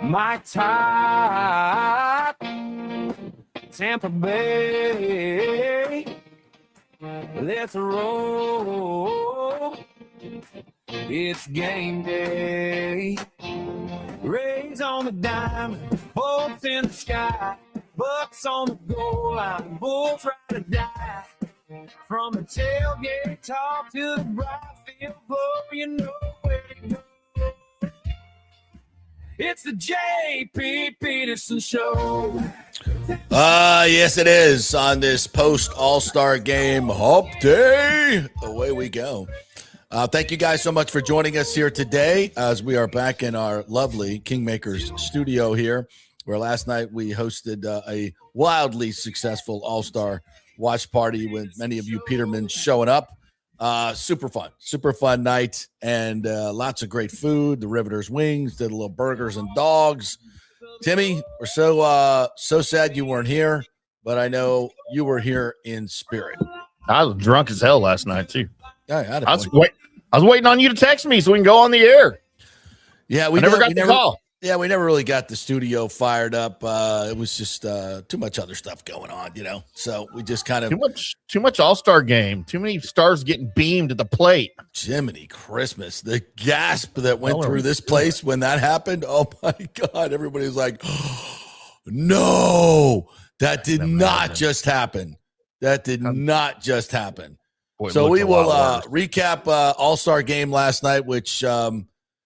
my top. Tampa Bay, let's roll. It's game day. Rays on the diamond, bolts in the sky, Bucks on the goal line, Bulls try to die. From the tailgate talk to the bright field glow, you know where to go. It's the JP Peterson Show. Yes, it is on this post All-Star Game hump day. Away we go. Thank you guys so much for joining us here today as we are back in our lovely Kingmakers studio here, where last night we hosted a wildly successful All-Star watch party with many of you Petermans showing up. Super fun night, and lots of great food. The Riveters Wings, did a little burgers and dogs. Timmy, we're so sad you weren't here, but I know you were here in spirit. I was drunk as hell last night too. Yeah, I was waiting on you to text me so we can go on the air. Yeah, we never got the call. Yeah, we never really got the studio fired up. It was just too much other stuff going on, you know. So we just kind of too much All-Star Game. Too many stars getting beamed at the plate. Jiminy Christmas! The gasp that went through this place when that happened. Oh my God! Everybody was like, oh, "No, that did not just happen. That did not just happen." Boy, so we will recap All-Star Game last night, which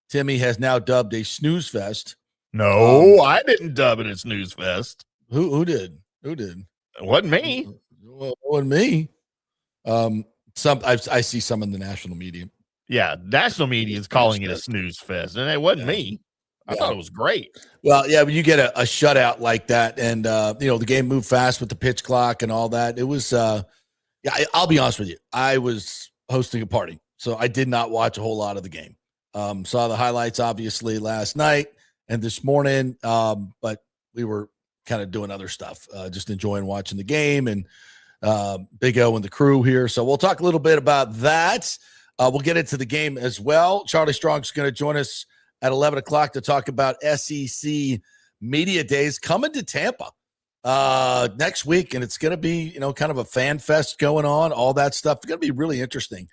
Timmy has now dubbed a snooze fest. No, I didn't dub it a snooze fest. Who did? It wasn't me. Well, it wasn't me. I see some in the national media. Yeah, national media is calling it a snooze fest, and it wasn't me. I thought it was great. Well, yeah, when you get a shutout like that, and the game moved fast with the pitch clock and all that, it was. I'll be honest with you. I was hosting a party, so I did not watch a whole lot of the game. Saw the highlights obviously last night and this morning, but we were kind of doing other stuff, just enjoying watching the game and Big O and the crew here. So we'll talk a little bit about that. We'll get into the game as well. Charlie Strong's going to join us at 11 o'clock to talk about SEC Media Days coming to Tampa next week. And it's going to be, kind of a fan fest going on, all that stuff. It's going to be really interesting.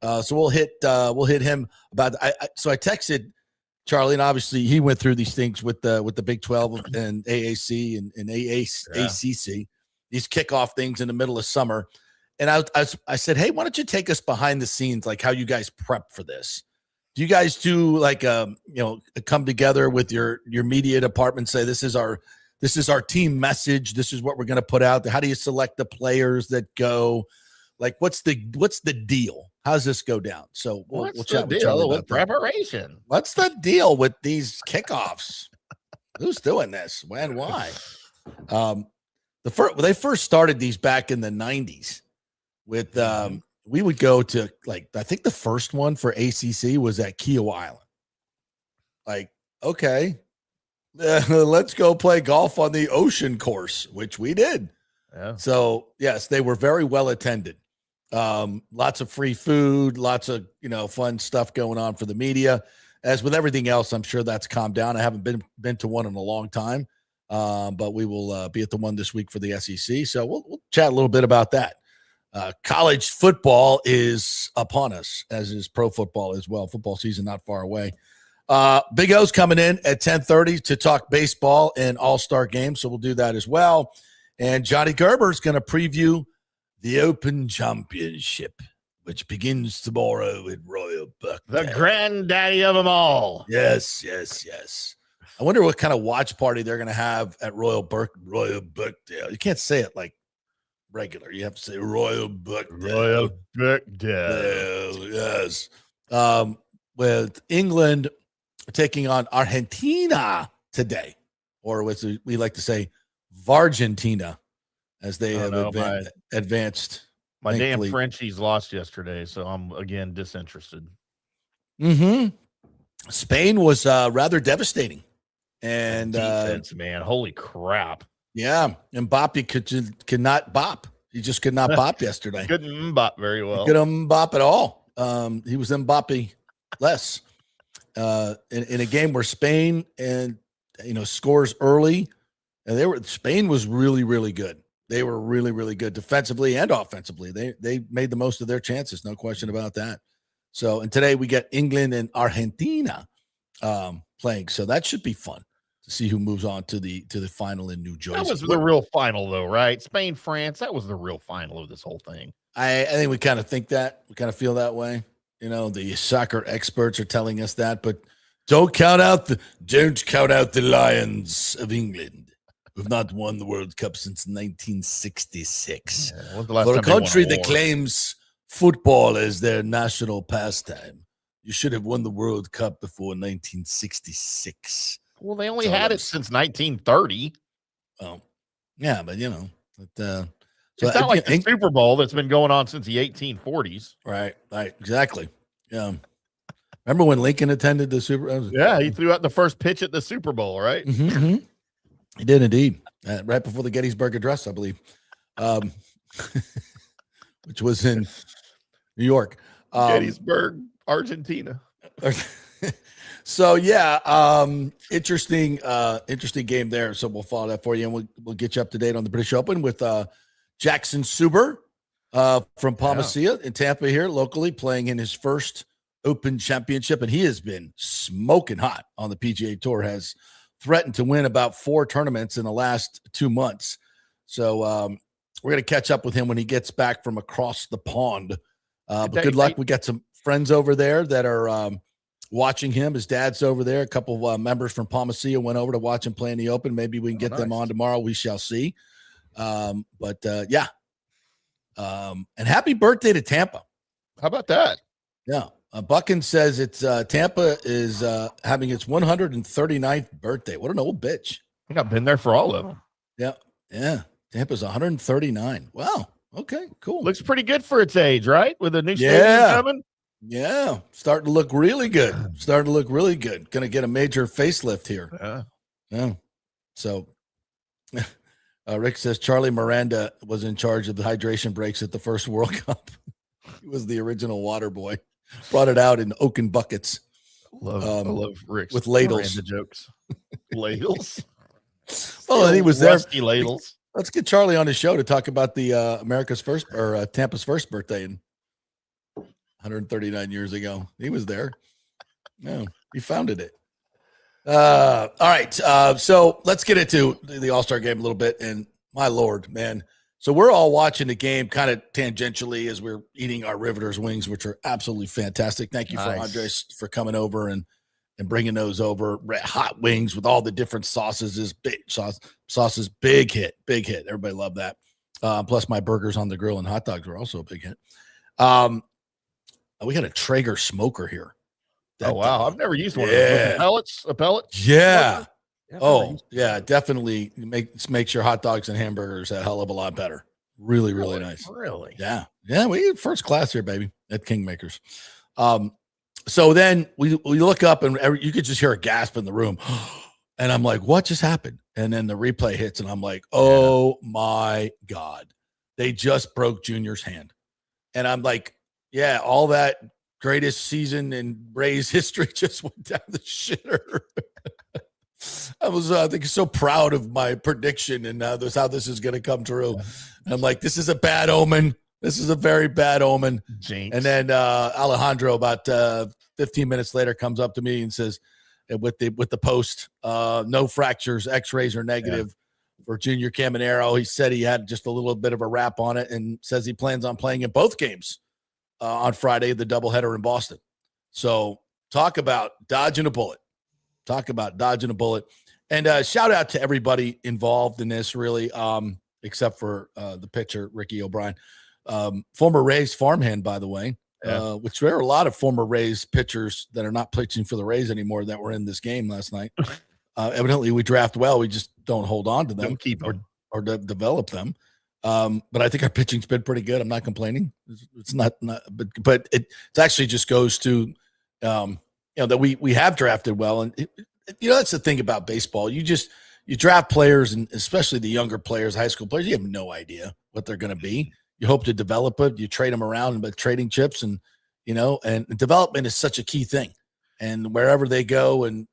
So we'll hit him about. So I texted Charlie, and obviously he went through these things with the Big 12 and AAC and ACC, these kickoff things in the middle of summer. And I said, hey, why don't you take us behind the scenes, like how you guys prep for this? Do you guys do like come together with your media department, say this is our team message, this is what we're going to put out there? How do you select the players that go? Like, what's the deal? How's this go down? So we'll chat with Charlie about preparation. That. What's the deal with these kickoffs? Who's doing this? When? Why? They first started these back in the 90s with we would go to, like, I think the first one for ACC was at Kiowa Island. Like, okay, let's go play golf on the ocean course, which we did. Yeah. So yes, they were very well attended. Lots of free food, lots of fun stuff going on for the media. As with everything else, I'm sure that's calmed down. I haven't been to one in a long time, but we will be at the one this week for the SEC. So we'll chat a little bit about that. College football is upon us, as is pro football as well. Football season not far away. Big O's coming in at 10:30 to talk baseball and All-Star Game, so we'll do that as well. And Johnny Gerber is going to preview the Open Championship, which begins tomorrow at Royal Buckdale. The granddaddy of them all. Yes. I wonder what kind of watch party they're going to have at Royal Buckdale. You can't say it like regular. You have to say Royal Buckdale. Royal Buckdale. Yes. With England taking on Argentina today, or as we like to say, Vargentina, as they have advanced. My thankfully. Damn Frenchies lost yesterday, so I'm again disinterested. Spain was rather devastating, and defense, man, holy crap! Yeah, Mbappe could not bop. He just could not bop yesterday. Couldn't bop very well. He couldn't bop at all. He was Mbappe less in a game where Spain and scores early, and Spain was really, really good. They were really, really good defensively and offensively. They made the most of their chances, no question about that. So, and today we get England and Argentina playing, so that should be fun to see who moves on to the final in New Jersey. That was the real final, though, right? Spain, France. That was the real final of this whole thing. I think we kind of think that. We kind of feel that way. The soccer experts are telling us that, but don't count out the Lions of England, who've not won the World Cup since 1966. Yeah, when's the last For a time they won country a that war? claims football as their national pastime, you should have won the World Cup before 1966. Well, they only had it since 1930. Oh, yeah, but It's not like the Super Bowl that's been going on since the 1840s. Right, exactly. Yeah. Remember when Lincoln attended the Super Bowl? Yeah, he threw out the first pitch at the Super Bowl, right? Mm-hmm. He did indeed. Right before the Gettysburg Address, I believe, which was in New York. Gettysburg, Argentina. So yeah, interesting game there. So we'll follow that for you, and we'll get you up to date on the British Open with Jackson Suber from Palmacia in Tampa here locally, playing in his first Open Championship, and he has been smoking hot on the PGA Tour. Has threatened to win about 4 tournaments in the last 2 months. So we're going to catch up with him when he gets back from across the pond. But good luck. We got some friends over there that are watching him. His dad's over there. A couple of members from Palmacia went over to watch him play in the Open. Maybe we can get them on tomorrow. We shall see. And happy birthday to Tampa. How about that? Yeah. Buckin says it's Tampa is having its 139th birthday. What an old bitch. I think I've been there for all of them. Yeah. Yeah. Tampa's 139. Wow. Okay, cool. Looks pretty good for its age, right? With a new stadium coming. Yeah. Starting to look really good. Going to get a major facelift here. Yeah. So Rick says Charlie Miranda was in charge of the hydration breaks at the first World Cup. He was the original water boy. Brought it out in oaken buckets. I love Rick's with ladles. Miranda jokes. Ladles. Oh, and he was there. Rusty ladles. Let's get Charlie on his show to talk about the Tampa's first birthday in 139 years ago. He was there. No, he founded it. All right. So let's get into the All-Star game a little bit. And my Lord, man. So we're all watching the game kind of tangentially as we're eating our Riveters wings, which are absolutely fantastic. Thank you for Andres for coming over and bringing those over. Hot wings with all the different sauces. Sauces, big hit. Everybody loved that. Plus my burgers on the grill and hot dogs were also a big hit. We got a Traeger smoker here. Oh, wow. I've never used one of those. A pellet? Yeah. Yeah, definitely makes your hot dogs and hamburgers a hell of a lot better. Really nice. Really? Yeah. We first class here, baby, at Kingmakers. So then we look up and you could just hear a gasp in the room. And I'm like, what just happened? And then the replay hits and I'm like, oh my God. They just broke Junior's hand. And I'm like, yeah, all that greatest season in Rays history just went down the shitter. I was, I think, so proud of my prediction and how this is going to come true. And I'm like, this is a bad omen. This is a very bad omen. Jinx. And then Alejandro, about 15 minutes later, comes up to me and says, with the post, no fractures, X-rays are negative for Junior Caminero. He said he had just a little bit of a wrap on it and says he plans on playing in both games on Friday, the doubleheader in Boston. So talk about dodging a bullet. And shout out to everybody involved in this, really, except for the pitcher, Ricky O'Brien, former Rays farmhand, by the way, which there are a lot of former Rays pitchers that are not pitching for the Rays anymore that were in this game last night. Evidently, we draft well. We just don't hold on to them, don't keep them. or develop them. But I think our pitching's been pretty good. I'm not complaining. It's not but it actually just goes to, that we have drafted well. And, that's the thing about baseball. You draft players, and especially the younger players, high school players, you have no idea what they're going to be. You hope to develop it. You trade them around with trading chips and development is such a key thing. And wherever they go and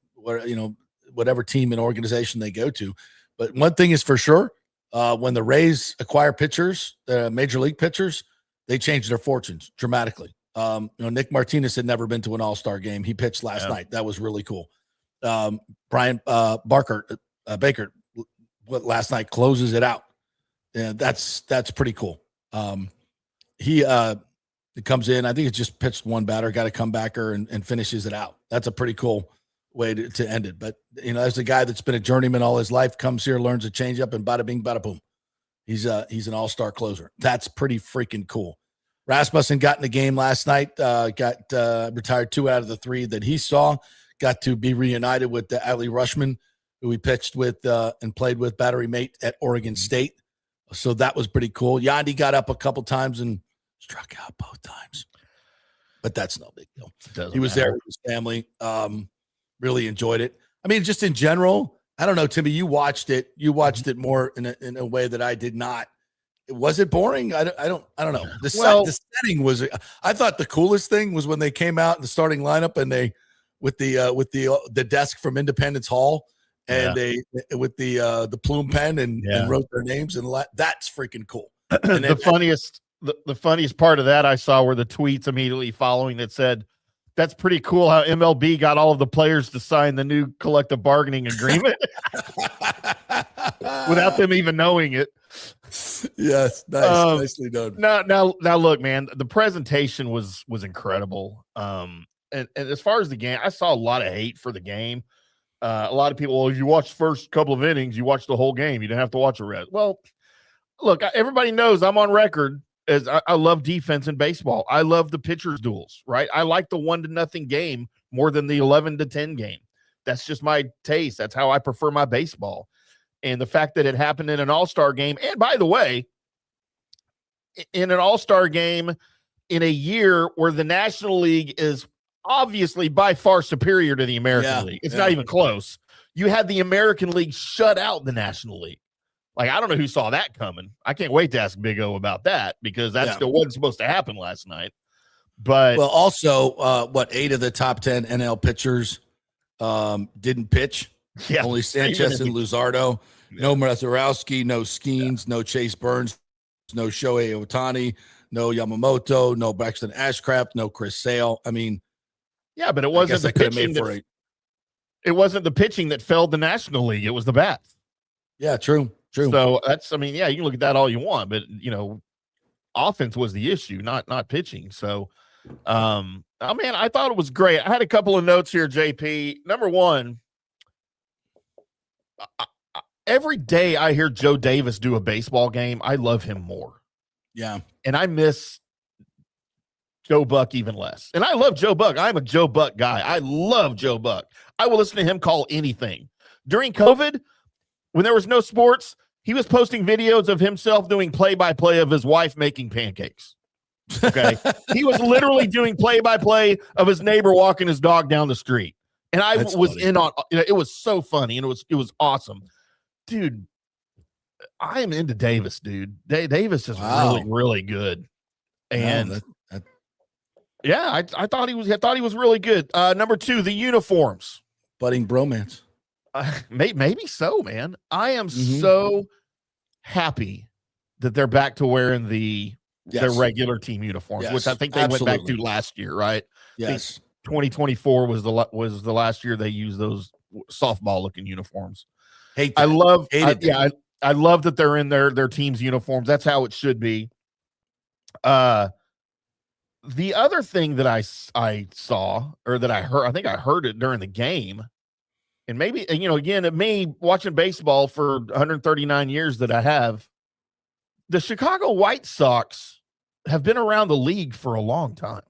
whatever team and organization they go to. But one thing is for sure, when the Rays acquire pitchers, major league pitchers, they change their fortunes dramatically. Nick Martinez had never been to an All-Star game. He pitched last night. That was really cool. Brian Baker last night closes it out. And that's pretty cool. He comes in. I think it's just pitched one batter, got a comebacker and finishes it out. That's a pretty cool way to end it. But, as a guy that's been a journeyman all his life, comes here, learns a changeup, and bada bing, bada boom. He's an all-star closer. That's pretty freaking cool. Rasmussen got in the game last night, got retired 2 out of the 3 that he saw, got to be reunited with Adley Rushman, who he pitched with and played with, battery mate at Oregon State. So that was pretty cool. Yandy got up a couple times and struck out both times. But that's no big deal. He was there with his family. Really enjoyed it. I mean, just in general, I don't know, Timmy, you watched it. You watched it more in a way that I did not. Was it boring? I don't know. The setting was. I thought the coolest thing was when they came out in the starting lineup and they with the desk from Independence Hall and they with the plume pen and wrote their names, and that's freaking cool. And the funniest part of that I saw were the tweets immediately following that said, "That's pretty cool how MLB got all of the players to sign the new collective bargaining agreement without them even knowing it." Yes, nice, nicely done. Now, look, man, the presentation was incredible. And as far as the game, I saw a lot of hate for the game. A lot of people, well, if you watch the first couple of innings, you watch the whole game. You didn't have to watch the rest. Well, look, everybody knows I'm on record as I love defense in baseball. I love the pitchers' duels, right? I like the 1-0 game more than the 11-10 game. That's just my taste. That's how I prefer my baseball. And the fact that it happened in an all-star game, and by the way, in an all-star game in a year where the National League is obviously by far superior to the American League. It's not even close. You had the American League shut out the National League. Like, I don't know who saw that coming. I can't wait to ask Big O about that because that still wasn't supposed to happen last night. But also, 8 of the top 10 NL pitchers didn't pitch? Yeah, only Sanchez and Luzardo. No Mazeroski, no Skeens, no Chase Burns, no Shohei Ohtani, no Yamamoto, no Braxton Ashcraft, no Chris Sale. I mean, but it wasn't the pitching. It wasn't the pitching that failed the National League. It was the bats. Yeah, true. So you can look at that all you want, but offense was the issue, not pitching. So, I thought it was great. I had a couple of notes here, JP. Number one, every day I hear Joe Davis do a baseball game, I love him more. Yeah. And I miss Joe Buck even less. And I love Joe Buck. I'm a Joe Buck guy. I love Joe Buck. I will listen to him call anything. During COVID, when there was no sports, he was posting videos of himself doing play-by-play of his wife making pancakes. Okay. He was literally doing play-by-play of his neighbor walking his dog down the street. And That's was funny. In on it was so funny and it was awesome. Dude, I am into Davis, dude. Davis is really, really good. And I thought he was really good. Number 2, the uniforms. Budding bromance. Maybe so, man. I am so happy that they're back to wearing their regular team uniforms, which I think they went back to last year, right? Yes. 2024 was the last year they used those softball looking uniforms. I love that they're in their team's uniforms. That's how it should be. The other thing that I saw or that I heard, I think I heard it during the game, and maybe, again, me watching baseball for 139 years that I have, the Chicago White Sox have been around the league for a long time.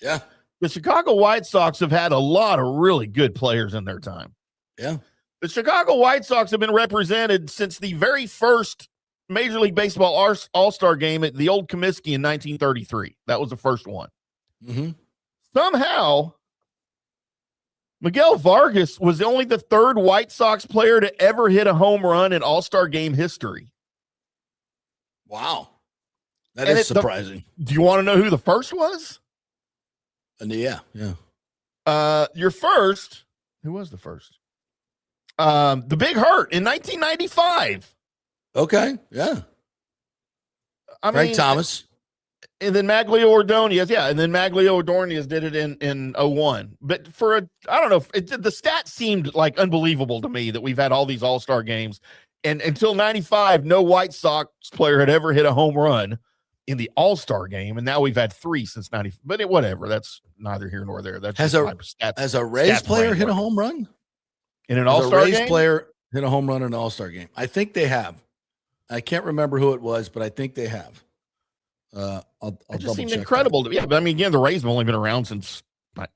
Yeah. The Chicago White Sox have had a lot of really good players in their time. Yeah. The Chicago White Sox have been represented since the very first Major League Baseball All-Star Game at the old Comiskey in 1933. That was the first one. Mm-hmm. Somehow, Miguel Vargas was only the 3rd White Sox player to ever hit a home run in All-Star Game history. Wow. That is surprising. Do you want to know who the first was? Yeah. Your first. Who was the first? The Big Hurt in 1995. Okay, yeah. I Frank mean, Thomas. and then Maglio Ordonez, and then Maglio Ordonez did it in 01. But I don't know, the stat seemed like unbelievable to me that we've had all these All-Star games, and until 95, no White Sox player had ever hit a home run in the All-Star game, and now we've had 3 since 90. But whatever, that's neither here nor there. That's Has a Rays player hit a home run in an All-Star game? Rays player hit a home run in an All-Star game. I think they have. I can't remember who it was, but I think they have. It just seemed incredible to me. Yeah, but I mean, again, the Rays have only been around since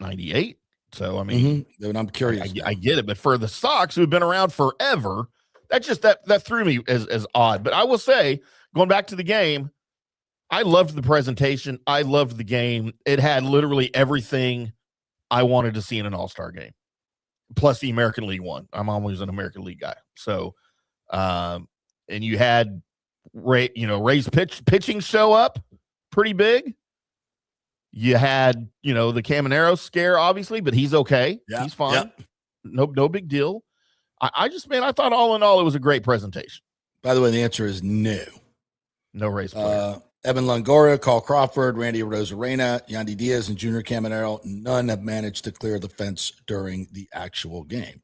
98. So I mean, I'm curious. I get it, but for the Sox, who've been around forever, that threw me as odd. But I will say, going back to the game, I loved the presentation. I loved the game. It had literally everything I wanted to see in an All-Star game, plus the American League one. I'm always an American League guy. So, and you had Ray's pitching show up pretty big. You had, the Caminero scare, obviously, but he's okay. Yeah, he's fine. Yeah. No big deal. I thought all in all, it was a great presentation. By the way, the answer is no. No Rays player. Evan Longoria, Carl Crawford, Randy Rosarena, Yandy Diaz, and Junior Caminero, none have managed to clear the fence during the actual game.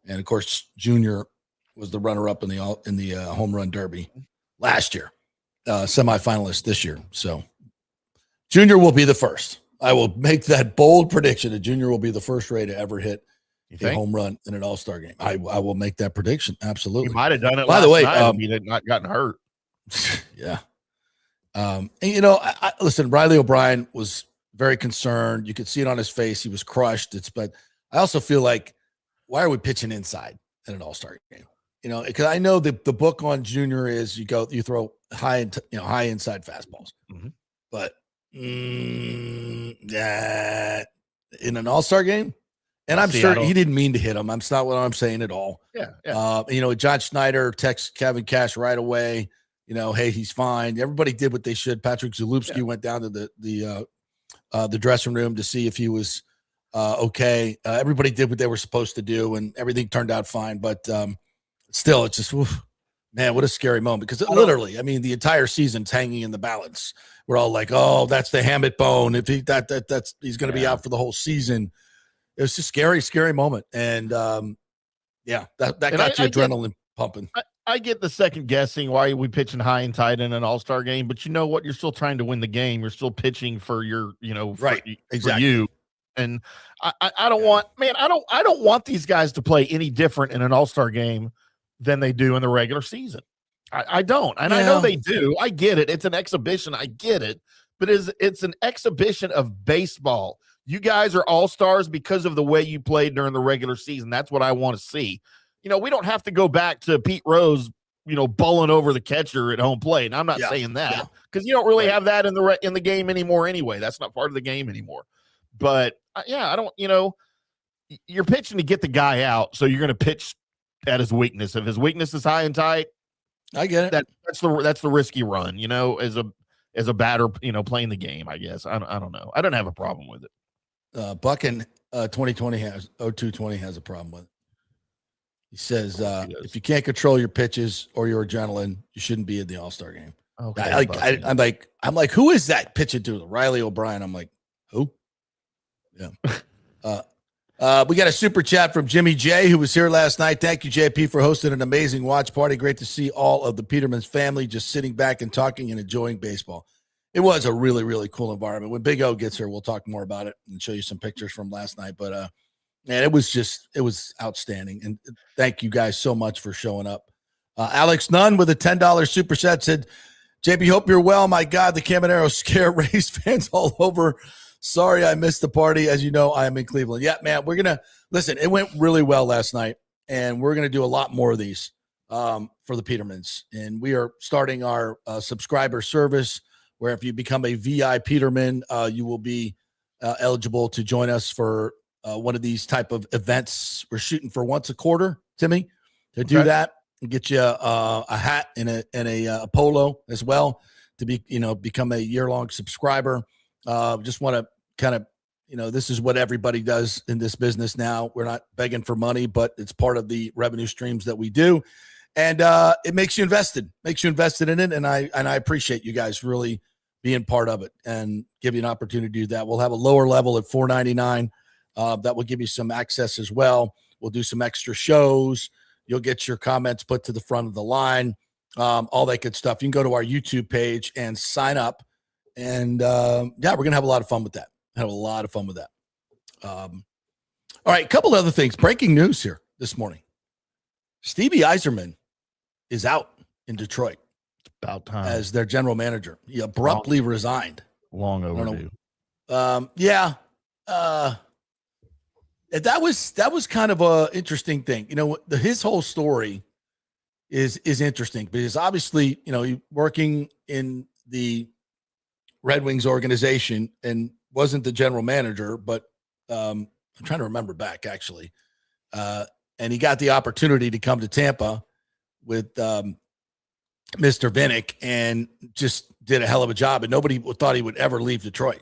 And of course, Junior was the runner-up in the home run derby last year, semifinalist this year. So Junior will be the first. I will make that bold prediction that Junior will be the first Ray to ever hit a home run in an All-Star game. I will make that prediction. Absolutely. He might have done it. By the way, he had not gotten hurt. Yeah. And listen, Riley O'Brien was very concerned. You could see it on his face. He was crushed. But I also feel like, why are we pitching inside in an All-Star game? Because I know the book on Junior is you throw high inside fastballs, but that in an All-Star game, and I'm sure he didn't mean to hit him. That's not what I'm saying at all. Yeah. John Schneider texts Kevin Cash right away. Hey, he's fine. Everybody did what they should. Patrick Zalewski went down to the dressing room to see if he was okay. Everybody did what they were supposed to do, and everything turned out fine. But still, it's just, man, what a scary moment. Because literally, I mean, the entire season's hanging in the balance. We're all like, oh, that's the Hammett bone. If he's going to be out for the whole season. It was just scary, scary moment. And that got your adrenaline pumping. I get the second guessing. Why are we pitching high and tight in an All-Star game? But you know what? You're still trying to win the game. You're still pitching for your, right. Exactly. For you. And I don't want these guys to play any different in an All-Star game than they do in the regular season. I don't. And I know they do. I get it. It's an exhibition. I get it. But it's an exhibition of baseball. You guys are all-stars because of the way you played during the regular season. That's what I want to see. We don't have to go back to Pete Rose, bowling over the catcher at home plate. And I'm not saying that because you don't really have that in the game anymore anyway. That's not part of the game anymore. But I don't, you're pitching to get the guy out. So you're going to pitch at his weakness. If his weakness is high and tight, I get it. That's the risky run, as a batter, playing the game, I guess. I don't know. I don't have a problem with it. Buckin 2020 has 0220 has a problem with it. He says, if you can't control your pitches or your adrenaline, you shouldn't be in the All-Star game. Okay, I'm like, who is that pitching to? Riley O'Brien. I'm like, who? Yeah. We got a super chat from Jimmy J, who was here last night. Thank you, JP, for hosting an amazing watch party. Great to see all of the Peterman's family just sitting back and talking and enjoying baseball. It was a really, really cool environment. When Big O gets here, we'll talk more about it and show you some pictures from last night. But, man, it was outstanding. And thank you guys so much for showing up. Alex Nunn with a $10 super chat said, JP, hope you're well. My God, the Caminero scare Rays fans all over. Sorry I missed the party. As you know, I am in Cleveland. Yeah, man, we're going to – listen, it went really well last night, and we're going to do a lot more of these for the Petermans. And we are starting our subscriber service where if you become a VI Peterman, you will be eligible to join us for one of these type of events. We're shooting for once a quarter, Timmy, to do that and get you a hat and a polo as well to be, become a year-long subscriber. Just want to kind of this is what everybody does in this business now. We're not begging for money, but it's part of the revenue streams that we do. And it makes you invested in it. And I appreciate you guys really being part of it and give you an opportunity to do that. We'll have a lower level at $4.99. That will give you some access as well. We'll do some extra shows. You'll get your comments put to the front of the line, all that good stuff. You can go to our YouTube page and sign up. And we're going to have a lot of fun with that. All right, a couple other things. Breaking news here this morning. Stevie Yzerman is out in Detroit. It's about time. As their general manager. He abruptly resigned. Long overdue. That was kind of a interesting thing. His whole story is interesting because obviously, he working in the Red Wings organization and wasn't the general manager, but I'm trying to remember back actually. And he got the opportunity to come to Tampa with Mr. Vinnick and just did a hell of a job. And nobody thought he would ever leave Detroit.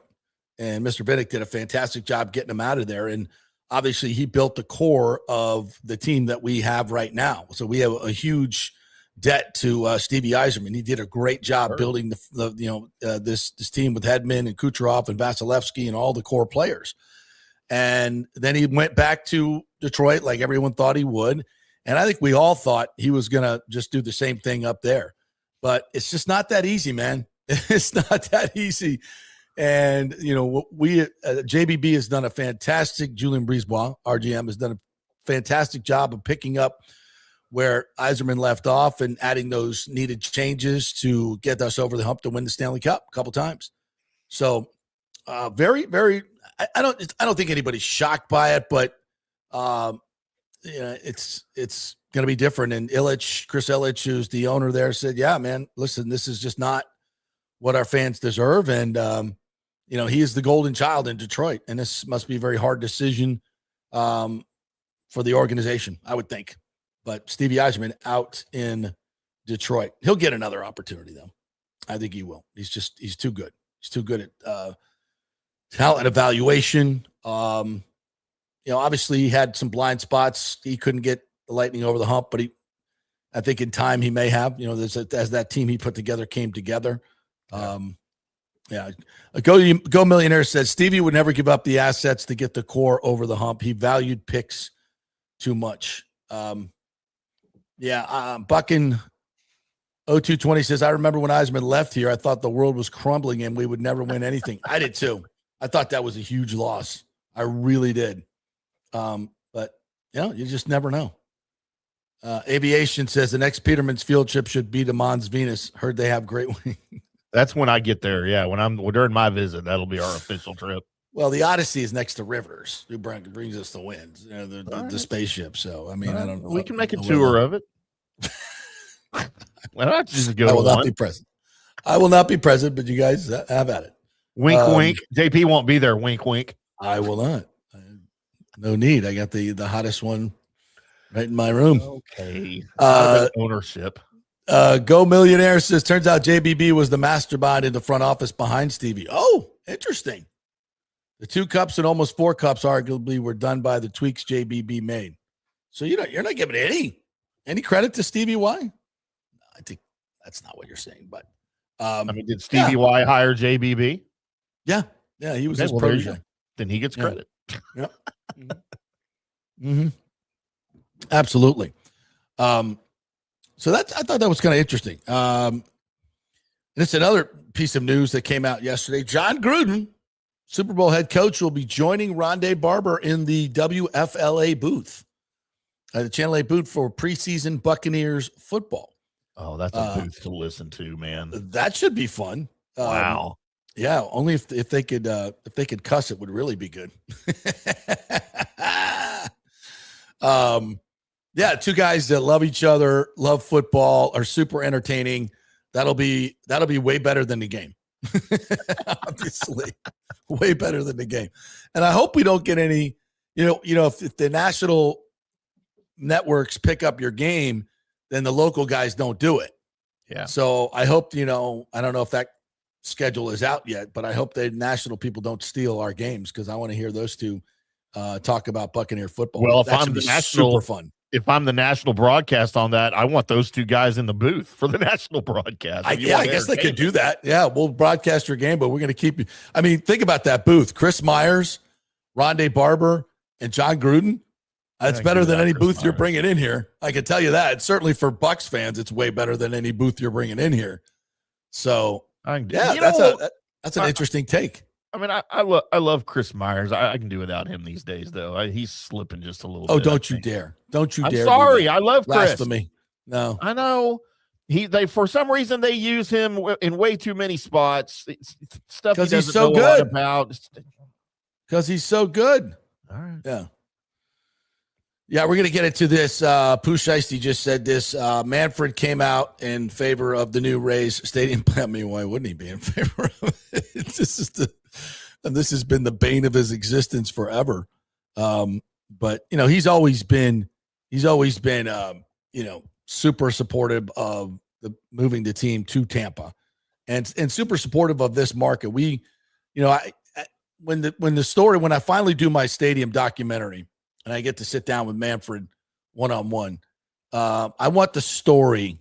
And Mr. Vinnick did a fantastic job getting him out of there. And obviously he built the core of the team that we have right now. So we have a huge debt to Stevie Yzerman. He did a great job building this team with Hedman and Kucherov and Vasilevsky and all the core players. And then he went back to Detroit like everyone thought he would. And I think we all thought he was going to just do the same thing up there. But it's just not that easy, man. It's not that easy. And, JBB has done a fantastic, Julien Brisebois, RGM, has done a fantastic job of picking up where Yzerman left off and adding those needed changes to get us over the hump to win the Stanley Cup a couple times. So very, very, I don't think anybody's shocked by it, but it's going to be different. And Chris Ilitch, who's the owner there, said, yeah, man, listen, this is just not what our fans deserve. And, he is the golden child in Detroit, and this must be a very hard decision for the organization, I would think. But Stevie Yzerman out in Detroit. He'll get another opportunity, though. I think he will. He's too good. He's too good at talent evaluation. Obviously he had some blind spots. He couldn't get the Lightning over the hump, but I think in time he may have, as that team he put together came together. Go Millionaire says Stevie would never give up the assets to get the core over the hump. He valued picks too much. Buckin 0220 says, I remember when Yzerman left here, I thought the world was crumbling and we would never win anything. I did too. I thought that was a huge loss. I really did. But you just never know. Aviation says the next Peterman's field trip should be to Mons Venus. Heard they have great wings. That's when I get there. Yeah. During my visit, that'll be our official trip. Well, the Odyssey is next to Rivers, who brings us the winds, the spaceship. So, I mean, I don't know. We can make a tour of it. Why not just go? I will not be present. I will not be present, but you guys have at it. Wink, wink. JP won't be there. Wink, wink. I will not. No need. I got the hottest one right in my room. Okay. Ownership. Go Millionaire says, turns out JBB was the mastermind in the front office behind Stevie. Oh, interesting. The 2 cups and almost 4 cups arguably were done by the tweaks JBB made. So you're not giving any credit to Stevie Y? I think that's not what you're saying, but did Stevie Y hire JBB? Yeah, he was his protege. Then he gets credit. Yep. Mm-hmm. Absolutely. So I thought that was kind of interesting. And it's another piece of news that came out yesterday. John Gruden, Super Bowl head coach, will be joining Rondé Barber in the WFLA booth, the Channel 8 booth for preseason Buccaneers football. Oh, that's a booth to listen to, man. That should be fun. Wow. Yeah, only if they could cuss, it would really be good. Yeah, 2 guys that love each other, love football, are super entertaining. That'll be way better than the game. Obviously, way better than the game. And I hope we don't get any, if the national networks pick up your game, then the local guys don't do it. Yeah. So I hope, I don't know if that schedule is out yet, but I hope the national people don't steal our games because I want to hear those two talk about Buccaneer football. Well, if that I'm should the be national, super fun. If I'm the national broadcast on that, I want those two guys in the booth for the national broadcast. I guess they could do that. Yeah, we'll broadcast your game, but we're going to keep you. I mean, think about that booth. Chris Myers, Rondé Barber, and John Gruden. That's better than any booth you're bringing in here. I can tell you that. Certainly for Bucs fans, it's way better than any booth you're bringing in here. So, that's an interesting take. I mean, I love Chris Myers. I can do without him these days, though. He's slipping just a little bit. Oh, don't you dare. Don't you dare. I'm sorry. I love Chris. Blasphemy. No. I know. They for some reason they use him in way too many spots. Stuff he doesn't know a lot about. Because he's so good. All right. Yeah. Yeah, we're going to get into this. Pooh Shiesty just said this. Manfred came out in favor of the new Rays stadium. I mean, why wouldn't he be in favor of it? This has been the bane of his existence forever. But he's always been super supportive of moving the team to Tampa, and super supportive of this market. When I finally do my stadium documentary and I get to sit down with Manfred one-on-one, I want the story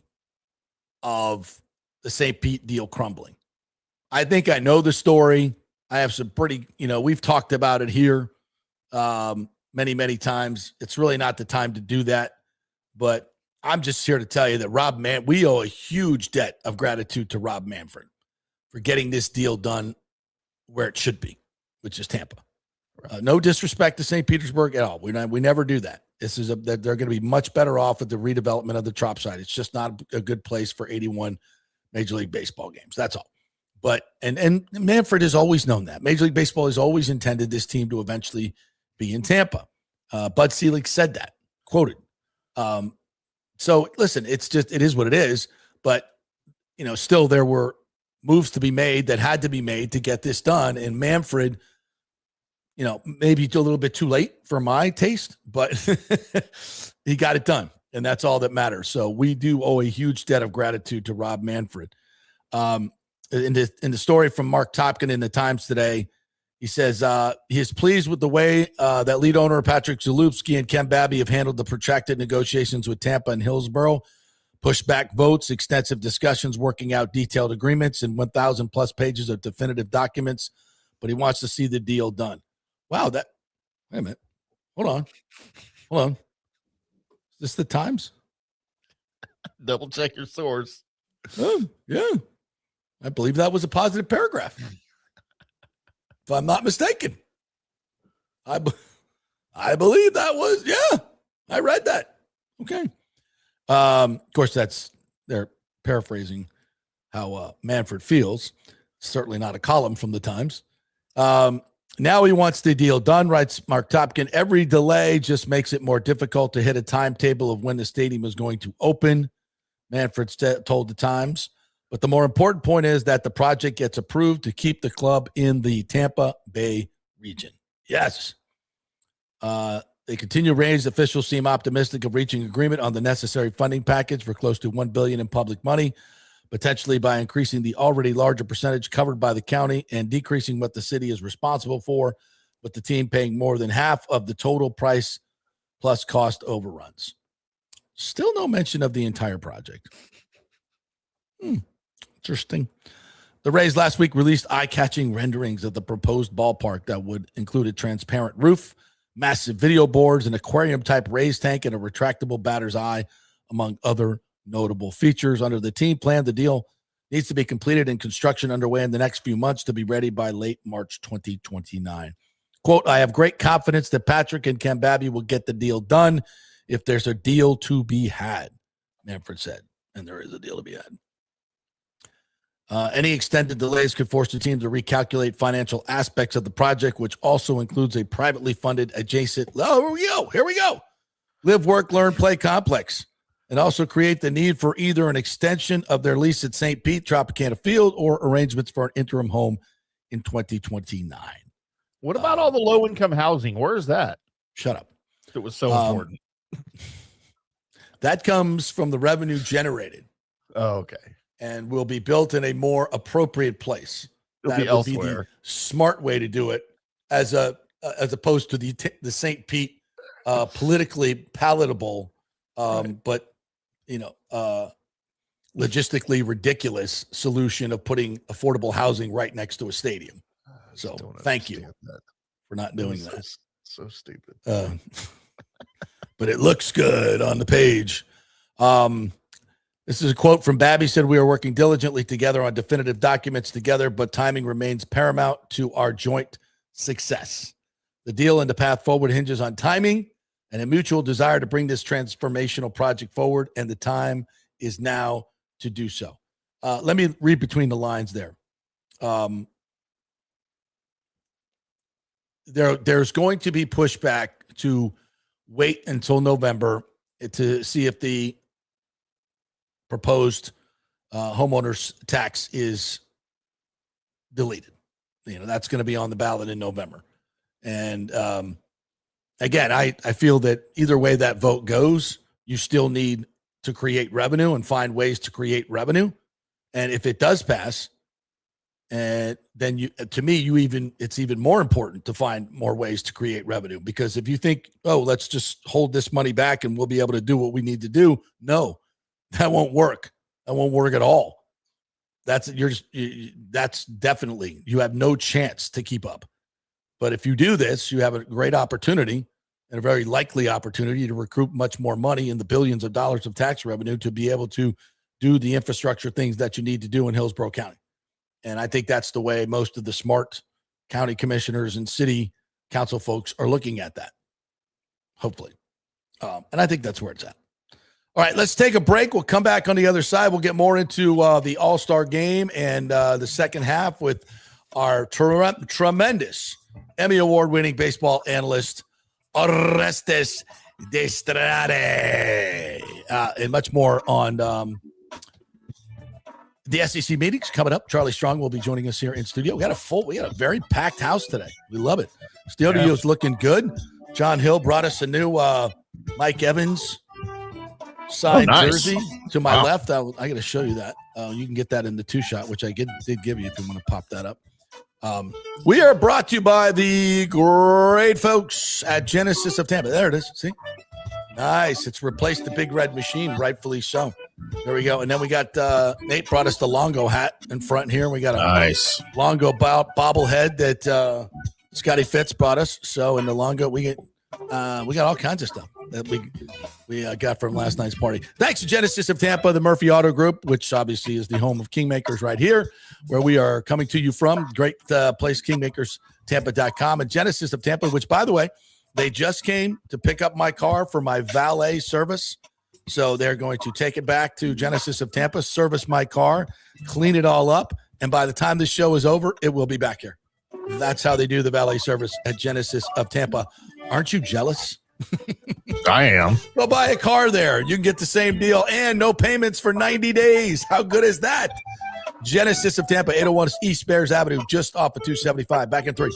of the St. Pete deal crumbling. I think I know the story. I have some pretty, we've talked about it here many, many times. It's really not the time to do that, but I'm just here to tell you that we owe a huge debt of gratitude to Rob Manfred for getting this deal done where it should be, which is Tampa. No disrespect to St. Petersburg at all. We never do that. They're going to be much better off with the redevelopment of the Trop side. It's just not a good place for 81 Major League Baseball games. That's all. But and Manfred has always known that. Major League Baseball has always intended this team to eventually be in Tampa. Bud Selig said that, quoted. So listen, it is what it is. But still there were moves to be made that had to be made to get this done. And Manfred, maybe a little bit too late for my taste, but he got it done, and that's all that matters. So we do owe a huge debt of gratitude to Rob Manfred. In the story from Mark Topkin in the Times today, he says he is pleased with the way that lead owner Patrick Zalewski and Ken Babby have handled the protracted negotiations with Tampa and Hillsborough, pushback votes, extensive discussions, working out detailed agreements, and 1,000 plus pages of definitive documents. But he wants to see the deal done. Wow, wait a minute. Hold on. Is this the Times? Double check your source. Oh, yeah. I believe that was a positive paragraph. If I'm not mistaken. I believe that was, yeah. I read that. Okay. Of course, they're paraphrasing how Manfred feels. Certainly not a column from the Times. Now he wants the deal done, writes Mark Topkin. Every delay just makes it more difficult to hit a timetable of when the stadium is going to open, Manfred told the Times. But the more important point is that the project gets approved to keep the club in the Tampa Bay region. Yes. They continue. Rays officials seem optimistic of reaching agreement on the necessary funding package for close to $1 billion in public money, potentially by increasing the already larger percentage covered by the county and decreasing what the city is responsible for, with the team paying more than half of the total price plus cost overruns. Still no mention of the entire project. Interesting. The Rays last week released eye-catching renderings of the proposed ballpark that would include a transparent roof, massive video boards, an aquarium-type Rays tank, and a retractable batter's eye, among other notable features. Under the team plan, the deal needs to be completed and construction underway in the next few months to be ready by late March 2029. Quote, I have great confidence that Patrick and Ken Babby will get the deal done if there's a deal to be had, Manfred said. And there is a deal to be had. Any extended delays could force the team to recalculate financial aspects of the project, which also includes a privately funded adjacent, here we go, live, work, learn, play complex, and also create the need for either an extension of their lease at St. Pete Tropicana Field or arrangements for an interim home in 2029. What about all the low-income housing? Where is that? Shut up. It was so important. That comes from the revenue generated. Oh, okay. and will be built in a more appropriate place. It'll That be would be elsewhere. the smart way to do it, as opposed to the St. Pete politically palatable, but logistically ridiculous solution of putting affordable housing right next to a stadium. So thank you for not doing that. So stupid. But it looks good on the page. This is a quote from Babby. Said, "We are working diligently together on definitive documents together, but timing remains paramount to our joint success. The deal and the path forward hinges on timing and a mutual desire to bring this transformational project forward, and the time is now to do so." Let me read between the lines there. There's going to be pushback to wait until November to see if the proposed homeowners tax is deleted. That's going to be on the ballot in November. And again, I feel that either way that vote goes, you still need to create revenue and find ways to create revenue. And if it does pass, and then it's even more important to find more ways to create revenue, because if you think, oh, let's just hold this money back and we'll be able to do what we need to do. No, that won't work. That won't work at all. That's definitely, you have no chance to keep up. But if you do this, you have a great opportunity and a very likely opportunity to recoup much more money in the billions of dollars of tax revenue to be able to do the infrastructure things that you need to do in Hillsborough County. And I think that's the way most of the smart county commissioners and city council folks are looking at that, hopefully. And I think that's where it's at. All right, let's take a break. We'll come back on the other side. We'll get more into the All-Star Game and the second half with our tremendous Emmy Award-winning baseball analyst, Orestes Destrade, and much more on the SEC meetings coming up. Charlie Strong will be joining us here in studio. We got a very packed house today. We love it. Studio's looking good. John Hill brought us a new Mike Evans signed jersey to my left. I got to show you that. You can get that in the 2-shot, which I did give you if you want to pop that up. We are brought to you by the great folks at Genesis of Tampa. There it is. See? Nice. It's replaced the big red machine, rightfully so. There we go. And then we got Nate brought us the Longo hat in front here. We got a nice Longo bobblehead that Scotty Fitz brought us. So in the Longo, we got all kinds of stuff that we got from last night's party. Thanks to Genesis of Tampa, the Murphy Auto Group, which obviously is the home of Kingmakers right here, where we are coming to you from. Great place, KingmakersTampa.com. And Genesis of Tampa, which, by the way, they just came to pick up my car for my valet service. So they're going to take it back to Genesis of Tampa, service my car, clean it all up, and by the time this show is over, it will be back here. That's how they do the valet service at Genesis of Tampa. Aren't you jealous? I am. Go buy a car there. You can get the same deal and no payments for 90 days. How good is that? Genesis of Tampa, 801 East Bears Avenue, just off of 275. Back in 3.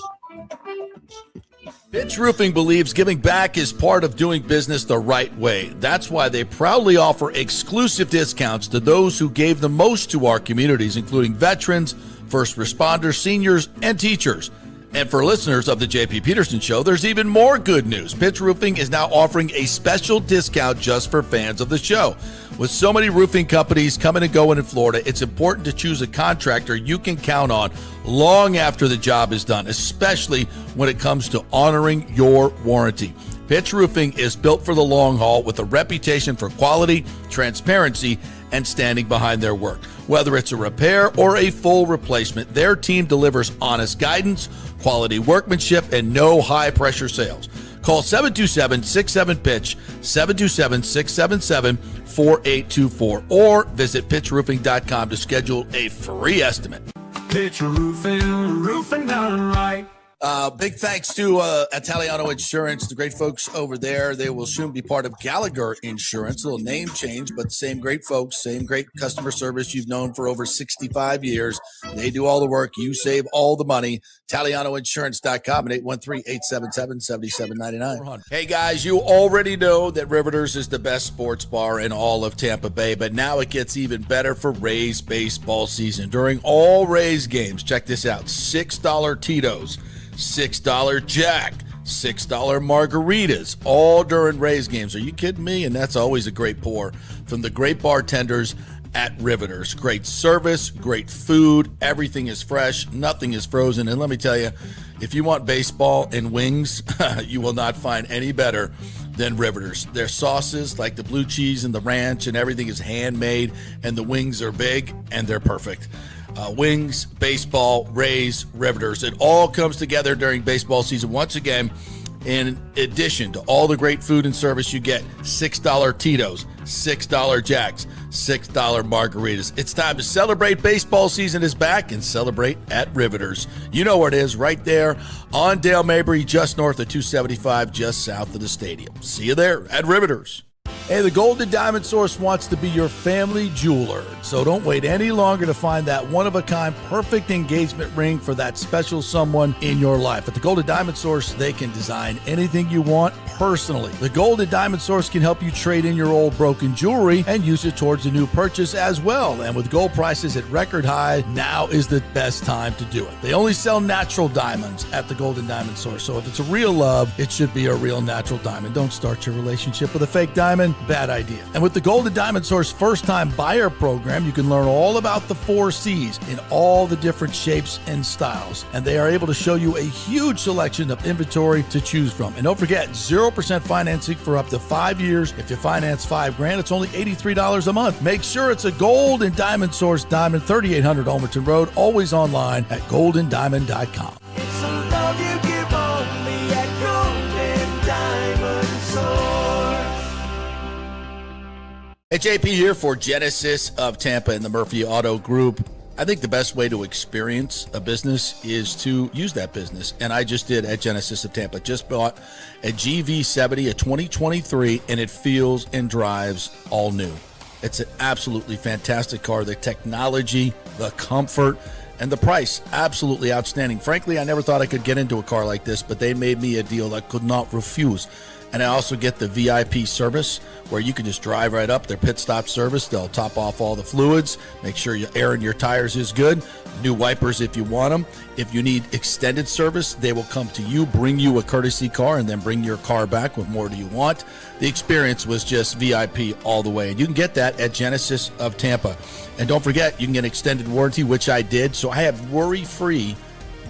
Pitch Roofing believes giving back is part of doing business the right way. That's why they proudly offer exclusive discounts to those who gave the most to our communities, including veterans, first responders, seniors, and teachers. And for listeners of the JP Peterson Show, there's even more good news. Pitch Roofing is now offering a special discount just for fans of the show. With so many roofing companies coming and going in Florida, it's important to choose a contractor you can count on long after the job is done, especially when it comes to honoring your warranty. Pitch Roofing is built for the long haul with a reputation for quality, transparency, and standing behind their work. Whether it's a repair or a full replacement, their team delivers honest guidance, quality workmanship, and no high-pressure sales. Call 727-67-PITCH, 727-677-4824, or visit pitchroofing.com to schedule a free estimate. Pitch Roofing, roofing done right. Big thanks to Italiano Insurance, the great folks over there. They will soon be part of Gallagher Insurance. A little name change, but same great folks, same great customer service you've known for over 65 years. They do all the work. You save all the money. ItalianoInsurance.com at 813-877-7799. Hey, guys, you already know that Riveters is the best sports bar in all of Tampa Bay, but now it gets even better for Rays baseball season. During all Rays games, check this out, $6 Tito's, $6 Jack, $6 margaritas, all during Rays games. Are you kidding me? And that's always a great pour from the great bartenders at Riveters. Great service, great food, everything is fresh, nothing is frozen. And let me tell you, if you want baseball and wings, you will not find any better than Riveters. Their sauces, like the blue cheese and the ranch and everything, is handmade, and the wings are big and they're perfect. Wings, baseball, Rays, Riveters. It all comes together during baseball season. Once again, in addition to all the great food and service, you get $6 Tito's, $6 Jacks, $6 margaritas. It's time to celebrate. Baseball season is back, and celebrate at Riveters. You know where it is, right there on Dale Mabry, just north of 275, just south of the stadium. See you there at Riveters. Hey, the Golden Diamond Source wants to be your family jeweler, so don't wait any longer to find that one-of-a-kind perfect engagement ring for that special someone in your life. At the Golden Diamond Source, they can design anything you want personally. The Golden Diamond Source can help you trade in your old broken jewelry and use it towards a new purchase as well. And with gold prices at record high, now is the best time to do it. They only sell natural diamonds at the Golden Diamond Source, so if it's a real love, it should be a real natural diamond. Don't start your relationship with a fake diamond. Bad idea. And with the Golden Diamond Source first-time buyer program, you can learn all about the 4 C's in all the different shapes and styles. And they are able to show you a huge selection of inventory to choose from. And don't forget, 0% financing for up to 5 years. If you finance $5,000, it's only $83 a month. Make sure it's a Golden Diamond Source diamond, 3800 Almerton Road, always online at goldendiamond.com. It's a love you give only at Golden Diamond Source. Hey, JP here for Genesis of Tampa and the Murphy Auto Group. I think the best way to experience a business is to use that business. And I just did at Genesis of Tampa. Just bought a GV70, a 2023, and it feels and drives all new. It's an absolutely fantastic car. The technology, the comfort, and the price, absolutely outstanding. Frankly, I never thought I could get into a car like this, but they made me a deal I could not refuse. And I also get the VIP service where you can just drive right up, their pit stop service. They'll top off all the fluids, make sure your air in your tires is good, new wipers if you want them. If you need extended service, they will come to you, bring you a courtesy car, and then bring your car back. What more do you want? The experience was just VIP all the way. And you can get that at Genesis of Tampa. And don't forget, you can get extended warranty, which I did. So I have worry-free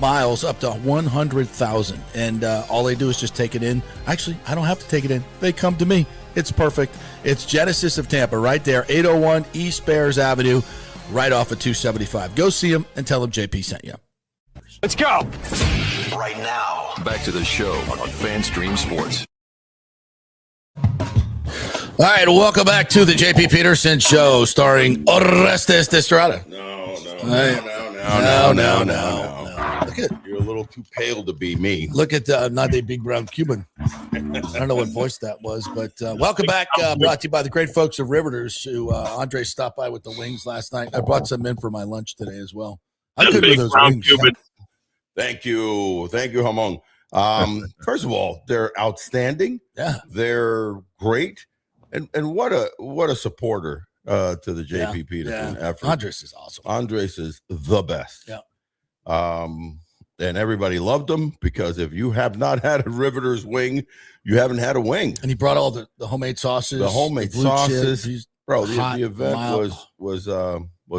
miles up to 100,000, and all they do is just take it in. Actually, I don't have to take it in. They come to me. It's perfect. It's Genesis of Tampa right there, 801 East Bears Avenue, right off of 275. Go see them and tell them JP sent you. Let's go. Right now, back to the show on FanStream Sports. All right, welcome back to the JP Peterson Show, starring Orestes Destrade. No. Look at, You're a little too pale to be me. look at not a big brown Cuban. I don't know what voice that was, but welcome back. Brought to you by the great folks of Riveters, who Andre stopped by with the wings last night. I brought some in for my lunch today as well. I'm good with those wings. Thank you, Hamon. First of all, they're outstanding. Yeah, They're great, and what a supporter to the JP Peterson effort. Andres is awesome. Andres is the best. Yeah. And everybody loved him, because if you have not had a Riveters wing, you haven't had a wing. And he brought all the homemade sauces. The homemade blue sauces. chips. Bro, hot, the event mild. was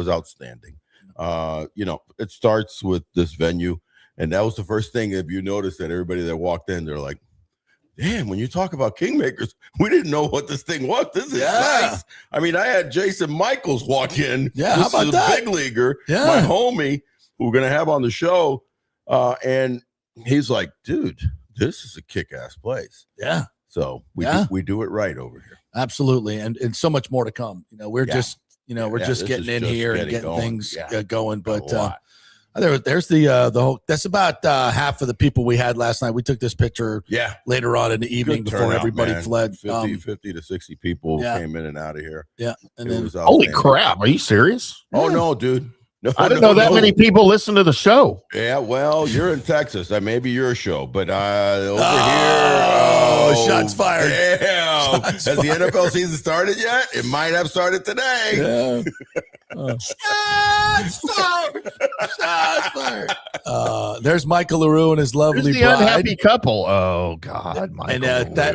outstanding. It starts with this venue, and that was the first thing. If you notice that everybody that walked in, they're like, damn, when you talk about Kingmakers, we didn't know what this thing was. This is nice. I mean, I had Jason Michaels walk in. Yeah, this how about is that? a big leaguer, Yeah. my homie, who we're going to have on the show. And he's like, dude, this is a kick-ass place. Yeah, So we do it right over here. absolutely. And so much more to come. We're just, we're just this getting is in just here and getting getting going. things Yeah. going. But A lot. There's the whole. That's about half of the people we had last night. We took this picture later on in the evening Good before turnout, everybody man. fled. 50 to 60 people came in and out of here. Yeah, and It then was Holy outstanding. crap! Are you serious? Oh no, dude. No, I didn't know that many people listen to the show. Yeah, well, you're in Texas. That may be your show, but over Oh, shots fired. Damn. Shots Has the fired. NFL season started yet? It might have started today. Yeah. Shots fired. Shots fired. There's Michael LaRue and his lovely Who's the bride. unhappy couple? Oh God, Michael. And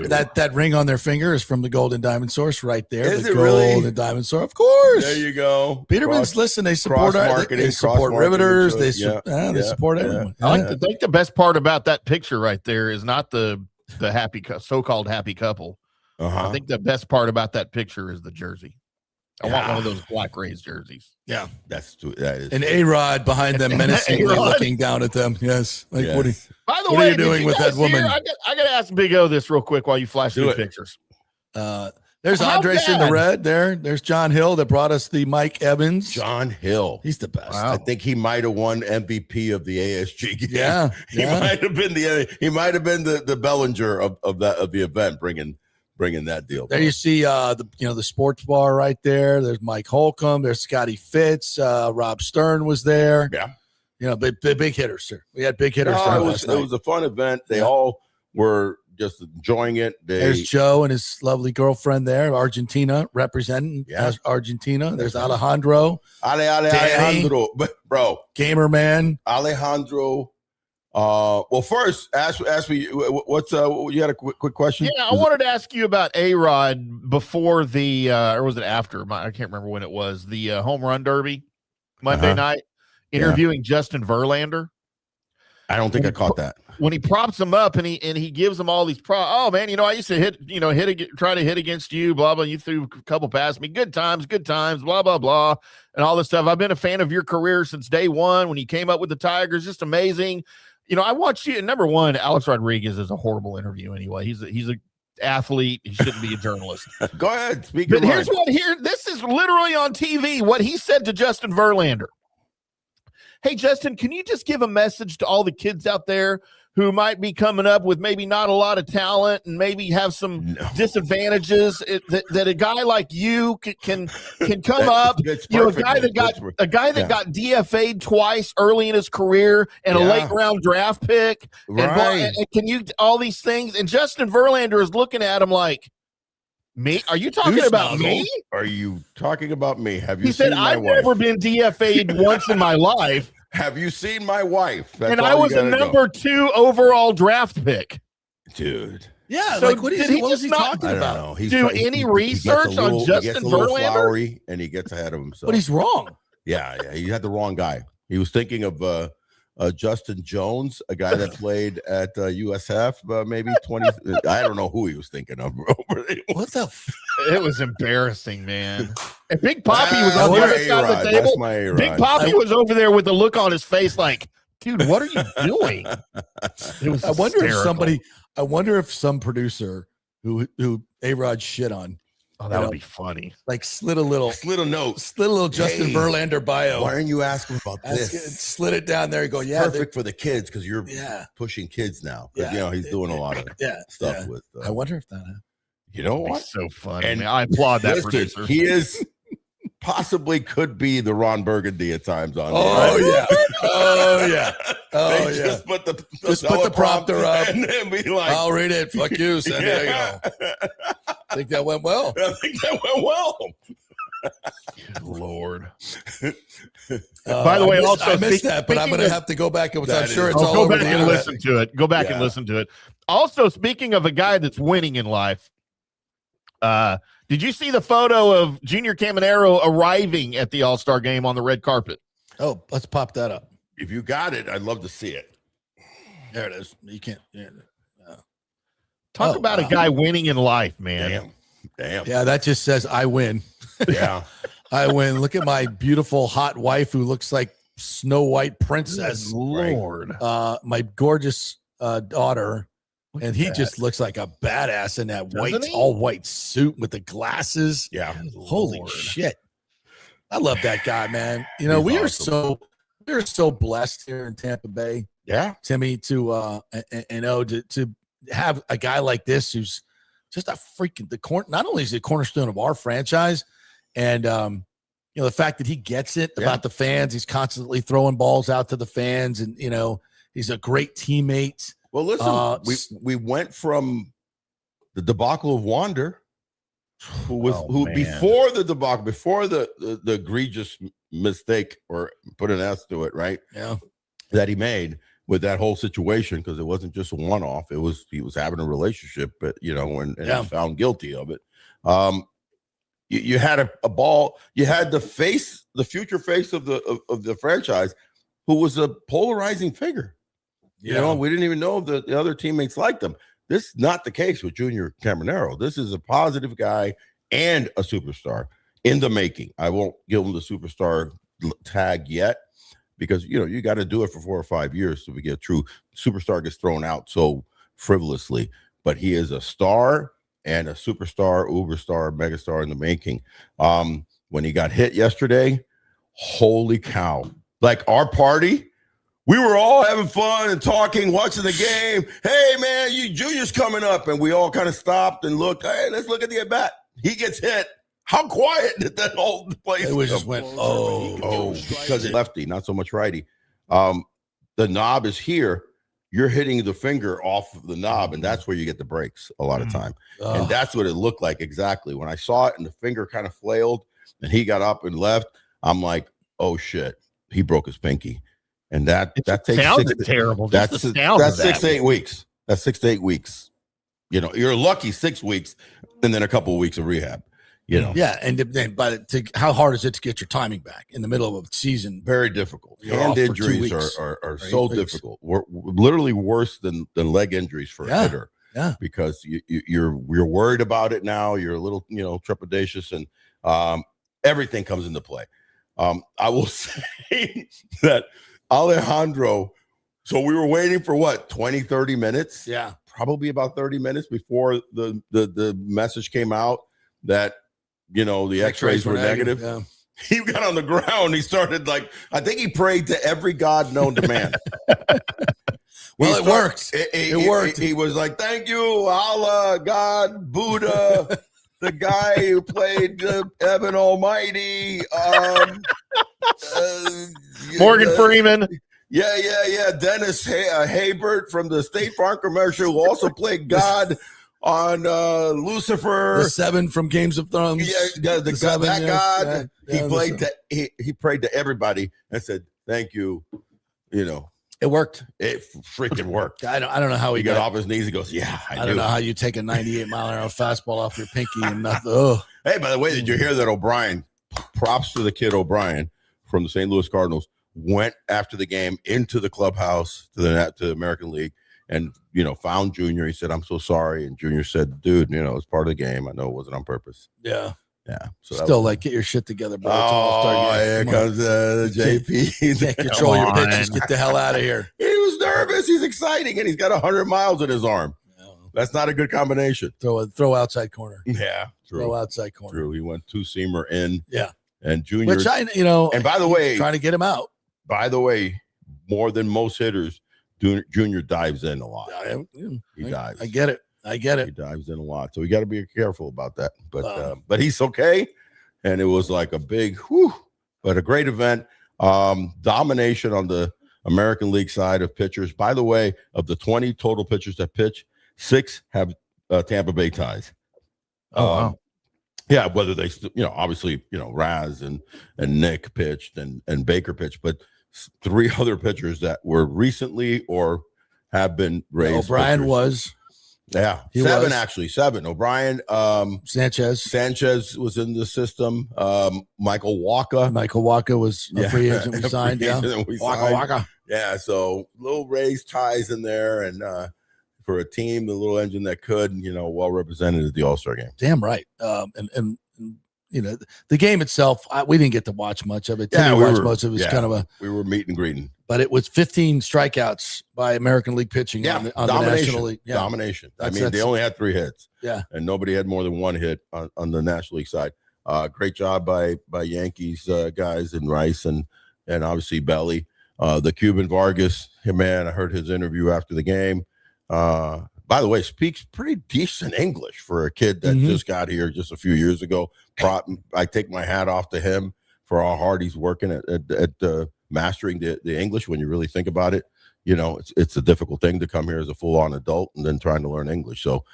that ring on their finger is from the Gold and Diamond Source right there. Is the it Gold really? and Diamond Source, of course. There you go. Peterman's listen. They support cross-marketing, they support cross-marketing riveters. to They it. they support everyone. I think the best part about that picture right there is not the happy so-called happy couple. I think the best part about that picture is the jersey. I want one of those Black Rays jerseys. Yeah, that is an A-Rod behind them, menacingly A-Rod. looking down at them. Yes, like Yes. what? By the What way, are you doing did you with guys that woman? hear- I got to ask Big O this real quick while you flash Do through it. pictures. There's How Andres in the bad? red. There's John Hill that brought us the Mike Evans. John Hill. He's the best. Wow. I think he might have won MVP of the ASG game. Yeah, he yeah. might have been the Bellinger of the event, bringing that deal. There you see the sports bar right there. There's Mike Holcomb. There's Scotty Fitz. Rob Stern was there. Yeah. Big hitters, sir. We had big hitters. No, there it last night. was a fun event. They all were just enjoying it. There's Joe and his lovely girlfriend there, Argentina, representing Argentina. There's Alejandro, Danny. Alejandro, bro, Gamer Man. Alejandro. Well, first, ask me what's you had a quick question? Yeah, I wanted to ask you about A-Rod before the or was it after? I can't remember when it was. The home run derby Monday night, interviewing Justin Verlander. I don't think I caught that. When he props him up and he gives him all these oh man, I used to try to hit against you, blah blah. You threw a couple past me, good times, blah blah blah, and all this stuff. I've been a fan of your career since day one when you came up with the Tigers, just amazing. I watched you. Number one, Alex Rodriguez is a horrible interview anyway. He's a athlete. He shouldn't be a journalist. Go ahead, speak. But this is literally on TV. What he said to Justin Verlander. Hey, Justin, can you just give a message to all the kids out there who might be coming up with maybe not a lot of talent and maybe have some disadvantages that a guy like you can come up, a guy that got DFA'd twice early in his career and a late round draft pick, and can you all these things? And Justin Verlander is looking at him like, me? Are you talking about me? Are you talking about me? Have you? He said, "I've never been DFA'd once in my life." Have you seen my wife? That's and I was a number 2 overall draft pick. Dude. Yeah, so like what is he talking I don't about? know. Do any research on Justin Verlander? Flowery, and he gets ahead of himself. But he's wrong. Yeah, he had the wrong guy. He was thinking of Justin Jones, a guy that played at USF, maybe 20. I don't know who he was thinking of. What the? It was embarrassing, man. And Big Poppy was on the other side of the table. That's my A-Rod. Big Poppy was over there with the look on his face like, dude, what are you doing? It was I wonder hysterical. I wonder if some producer who A-Rod shit on, that would be funny. like slid a little note. Justin Verlander bio. Why aren't you asking about this? Slid it down there and go, Perfect for the kids because you're Yeah. pushing kids now. Because he's doing a lot of stuff with. I wonder if that happened. You know what? It's so funny, And man. I applaud that Listen, producer. he is possibly could be the Ron Burgundy at times on. Oh there. yeah. Oh yeah. Oh They yeah. Just put the prompter up. and then be like, I'll read it. Fuck you, San Diego. I think that went well. I think that went well. Good Lord. By the way, I missed that, but I'm going to have to go back and I'm sure it's all go over back the and internet. listen to it. Go back and listen to it. Also, speaking of a guy that's winning in life, did you see the photo of Junior Caminero arriving at the All-Star Game on the red carpet? Oh, let's pop that up. If you got it, I'd love to see it. There it is. You can't. Yeah. Talk about a guy winning in life, man. Damn. Yeah, that just says I win. Yeah. I win. Look at my beautiful hot wife who looks like Snow White princess. Lord. My gorgeous daughter. And he just looks like a badass in that all white suit with the glasses. Yeah. Holy shit. I love that guy, man. You know, He's we are awesome. we're so blessed here in Tampa Bay, Timmy, to have a guy like this who's just a freaking not only is he a cornerstone of our franchise, and the fact that he gets it about the fans, he's constantly throwing balls out to the fans, and he's a great teammate. Well, listen, we went from the debacle of Wander, before the debacle, before the egregious mistake, or put an S to it, right? Yeah, that he made with that whole situation, because it wasn't just a one-off. It was he was having a relationship, but and was found guilty of it. You had a ball. You had the future face of the franchise, who was a polarizing figure. We didn't even know if the other teammates liked him. This is not the case with Junior Caminero. This is a positive guy and a superstar in the making. I won't give him the superstar tag yet, because you got to do it for 4 or 5 years to get true. Superstar gets thrown out so frivolously, but he is a star and a superstar, uberstar, megastar in the making. When he got hit yesterday, holy cow! Like our party. We were all having fun and talking, watching the game. Hey, man, Junior's coming up. And we all kind of stopped and looked. Hey, let's look at the at-bat. He gets hit. How quiet did that whole place It just went, because it's lefty, not so much righty. The knob is here. You're hitting the finger off of the knob, and that's where you get the breaks a lot of time. And that's what it looked like exactly. When I saw it and the finger kind of flailed and he got up and left, I'm like, oh, shit, he broke his pinky. And that takes terrible. That's 6 to 8 weeks. That's 6 to 8 weeks. You're lucky 6 weeks, and then a couple of weeks of rehab. Yeah, and then how hard is it to get your timing back in the middle of a season? Very difficult. Hand injuries are so difficult. We're literally worse than leg injuries for a hitter. Yeah, because you're worried about it now. You're a little trepidatious, and everything comes into play. I will say that Alejandro, so we were waiting for 20, 30 minutes? Yeah. Probably about 30 minutes before the message came out that, the x-rays were negative. Yeah. He got on the ground. He started I think he prayed to every god known to man. Well, it worked. It worked. He was like, thank you, Allah, God, Buddha, the guy who played Evan Almighty, Morgan Freeman. Yeah. Dennis Haybert from the State Farm commercial, who also played God on Lucifer. The 7 from Games of Thrones. Yeah, that God. He prayed to everybody and said, thank you. It worked. It freaking worked. I don't know how he got off his knees. He goes, yeah, I don't know how you take a 98-mile-an-hour fastball off your pinky and nothing. Oh. Hey, by the way, did you hear that O'Brien, props to the kid O'Brien from the St. Louis Cardinals, went after the game into the clubhouse to the American League and, found Junior. He said, I'm so sorry. And Junior said, dude, it's part of the game. I know it wasn't on purpose. Yeah. Yeah. So still get your shit together, bro. Here comes JP. You can't control your pitches. Get the hell out of here. He was nervous. He's exciting, and he's got 100 miles in his arm. That's not a good combination. Throw outside corner. Yeah. True. Throw outside corner. True. He went 2-seamer in. Yeah. And Junior. Which and by the way, trying to get him out. By the way, more than most hitters, Junior dives in a lot. He dives. I get it. He dives in a lot. So we got to be careful about that. But he's okay. And it was like a big but a great event. Domination on the American League side of pitchers. By the way, of the 20 total pitchers that pitch, 6 have Tampa Bay ties. Wow. Yeah, whether they, obviously, Raz and Nick pitched and Baker pitched, but 3 other pitchers that were recently or have been raised. O'Brien pitchers. Was. Yeah, he 7 was. Actually, 7. O'Brien, Sanchez was in the system. Michael Walker was a free agent we signed. Waka. Yeah, so little Rays ties in there, and for a team, the little engine that could, well represented at the All-Star Game. Damn right. And the game itself, we didn't get to watch much of it. Yeah, most of it. Was kind of we were meeting and greeting. But it was 15 strikeouts by American League pitching on the National League. Yeah. Domination. They only had 3 hits. Yeah. And nobody had more than 1 hit on the National League side. Great job by Yankees guys and Rice and obviously Belly. The Cuban Vargas, hey, man, I heard his interview after the game. By the way, speaks pretty decent English for a kid that just got here just a few years ago. I take my hat off to him for how hard he's working at mastering the English. When you really think about it, you know, it's a difficult thing to come here as a full-on adult and then trying to learn English. So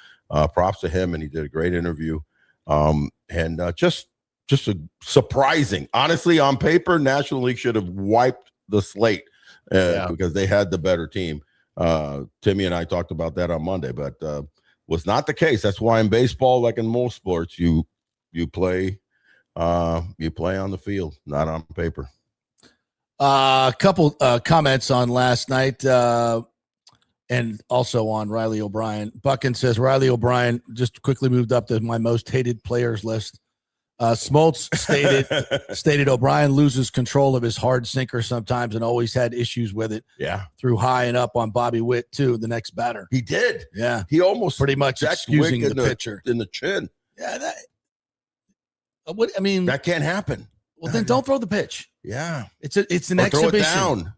props to him, and he did a great interview. And just a surprising, honestly, on paper, National League should have wiped the slate because they had the better team. Timmy and I talked about that on Monday, but was not the case. That's why in baseball, like in most sports, you play on the field, not on paper. A couple comments on last night and also on Riley O'Brien. Buckin says Riley O'Brien just quickly moved up to my most hated players list. Smoltz stated O'Brien loses control of his hard sinker sometimes and always had issues with it. Yeah. Threw high and up on Bobby Witt, too, the next batter. He did. Yeah. He almost pretty much excusing the pitcher. In the chin. Yeah. That can't happen. Well, then don't throw the pitch. Yeah. It's an exhibition. Throw it down.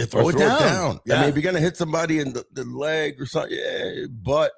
Throw it down. Yeah. I mean, if you're going to hit somebody in the leg or something, but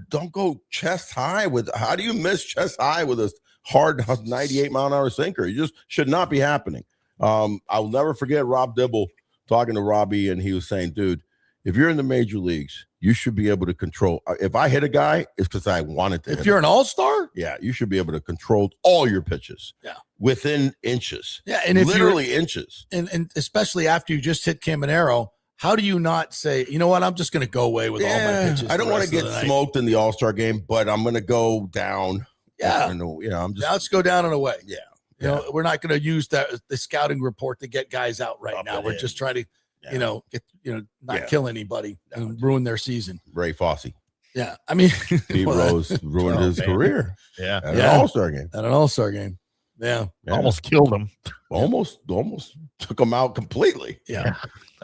don't go chest high how do you miss chest high with a hard 98-mile-an-hour sinker? You just should not be happening. I'll never forget Rob Dibble talking to Robbie, and he was saying, dude, if you're in the major leagues, you should be able to control. If I hit a guy, it's because I wanted to. If you're an all-star? Yeah, you should be able to control all your pitches. Yeah. Within inches. Yeah, and if literally inches. And especially after you just hit Caminero, how do you not say, you know what, I'm just going to go away with all my pitches? I don't want to get smoked in the All-Star game, but I'm going to go down. Yeah. I'm just. Now let's go down and away. Yeah. You know, we're not going to use the scouting report to get guys out right now. We're just trying to, not kill anybody and ruin their season. Ray Fosse. Yeah. I mean, Steve Rose ruined his career. Yeah. At an All-Star game. At an All-Star game. Yeah. Almost killed him. Almost took him out completely. Yeah.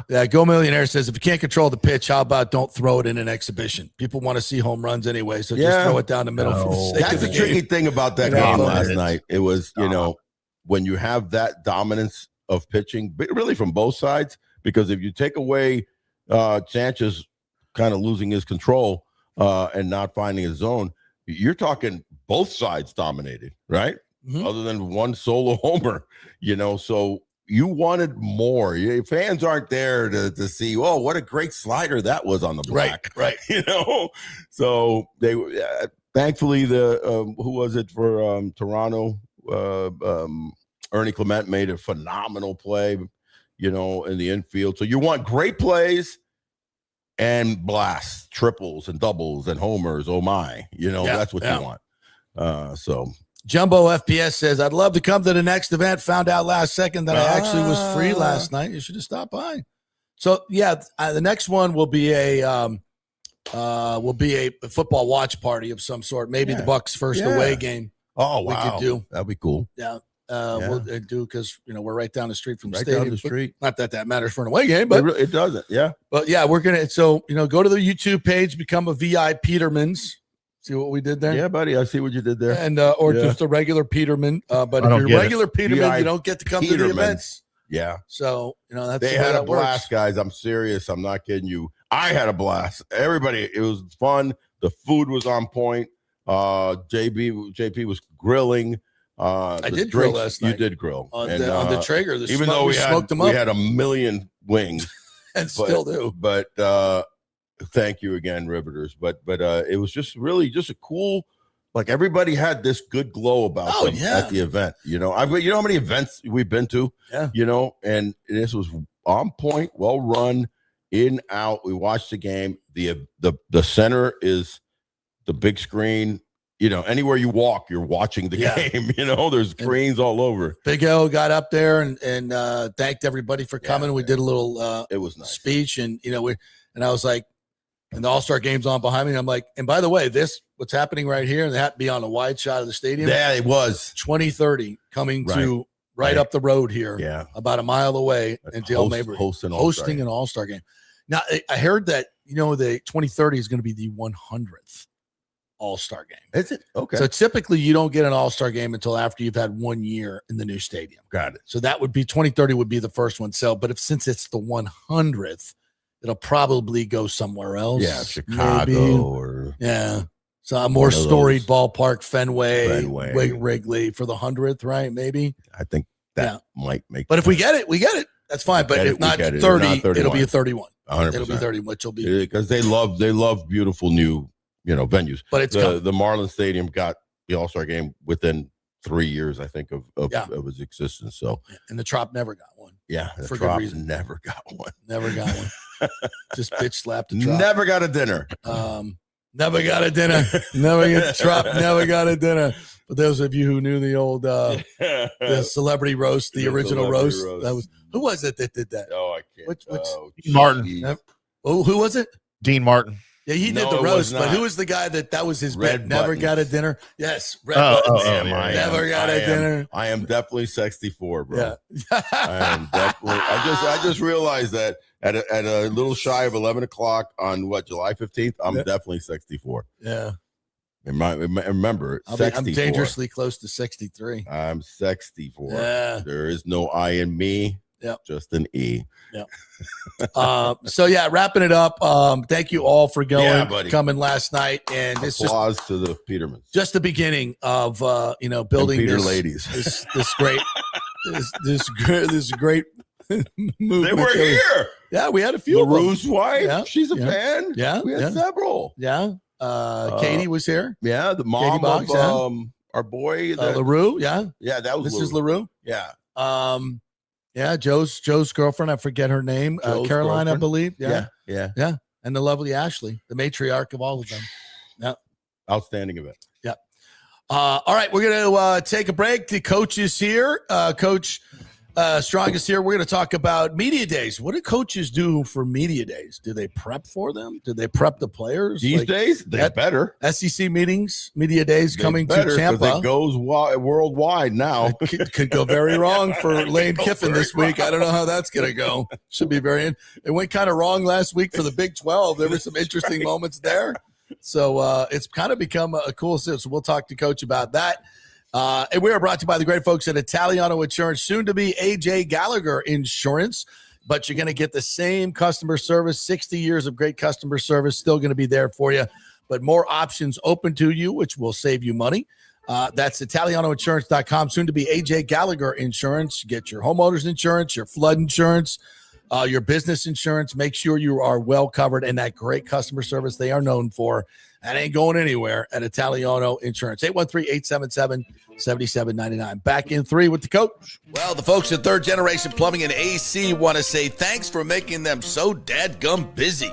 Yeah. Go Millionaire says, if you can't control the pitch, how about don't throw it in an exhibition? People want to see home runs anyway, so just throw it down the middle. For the sake That's of the tricky thing about that game last night. It was, when you have that dominance of pitching, but really from both sides, because if you take away Sanchez kind of losing his control and not finding his zone, you're talking both sides dominated, right? Mm-hmm. Other than one solo homer, so you wanted more. Your fans aren't there to see, oh, what a great slider that was on the black. Right. So they thankfully who was it for Toronto? Ernie Clement made a phenomenal play, in the infield. So you want great plays and blasts, triples and doubles and homers. Oh my, that's what you want. So Jumbo FPS says, I'd love to come to the next event. Found out last second that I actually was free last night. You should have stopped by. So the next one will be a football watch party of some sort. Maybe the Bucks' first away game. Oh, wow. We could do. That'd be cool. Yeah. We'll do because we're right down the street from the right stadium. Down the street. Not that matters for an away game, but it doesn't. Yeah. But we're gonna. So go to the YouTube page, become a VI Peterman's. See what we did there? Yeah, buddy. I see what you did there. And or just a regular Peterman. But if you're a regular Peterman, you don't get to come to the events. Yeah. So that's they had a blast, guys. I'm serious. I'm not kidding you. I had a blast. Everybody, it was fun. The food was on point. JP was grilling. I did grill last night. You did grill on the Traeger. Even though we had a million wings, and still do. But thank you again, Riveters. But it was just really just a cool. Like everybody had this good glow about them at the event. You know how many events we've been to. Yeah. And this was on point, well run, in out. We watched the game. The center is the big screen. Anywhere you walk, you're watching the game. There's screens all over. Big O got up there and thanked everybody for coming. We did a little it was nice speech, and and I was like, and the All-Star game's on behind me. And I'm like, and by the way, what's happening right here, and they have to be on a wide shot of the stadium. Yeah, it was 2030 coming to right up the road here. Yeah, about a mile away in Dale Mabry hosting an All-Star game. Now I heard that the 2030 is going to be the 100th All-Star Game. Is it? Okay. So typically you don't get an All-Star Game until after you've had 1 year in the new stadium. Got it. So that would be 2030 would be the first one. So, but since it's the 100th, it'll probably go somewhere else. Yeah, Chicago maybe. or So a more storied those. ballpark, Fenway, Fenway. Wrigley for the 100th, right? Maybe. I think that might make. But if we get it, we get it. That's fine. But if not 30, it'll be a 31. 100%. It'll be 30, which will be because they love beautiful new venues. But it's the Marlins Stadium got the All-Star Game within 3 years, I think, of its existence. So and the Trop never got one. Yeah, the for Trop good reason. never got one. Never got one. Just bitch slapped the Trop. Never got a dinner. Never got a dinner. Trop never got a dinner. For those of you who knew the old the celebrity roast, the original roast, that was who was it that did that? Oh, I can't. Which Martin. Oh, who was it? Dean Martin. Yeah, he did the roast, but who was the guy that was his Red bit? Never Buttons. got a dinner. Yes, Red Oh, Buttons. yeah. Never got a dinner. I am definitely 64, bro. Yeah. I am definitely. I just realized that at a little shy of 11 o'clock on July 15th, I'm definitely 64. Yeah. Remember, I'm 64. dangerously close to 63. I'm 64. Yeah. There is no I in me. Yep. Just an E. Yeah. So yeah, wrapping it up. Thank you all for buddy. coming last night, and this is Applause to the Petermans. just the beginning of building And Peter this ladies. this great this great movement. They were here. Yeah, we had a few. LaRue's wife. Yeah, She's a yeah, fan. yeah, We had yeah. several. Yeah. Katie was here. Yeah, the mom Boggs, of our boy. LaRue. Yeah. Yeah, that was This is LaRue. Yeah. Yeah, Joe's girlfriend. I forget her name. Joe's Caroline, I girlfriend? believe. Yeah. And the lovely Ashley, the matriarch of all of them. Yeah. Outstanding event. Yeah. All right, we're going to take a break. The coach is here. Coach Strong is here. We're going to talk about media days. What do coaches do for media days? Do they prep for them? Do they prep the players? These days, they better. SEC meetings, media days coming to Tampa. It goes worldwide now. It could go very wrong for Lane Kiffin this week. I don't know how that's going to go. Should be very. It went kind of wrong last week for the Big 12. There were some interesting moments there. So it's kind of become a cool situation. So we'll talk to Coach about that. And we are brought to you by the great folks at Italiano Insurance, soon to be AJ Gallagher Insurance. But you're going to get the same customer service, 60 years of great customer service, still going to be there for you. But more options open to you, which will save you money. That's ItalianoInsurance.com, soon to be AJ Gallagher Insurance. Get your homeowners insurance, your flood insurance, your business insurance. Make sure you are well covered, and that great customer service they are known for. That ain't going anywhere at Italiano Insurance. 813-877-7799. Back in 3 with the coach. Well, the folks at Third Generation Plumbing and AC want to say thanks for making them so dadgum busy.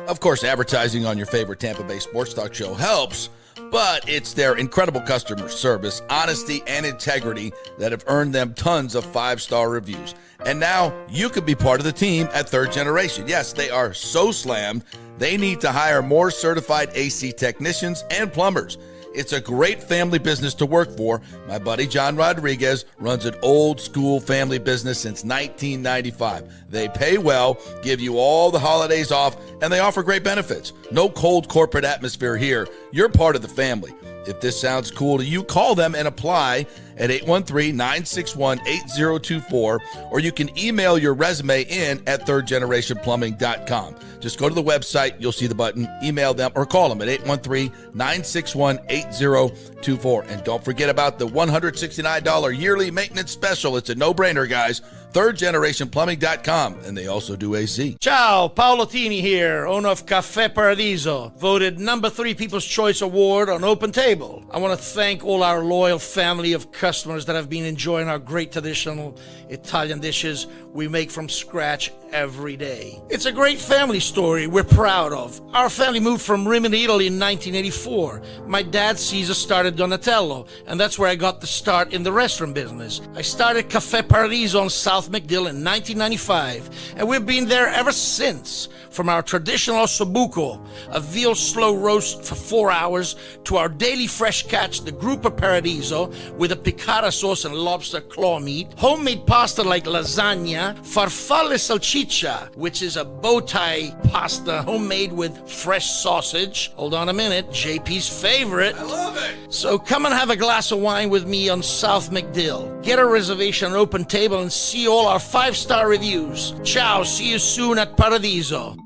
Of course, advertising on your favorite Tampa Bay sports talk show helps, but it's their incredible customer service, honesty, and integrity that have earned them tons of 5-star reviews. And now you could be part of the team at Third Generation. Yes, they are so slammed, they need to hire more certified AC technicians and plumbers. It's a great family business to work for. My buddy John Rodriguez runs an old school family business since 1995. They pay well, give you all the holidays off, and they offer great benefits. No cold corporate atmosphere here. You're part of the family. If this sounds cool to you, call them and apply at 813-961-8024, or you can email your resume in at thirdgenerationplumbing.com. Just go to the website, you'll see the button, email them, or call them at 813-961-8024. And don't forget about the $169 yearly maintenance special. It's a no-brainer, guys. thirdgenerationplumbing.com, and they also do AC. Ciao, Paolo Tini here, owner of Caffè Paradiso, voted number 3 People's Choice Award on Open Table. I want to thank all our loyal family of customers that have been enjoying our great traditional Italian dishes we make from scratch every day. It's a great family story we're proud of. Our family moved from Rimini, Italy in 1984. My dad, Caesar, started Donatello, and that's where I got the start in the restaurant business. I started Caffè Paradiso on South McDill in 1995, and we've been there ever since. From our traditional ossobuco, a veal slow roast for 4 hours, to our daily fresh catch, the Grouper Paradiso, with a ricotta sauce and lobster claw meat, homemade pasta like lasagna, farfalle salchicha, which is a bow tie pasta homemade with fresh sausage. Hold on a minute, JP's favorite. I love it. So come and have a glass of wine with me on South McDill. Get a reservation on Open Table and see all our 5-star reviews. Ciao, see you soon at Paradiso.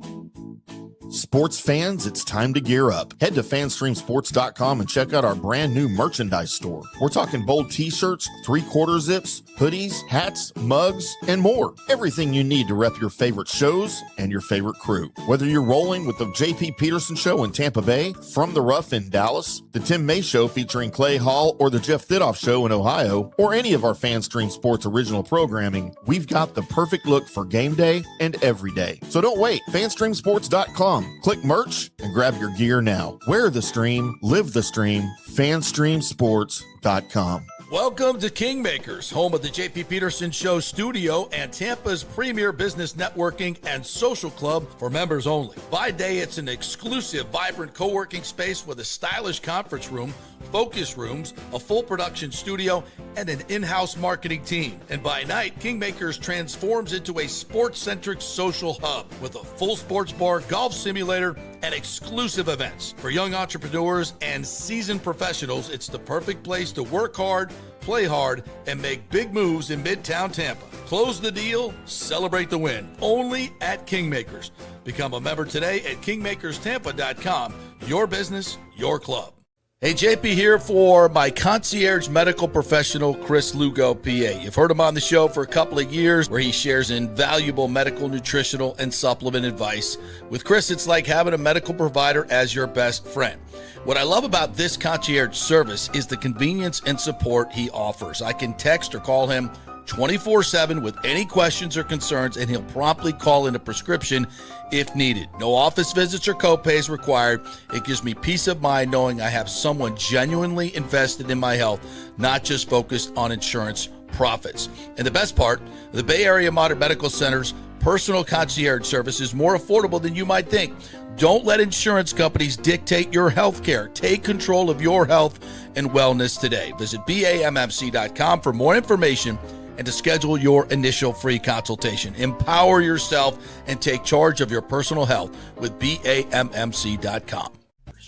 Sports fans, it's time to gear up. Head to fanstreamsports.com and check out our brand new merchandise store. We're talking bold t-shirts, 3/4 zips, hoodies, hats, mugs, and more. Everything you need to rep your favorite shows and your favorite crew. Whether you're rolling with the JP Peterson Show in Tampa Bay, From the Rough in Dallas, the Tim May Show featuring Clay Hall, or the Jeff Thidoff Show in Ohio, or any of our FanStream Sports original programming, we've got the perfect look for game day and every day. So don't wait. fanstreamsports.com. Click merch and grab your gear now. Wear the stream, live the stream, fanstreamsports.com. Welcome to Kingmakers, home of the JP Peterson Show studio and Tampa's premier business networking and social club for members only. By day, it's an exclusive, vibrant co-working space with a stylish conference room, focus rooms, a full production studio, and an in-house marketing team. And by night, Kingmakers transforms into a sports-centric social hub with a full sports bar, golf simulator, and exclusive events. For young entrepreneurs and seasoned professionals, it's the perfect place to work hard, play hard, and make big moves in Midtown Tampa. Close the deal, celebrate the win. Only at Kingmakers. Become a member today at kingmakerstampa.com. Your business, your club. Hey, JP here for my concierge medical professional, Chris Lugo, PA. You've heard him on the show for a couple of years where he shares invaluable medical, nutritional, and supplement advice. With Chris, it's like having a medical provider as your best friend. What I love about this concierge service is the convenience and support he offers. I can text or call him 24/7 with any questions or concerns, and he'll promptly call in a prescription if needed. No office visits or copays required. It gives me peace of mind knowing I have someone genuinely invested in my health, not just focused on insurance profits. And the best part, the Bay Area Modern Medical Center's personal concierge service is more affordable than you might think. Don't let insurance companies dictate your health care. Take control of your health and wellness today. Visit BAMMC.com for more information and to schedule your initial free consultation. Empower yourself and take charge of your personal health with BAMMC.com.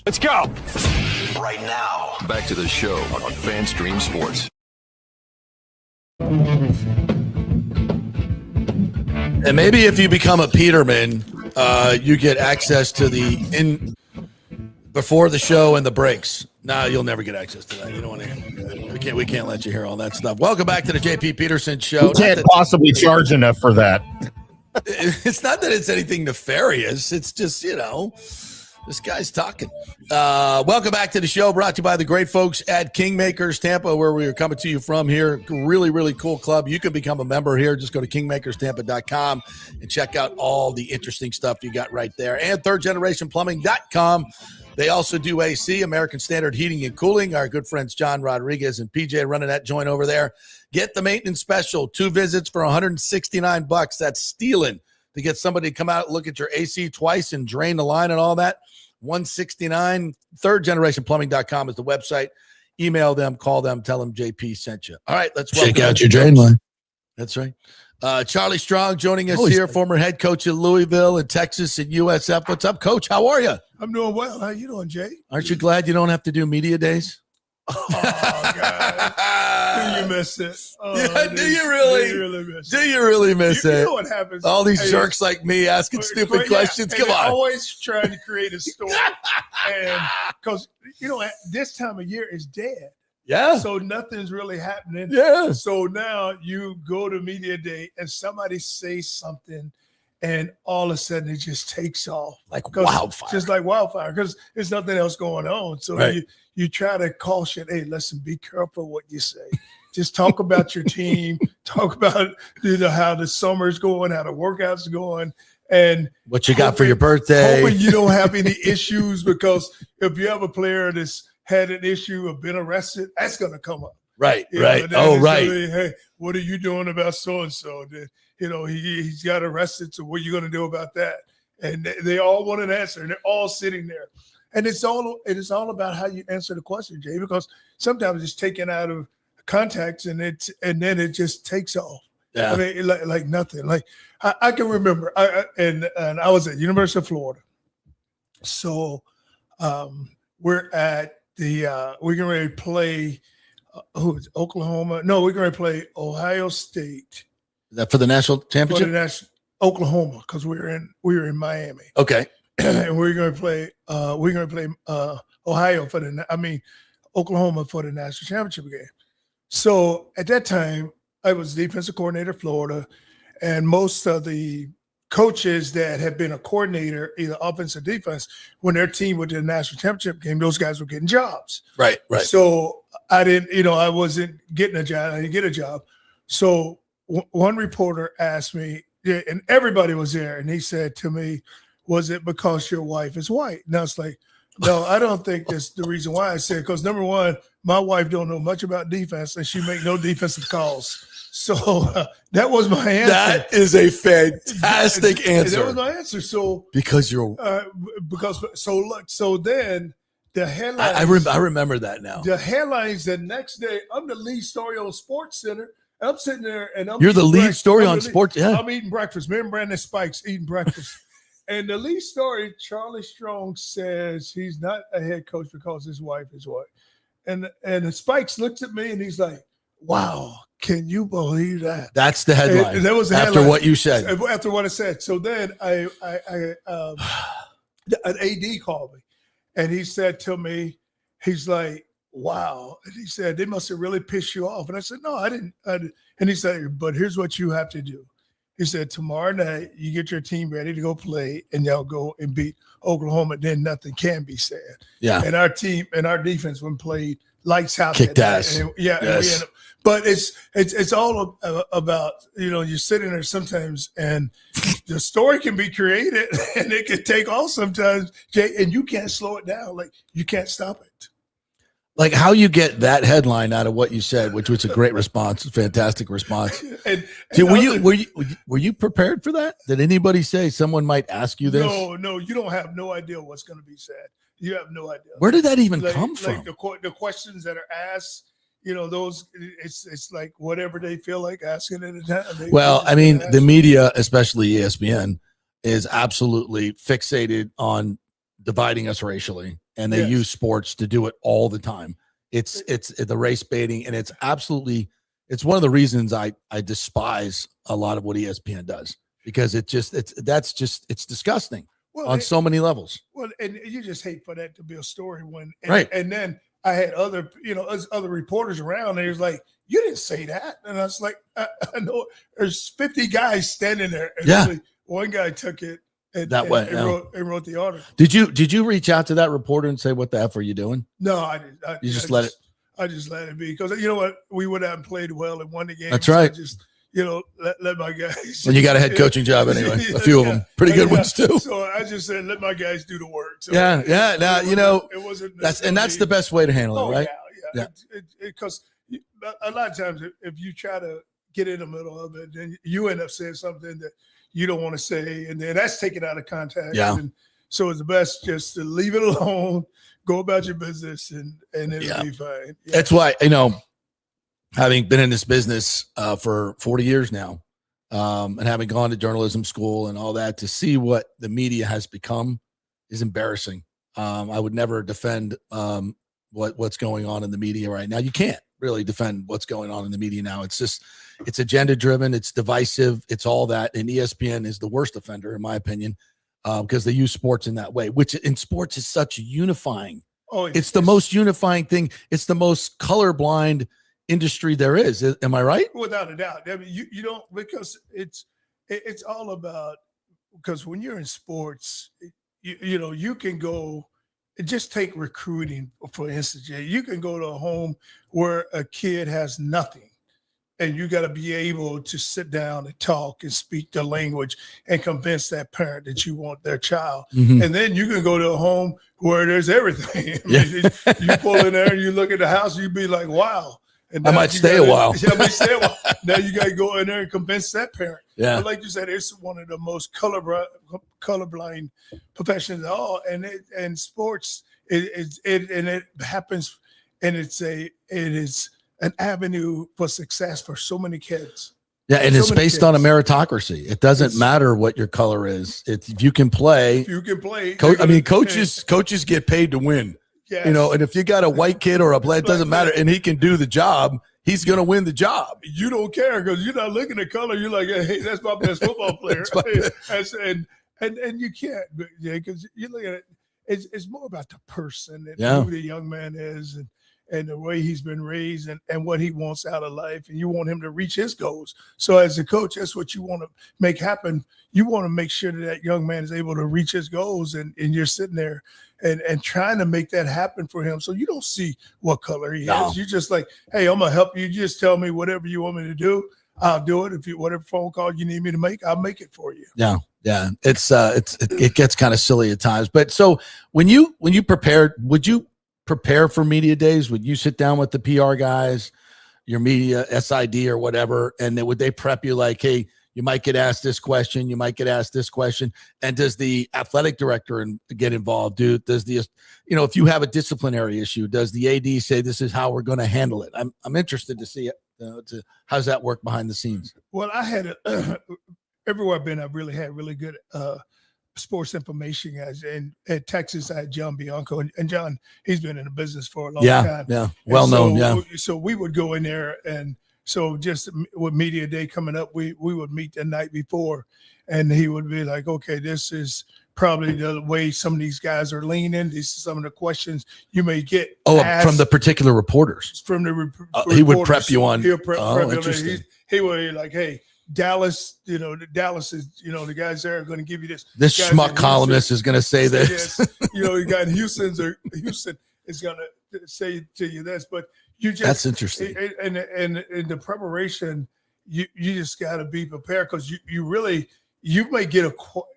Let's go. Right now, back to the show on FanStream Sports. And maybe if you become a Peterman, you get access to the before the show and the breaks. No, you'll never get access to that. You don't want to. We can't let you hear all that stuff. Welcome back to the JP Peterson Show. You can't possibly charge enough for that. It's not that it's anything nefarious. It's just, this guy's talking. Welcome back to the show, brought to you by the great folks at Kingmakers Tampa, where we are coming to you from here. Really, really cool club. You can become a member here. Just go to kingmakerstampa.com and check out all the interesting stuff you got right there. And thirdgenerationplumbing.com. They also do AC, American Standard Heating and Cooling. Our good friends John Rodriguez and PJ running that joint over there. Get the maintenance special. 2 visits for $169. That's stealing to get somebody to come out, look at your AC twice and drain the line and all that. $169. Thirdgenerationplumbing.com is the website. Email them, call them, tell them JP sent you. All right, let's check out your drain line. That's right. Charlie Strong joining us here, former head coach at Louisville and Texas and USF. What's up, Coach? How are you? I'm doing well. How you doing, Jay? Aren't you glad you don't have to do media days? Oh, God. Do you miss it? Oh, yeah, do you really miss it? Do you really miss it? You know what happens? All these jerks like me asking stupid questions. Come on. Always trying to create a story. And because, this time of year is dead. Yeah. So nothing's really happening. Yeah. So now you go to media day and somebody says something and all of a sudden it just takes off. Like wildfire. Just like wildfire, because there's nothing else going on. So right. you try to caution, hey, listen, be careful what you say. Just talk about your team, talk about how the summer's going, how the workouts are going, and what you got for your birthday. Hoping you don't have any issues, because if you have a player that's had an issue or been arrested, that's going to come up. Right, right. Oh, right. Really, hey, what are you doing about so-and-so? He's got arrested, so what are you going to do about that? And they all want an answer, and they're all sitting there. And it is all about how you answer the question, Jay, because sometimes it's taken out of contacts, and then it just takes off. Yeah. I mean, like nothing. Like I can remember, and I was at University of Florida. So we're at we're getting ready to play. Who is Oklahoma? No, we're going to play Ohio State. Is that for the national For championship? the national Oklahoma, because we were in Miami. Okay. And we're going to play Ohio Oklahoma for the national championship game. So at that time, I was defensive coordinator at Florida, and most of the coaches that had been a coordinator, either offense or defense, when their team went to the national championship game, those guys were getting jobs. Right. So I didn't, I wasn't getting a job. I didn't get a job. So one reporter asked me, and everybody was there, and he said to me, "Was it because your wife is white?" And I was like, "No, I don't think that's the reason why." I said, "Because number one, my wife don't know much about defense, and she make no defensive calls." So that was my answer. That is a fantastic answer. That was my answer. So because you're, so then the headlines. I remember that now. The headlines the next day. I'm the lead story on Sports Center. I'm sitting there and you're the lead story on sports. Yeah, I'm eating breakfast. Me and Brandon Spikes eating breakfast. And the lead story, Charlie Strong says he's not a head coach because his wife is white. And Spikes looks at me and he's like, "Wow, can you believe that?" That's the headline. And that was the after headline. what you said. After what I said. So then an AD called me, and he said to me, he's like, "Wow." And he said, "They must have really pissed you off." And I said, "No, I didn't." And he said, "But here's what you have to do." He said, "Tomorrow night, you get your team ready to go play, and y'all go and beat Oklahoma. Then nothing can be said." Yeah. And our team and our defense, when played, lights out. Kicked ass. And, yeah. Yes. And but it's all about, you're sitting there sometimes, and the story can be created, and it can take off sometimes, Jay, and you can't slow it down. Like, you can't stop it. Like how you get that headline out of what you said, which was a great response, fantastic response. Were you prepared for that? Did anybody say someone might ask you this? No, you don't have no idea what's going to be said. You have no idea. Where did that even come from? Like the questions that are asked, those it's like whatever they feel like asking at a time. Well, I mean, the media, especially ESPN, is absolutely fixated on dividing us racially. And they use sports to do it all the time. It's the race baiting, and it's one of the reasons I despise a lot of what ESPN does, because it's disgusting on so many levels. Well, and you just hate for that to be a story right. And then I had other reporters around, and he was like, "You didn't say that," and I was like, "I know there's 50 guys standing there, and only one guy took it." And wrote the article. Did you reach out to that reporter and say, "What the F are you doing?" No, I didn't. You just let it. I just let it be, because you know what, we would have played well and won the game. That's right. So just let my guys. And you got a head coaching job anyway. A few of them, pretty good ones too. So I just said, let my guys do the work. So Now it wasn't. That's the best way to handle it, right? Yeah. Because a lot of times, if you try to get in the middle of it, then you end up saying something that you don't want to say, and then that's taken out of context. Yeah. And so it's best just to leave it alone, go about your business, and it'll be fine. Yeah. That's why, having been in this business for 40 years now, and having gone to journalism school and all that, to see what the media has become is embarrassing. I would never defend what's going on in the media right now. You can't really defend what's going on in the media now. It's agenda driven, it's divisive, it's all that. And ESPN is the worst offender, in my opinion, because they use sports in that way, which in sports is such unifying. It's the most unifying thing. It's the most colorblind industry there is. Am I right? Without a doubt. I mean, you don't, because it's all about, because when you're in sports, you can go. Just take recruiting, for instance, Jay. You can go to a home where a kid has nothing, and you got to be able to sit down and talk and speak the language and convince that parent that you want their child. Mm-hmm. And then you can go to a home where there's everything. You pull in there and you look at the house, you'd be like, "Wow." And I might stay a while. Yeah, I might stay a while. Now you got to go in there and convince that parent. Yeah. But like you said, it's one of the most colorblind professions at all. And sports, it happens, and it is an avenue for success for so many kids. Yeah, and So it's many based on a kids. meritocracy. It doesn't matter what your color is. If you can play, If you can play, coaches get paid to win. yes. You know, and if you got a white kid or a black, it doesn't matter, and he can do the job, he's going to win the job. You don't care because you're not looking at color. You're like, hey, that's my best football player. and you can't, because you look at it. It's more about the person and who the young man is and the way he's been raised and what he wants out of life. And you want him to reach his goals. So as a coach, that's what you want to make happen. You want to make sure that young man is able to reach his goals, and you're sitting there and trying to make that happen for him. So you don't see what color he is. You're just like, hey, I'm going to help you. Just tell me whatever you want me to do. I'll do it. Whatever phone call you need me to make, I'll make it for you. Yeah. Yeah. It gets kind of silly at times. But so when you prepared, would you prepare for media days? Would you sit down with the PR guys, your media SID or whatever, and then would they prep you like, hey, you might get asked this question, you might get asked this question? And does the athletic director get involved? Does the, if you have a disciplinary issue, does the AD say this is how we're going to handle it? I'm interested to see it. How's that work behind the scenes? Well, I had everywhere I've been, I've really had really good sports information guys. And at Texas, I had John Bianco, and John, he's been in the business for a long time. Yeah, well known. So we would go in there, and so just with media day coming up, we would meet the night before, and he would be like, okay, this is probably the way some of these guys are leaning. These are some of the questions you may get asked from the particular reporters. From the reporters. He would prep you on. He'll prep interesting. He would be like, hey, Dallas, Dallas is, the guys there are going to give you this. This schmuck columnist is going to say this. You got Houston is going to say to you this, but you just. That's interesting. And in the preparation, you just got to be prepared, because you may get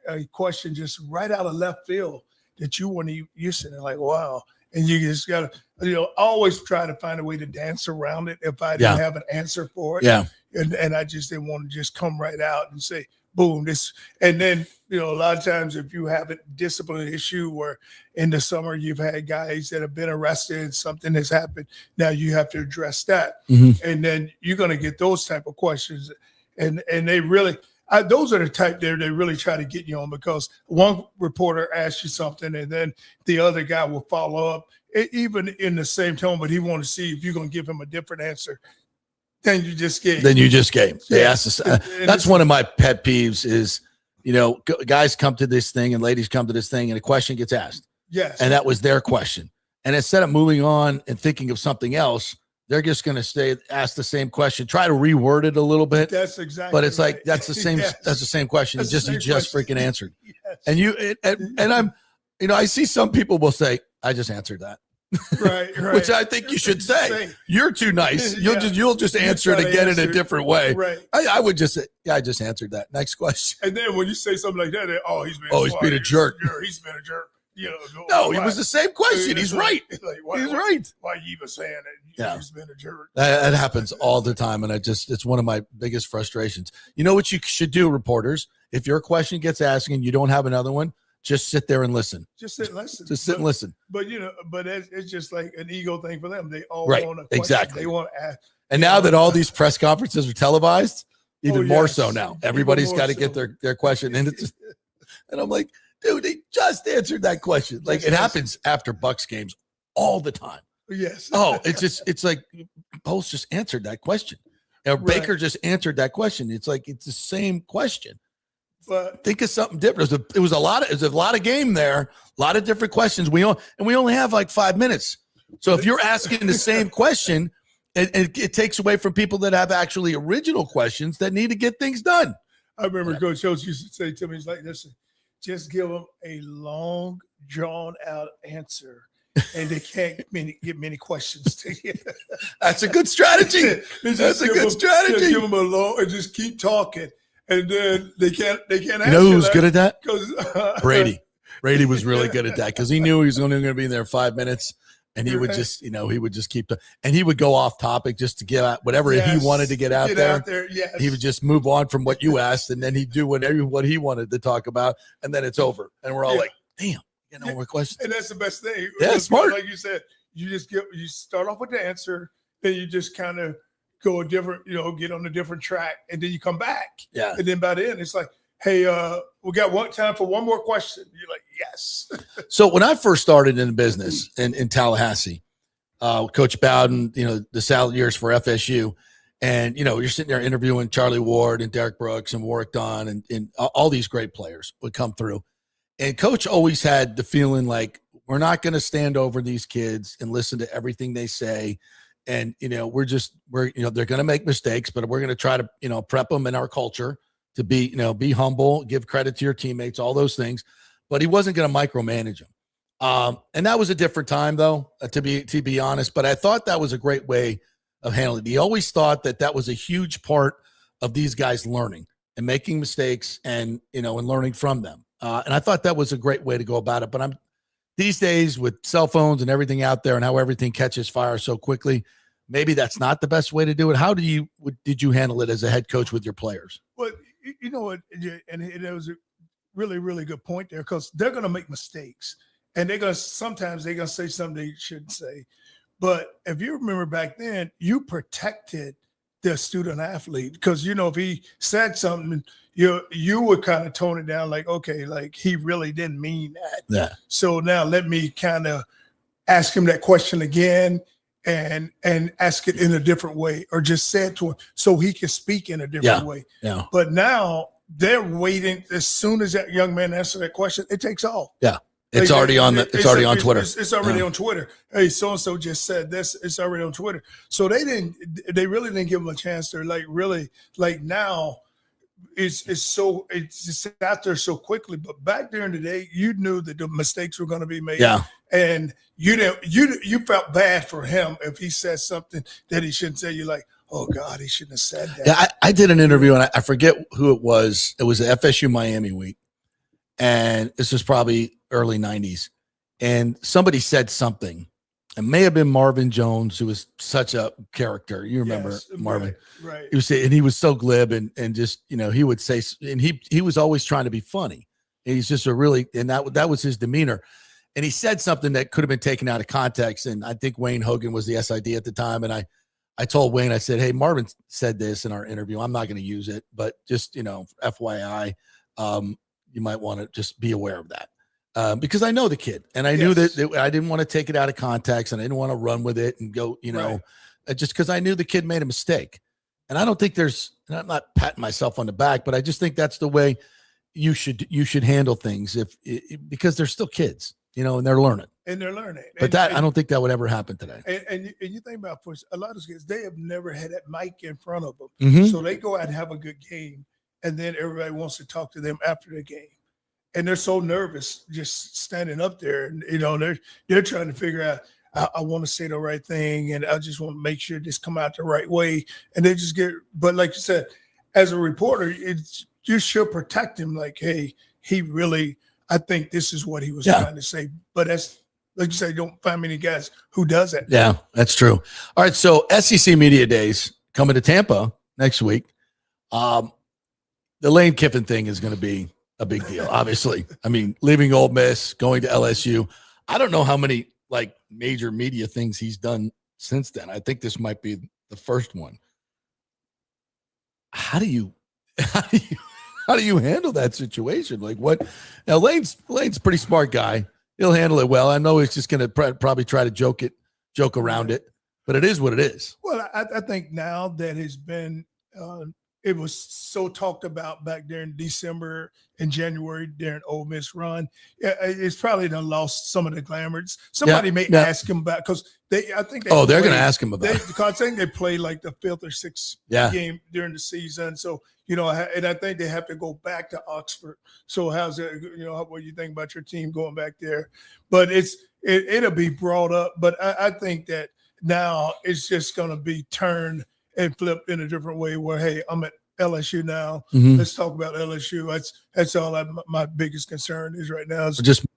a question just right out of left field that you're sitting there like, wow. And you just got to, always try to find a way to dance around it if I didn't have an answer for it. Yeah. And I just didn't want to just come right out and say, boom, this. And then, a lot of times if you have a discipline issue where in the summer you've had guys that have been arrested, something has happened, now you have to address that. Mm-hmm. And then you're going to get those type of questions. And they really – those are the type there they really try to get you on, because one reporter asks you something and then the other guy will follow up, even in the same tone, but he want to see if you're going to give him a different answer than you just gave. They ask us. That's one of my pet peeves is, guys come to this thing and ladies come to this thing and a question gets asked. Yes. And that was their question. And instead of moving on and thinking of something else, they're just going to ask the same question, try to reword it a little bit. That's exactly. But it's right. like, that's the same, Yes. that's the same question. That's You just freaking answered. Yes. And I'm, I see some people will say, I just answered that. Right. Which I think you should say. You're too nice. You'll just answer it again in a different way. Right. I would just say, I just answered that. Next question. And then when you say something like that, he's been a jerk. He's been a jerk. No, it was the same question. He's right. Like, He's right. Why are you even saying it? Yeah. He's been a jerk. That happens all the time. And it's one of my biggest frustrations. You know what you should do, reporters? If your question gets asked and you don't have another one, just sit there and listen. Just sit and listen. Just sit and listen. But it's just like an ego thing for them. They all Right. want a question. Exactly. They want to ask. And now that all these press conferences are televised, even more yes. so now. Even Everybody's more got to so. get their question. And I'm like, dude, they just answered that question. Like, it happens after Bucks games all the time. Yes. Oh, it's like Post just answered that question. Baker just answered that question. It's like, it's the same question. But think of something different. It was a lot of game there, a lot of different questions. We only have like 5 minutes. So if you're asking the same question, it takes away from people that have actually original questions that need to get things done. I remember Coach Schultz used to say to me, he's like, listen, just give them a long, drawn-out answer, and they can't get many questions to you. That's a good strategy. That's a good strategy. Just give them a long and just keep talking, and then they can't answer. You know who's good at that? Brady. Brady was really good at that because he knew he was only going to be there 5 minutes, and he would just, he would just keep and he would go off topic just to get out whatever he wanted to get out there. Yes. He would just move on from what you asked, and then he'd do what he wanted to talk about, and then it's over, and we're all like, damn. No more questions. And that's the best thing. Yeah, smart. Like you said, you start off with the answer, and you just kind of go a different, get on a different track, and then you come back. Yeah. And then by the end, it's like, hey, we got one time for one more question. You're like, yes. So when I first started in the business in Tallahassee, Coach Bowden, the salad years for FSU, and, you're sitting there interviewing Charlie Ward and Derek Brooks and Warwick Dunn and all these great players would come through. And Coach always had the feeling like, we're not going to stand over these kids and listen to everything they say. And, they're going to make mistakes, but we're going to try to, prep them in our culture to be humble, give credit to your teammates, all those things. But he wasn't going to micromanage them. And that was a different time, though, to be honest. But I thought that was a great way of handling it. He always thought that was a huge part of these guys learning and making mistakes and learning from them. And I thought that was a great way to go about it. But these days with cell phones and everything out there and how everything catches fire so quickly, maybe that's not the best way to do it. How did you handle it as a head coach with your players? Well, you know what, and it was a really, really good point there, because they're going to make mistakes, and sometimes they're going to say something they shouldn't say. But if you remember back then, you protected the student athlete, because, if he said something, you would kind of tone it down, like, okay, like he really didn't mean that. Yeah. So now let me kind of ask him that question again and ask it in a different way, or just say it to him so he can speak in a different way. Yeah. But now they're waiting. As soon as that young man answers that question, it takes off. Yeah. It's already on Twitter. It's already on Twitter. Hey, so-and-so just said this. It's already on Twitter. So they really didn't give him a chance to now it's just out there so quickly. But back during the day, you knew that the mistakes were going to be made. Yeah. And you felt bad for him if he said something that he shouldn't say. You're like, oh God, he shouldn't have said that. Yeah, I did an interview, and I forget who it was. It was the FSU Miami week. And this was probably early 90s. And somebody said something. It may have been Marvin Jones, who was such a character. You remember Marvin. Right. He was so glib and just, he would say, and he was always trying to be funny. And he's just and that was his demeanor. And he said something that could have been taken out of context. And I think Wayne Hogan was the SID at the time. And I told Wayne, I said, hey, Marvin said this in our interview. I'm not going to use it, but just, FYI, you might want to just be aware of that. Because I know the kid, and I knew that I didn't want to take it out of context, and I didn't want to run with it and go, just because I knew the kid made a mistake. And I don't think and I'm not patting myself on the back, but I just think that's the way you should handle things because they're still kids, and they're learning. But I don't think that would ever happen today. And you think about, for a lot of kids, they have never had that mic in front of them. Mm-hmm. So they go out and have a good game, and then everybody wants to talk to them after the game. And they're so nervous just standing up there. And, they're trying to figure out, I want to say the right thing, and I just want to make sure this come out the right way. And they just but like you said, as a reporter, you should protect him. Like, hey, I think this is what he was trying to say. But that's, like you said, you don't find many guys who does that. Yeah, that's true. All right, so SEC Media Days coming to Tampa next week. The Lane Kiffin thing is going to be a big deal, obviously. I mean, leaving Ole Miss, going to LSU. I don't know how many major media things he's done since then. I think this might be the first one. How do you handle that situation? Like what? Now Lane's a pretty smart guy. He'll handle it well. I know he's just going to probably try to joke around it, but it is what it is. Well, I think now that has been it was so talked about back during December and January during Ole Miss run. It's probably done lost some of the glamour. Somebody may ask him about, because they're going to ask him about it. Because I think they play like the 5th or 6th game during the season. So, and I think they have to go back to Oxford. So how's it, what do you think about your team going back there? But it'll be brought up. But I think that now it's just going to be turned and flipped in a different way where, hey, I'm at LSU now. Mm-hmm. Let's talk about LSU. That's all my biggest concern is right now.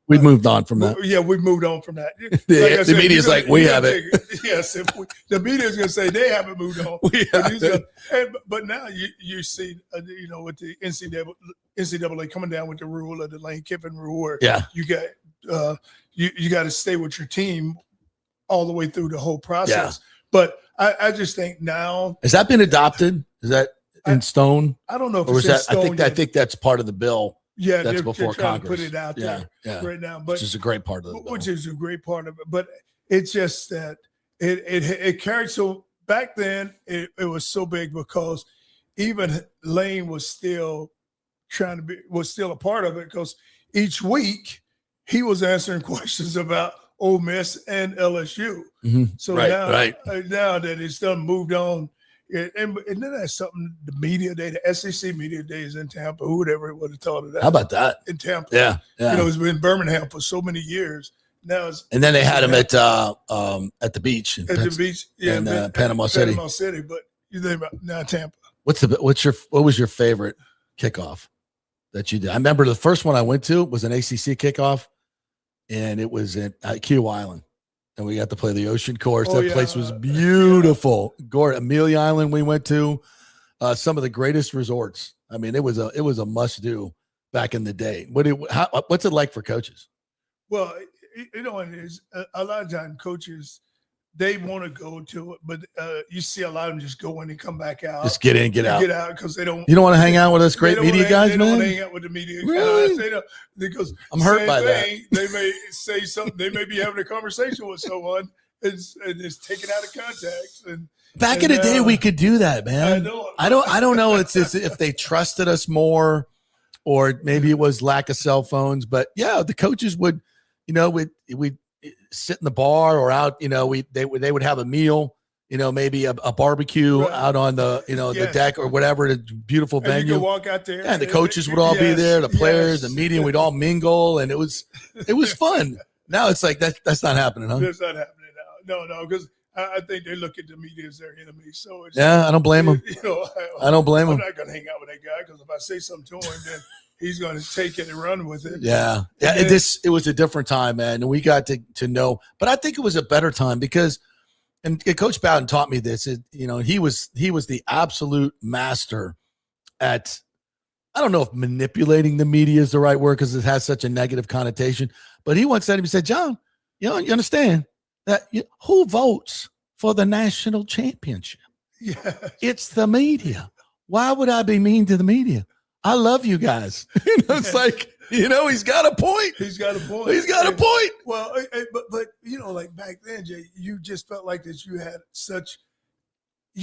We've moved on from that. Yeah, we've moved on from that. The media's like, we have it. Yes, the media's going to say they haven't moved on. But now you see, with the NCAA coming down with the rule of the Lane Kiffin rule, where you got you got to stay with your team all the way through the whole process. Yeah. But I just think now. Has that been adopted? Is that in stone? I don't know if Or it's is in that? stone I yet. think that's part of the bill. Yeah, that's they're before trying to Congress. put it out there right now, but which is a great part of it. which is a great part of it. But it's just that it carried. So back then it was so big because even Lane was still a part of it, because each week he was answering questions about Ole Miss and LSU. Mm-hmm. So Right. now that it's done moved on. And then that's something the media day, the SEC media day is in Tampa. Who would ever would have thought of that? How about that? In Tampa. Yeah. You know, it's been in Birmingham for so many years. Now it's And then they had him at the beach in the beach, in Panama City. Panama City, but you think about now Tampa. What was your favorite kickoff that you did? I remember the first one I went to was an ACC kickoff, and it was at Q Island. And we got to play the ocean course. That place was beautiful. Amelia Island we went to, some of the greatest resorts. I mean, it was a must do back in the day. What's it like for coaches? Well, you know, and it's a lot of times coaches, they want to go to it, but you see a lot of them just go in and come back out. Just get in, get out because they don't. You don't want to hang out with us great media guys, They man? don't want to hang out with the media Really? guys. They don't, because I'm hurt by that. They may say something. They may be having a conversation with someone and it's taken out of context. And back in the day, we could do that, man. I don't know. It's if they trusted us more, or maybe it was lack of cell phones. But yeah, the coaches would, you know, we sit in the bar or out. You know, they would have a meal. You know, maybe a barbecue out on the the deck or whatever, the beautiful venue. And you could walk out there. Yeah, and the coaches would all be there, the players, the media. We'd all mingle, and it was fun. Now it's like that's not happening, huh? That's not happening now. No, because I think they look at the media as their enemy. So it's, I don't blame them. You know, I don't blame them. I'm not gonna hang out with that guy, because if I say something to him, then he's going to take it and run with it. Yeah. It was a different time, man, and we got to know. But I think it was a better time because, and Coach Bowden taught me this. He was the absolute master at, I don't know if manipulating the media is the right word because it has such a negative connotation. But he once said to me, he said, "John, you understand that who votes for the national championship? Yeah, it's the media. Why would I be mean to the media? I love you guys." It's like, he's got a point. He's got a point. He's got a point. Well, but like back then, Jay, you just felt like that you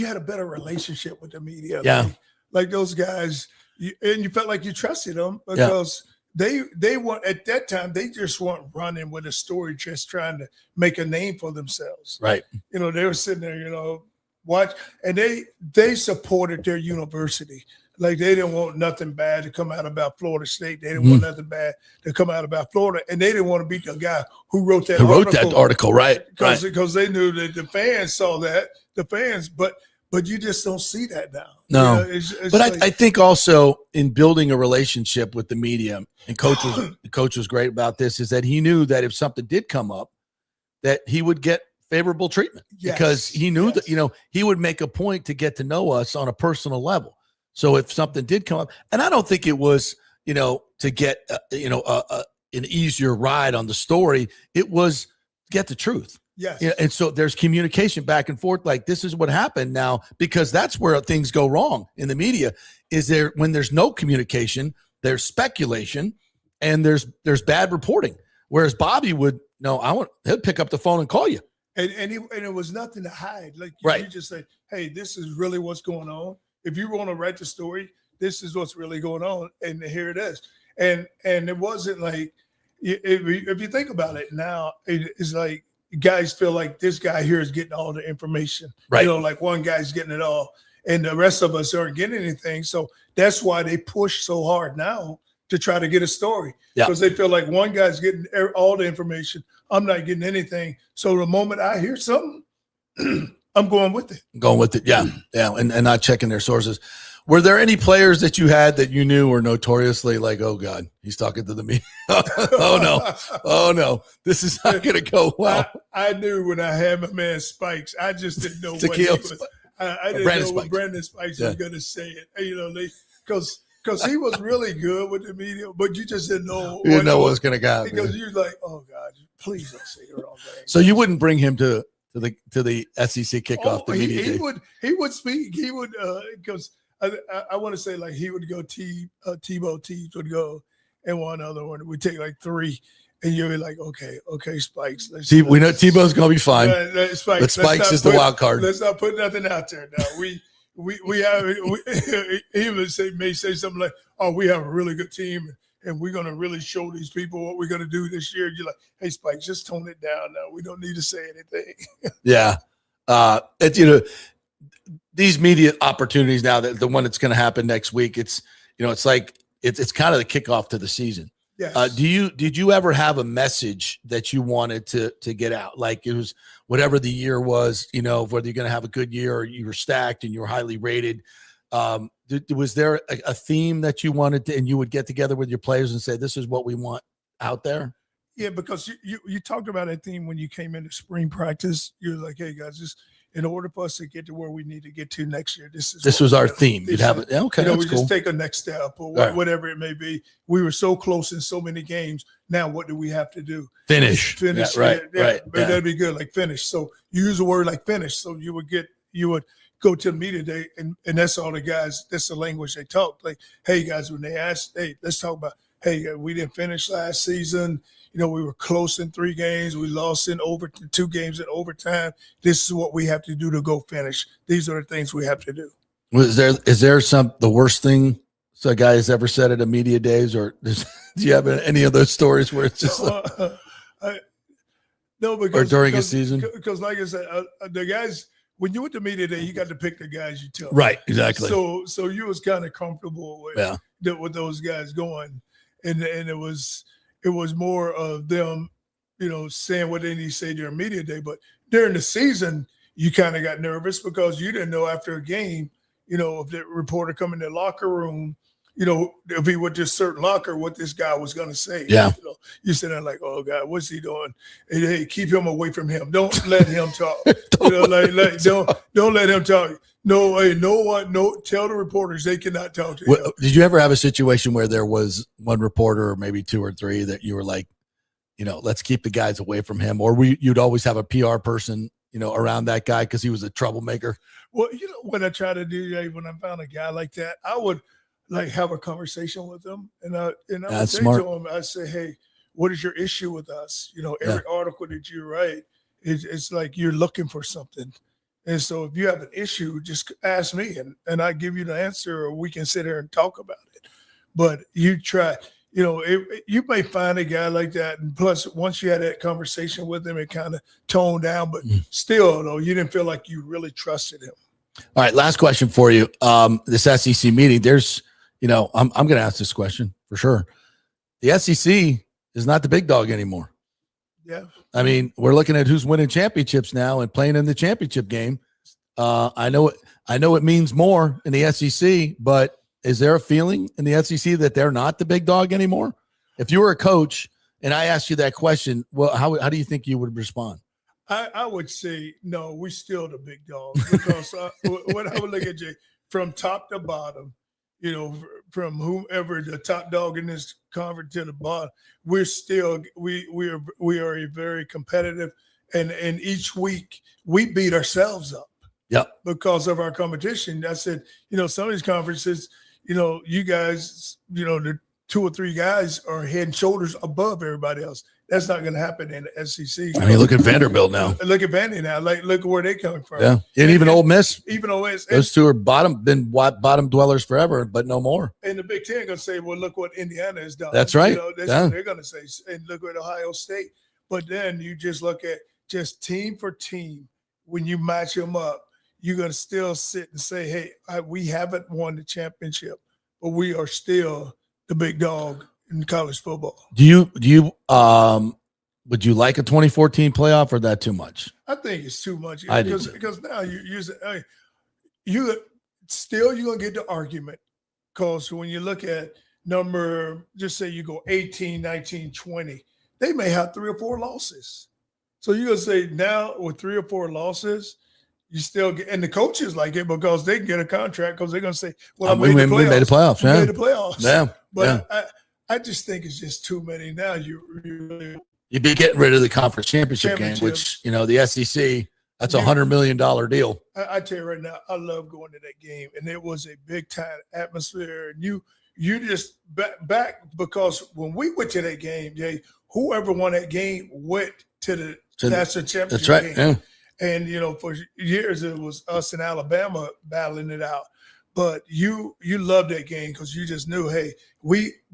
had a better relationship with the media. Yeah. Like those guys, and you felt like you trusted them because they weren't, at that time, they just weren't running with a story, just trying to make a name for themselves. Right. They were sitting there, watch, and they supported their university. Like they didn't want nothing bad to come out about Florida State. They didn't want nothing bad to come out about Florida, and they didn't want to be the guy who wrote that article, right? Because they knew that the fans saw that, but you just don't see that now. No, it's but like, I think also in building a relationship with the media, and the coach was great about this, is that he knew that if something did come up, that he would get favorable treatment because he knew that he would make a point to get to know us on a personal level. So if something did come up, and I don't think it was, to get, an easier ride on the story, it was get the truth. Yes. And so there's communication back and forth. Like, this is what happened now, because that's where things go wrong in the media is there when there's no communication, there's speculation and there's bad reporting. Whereas Bobby would, he'll pick up the phone and call you. And it was nothing to hide. Like you just say, hey, this is really what's going on. If you want to write the story, this is what's really going on, and here it is. And it wasn't like, if you think about it now, it's like guys feel like this guy here is getting all the information. Right. Like one guy's getting it all, and the rest of us aren't getting anything. So that's why they push so hard now to try to get a story, because they feel like one guy's getting all the information. I'm not getting anything. So the moment I hear something, I'm going with it. Yeah. And not checking their sources. Were there any players that you had that you knew were notoriously like, oh God, he's talking to the media? Oh no, this is not going to go well. I knew when I had my man Spikes. I just didn't know what he was. I didn't know what Brandon Spikes was going to say it. Because he was really good with the media, but you just didn't know. You didn't know what was going to go. Because you're like, oh God, please don't say the wrong thing. So you wouldn't bring him to to the SEC kickoff. He would speak. He would because I want to say like he would go. Tebow Tees would go, and one other one would take like 3. And you'll be like, okay, Spikes. We know Tebow's gonna be fine. Spikes, but Spikes is the wild card. Let's not put nothing out there now. We have he may say something like, "Oh, we have a really good team, and we're gonna really show these people what we're gonna do this year." You're like, "Hey, Spikes, just tone it down now. We don't need to say anything." Yeah, these media opportunities now. That the one that's going to happen next week. It's it's like it's kind of the kickoff to the season. Yes. Did you ever have a message that you wanted to get out? Like it was whatever the year was, whether you're going to have a good year or you were stacked and you were highly rated. Was there a theme that you wanted to, and you would get together with your players and say, this is what we want out there? Yeah, because you talked about that theme when you came into spring practice. You're like, hey guys, just in order for us to get to where we need to get to next year, this was our theme. You'd have it. Okay, that's we cool. just take a next step or whatever it may be. We were so close in so many games. Now, what do we have to do? Finish. Yeah, right. That'd be good. Like finish. So you use a word like finish. So you would go to the media day, and that's all the guys. That's the language they talk. Like, hey guys, when they ask, hey, let's talk about. Hey, we didn't finish last season. We were close in 3 games. We lost in 2 games in overtime. This is what we have to do to go finish. These are the things we have to do. Is there the worst thing a guy has ever said at a media days, or do you have any of those stories where it's just no, because or during a season? Because like I said, the guys when you went to media day, you got to pick the guys you tell. Right, exactly. So you was kind of comfortable with those guys going, and it was more of them, saying what they need to say during media day. But during the season, you kind of got nervous because you didn't know after a game, if the reporter come in the locker room, if he went to a certain locker, what this guy was going to say. Yeah. You sit there like, oh God, what's he doing? Hey, keep him away from him. Don't let him talk. Don't let him talk. No, hey, no one. Tell the reporters they cannot talk to him. Did you ever have a situation where there was one reporter, or maybe 2 or 3, that you were like, let's keep the guys away from him, or you'd always have a PR person, around that guy because he was a troublemaker? Well, what I try to do, when I found a guy like that, I would like have a conversation with him, and I would say to him, I say, hey, what is your issue with us? Every article that you write, it's like you're looking for something. And so if you have an issue, just ask me and I give you the answer, or we can sit here and talk about it. But you try, you may find a guy like that. And plus, once you had that conversation with him, it kind of toned down. But still, though, you didn't feel like you really trusted him. All right, last question for you. This SEC meeting, there's, I'm going to ask this question for sure. The SEC is not the big dog anymore. Yeah. I mean, we're looking at who's winning championships now and playing in the championship game. I know it means more in the SEC, but is there a feeling in the SEC that they're not the big dog anymore? If you were a coach and I asked you that question, well, how do you think you would respond? I would say, no, we're still the big dog, because when I would look at Jay from top to bottom, from whomever the top dog in this conference to the bottom, we're still we are a very competitive, and each week we beat ourselves up. Yep. Because of our competition. I said, some of these conferences, you guys, the 2 or 3 guys are head and shoulders above everybody else. That's not going to happen in the SEC. I mean, look at Vanderbilt now. Look at Vandy now. Like, look where they're coming from. Yeah, and even Ole Miss. Even Ole Miss. Those 2 are bottom dwellers forever, but no more. And the Big Ten going to say, well, look what Indiana has done. That's right. That's what they're going to say. And look at Ohio State. But then you just look at just team for team. When you match them up, you're going to still sit and say, hey, we haven't won the championship, but we are still the big dog in college football. Do you would you like a 2014 playoff, or that too much? I think it's too much because now you're using you're gonna get the argument, because when you look at number, just say you go 18, 19, 20, they may have 3 or 4 losses. So you're gonna say now with 3 or 4 losses, you still get, and the coaches like it because they can get a contract because they're gonna say, well, we made the playoffs. Yeah. We made the playoffs. Yeah. But yeah. I just think it's just too many now. You'd be getting rid of the conference championship game, which, the SEC, That's $100 million deal. I tell you right now, I love going to that game, and it was a big time atmosphere. And you just back because when we went to that game, Jay, whoever won that game went to the national championship That's right. game. Yeah. And for years it was us in Alabama battling it out. But you loved that game because you just knew, hey,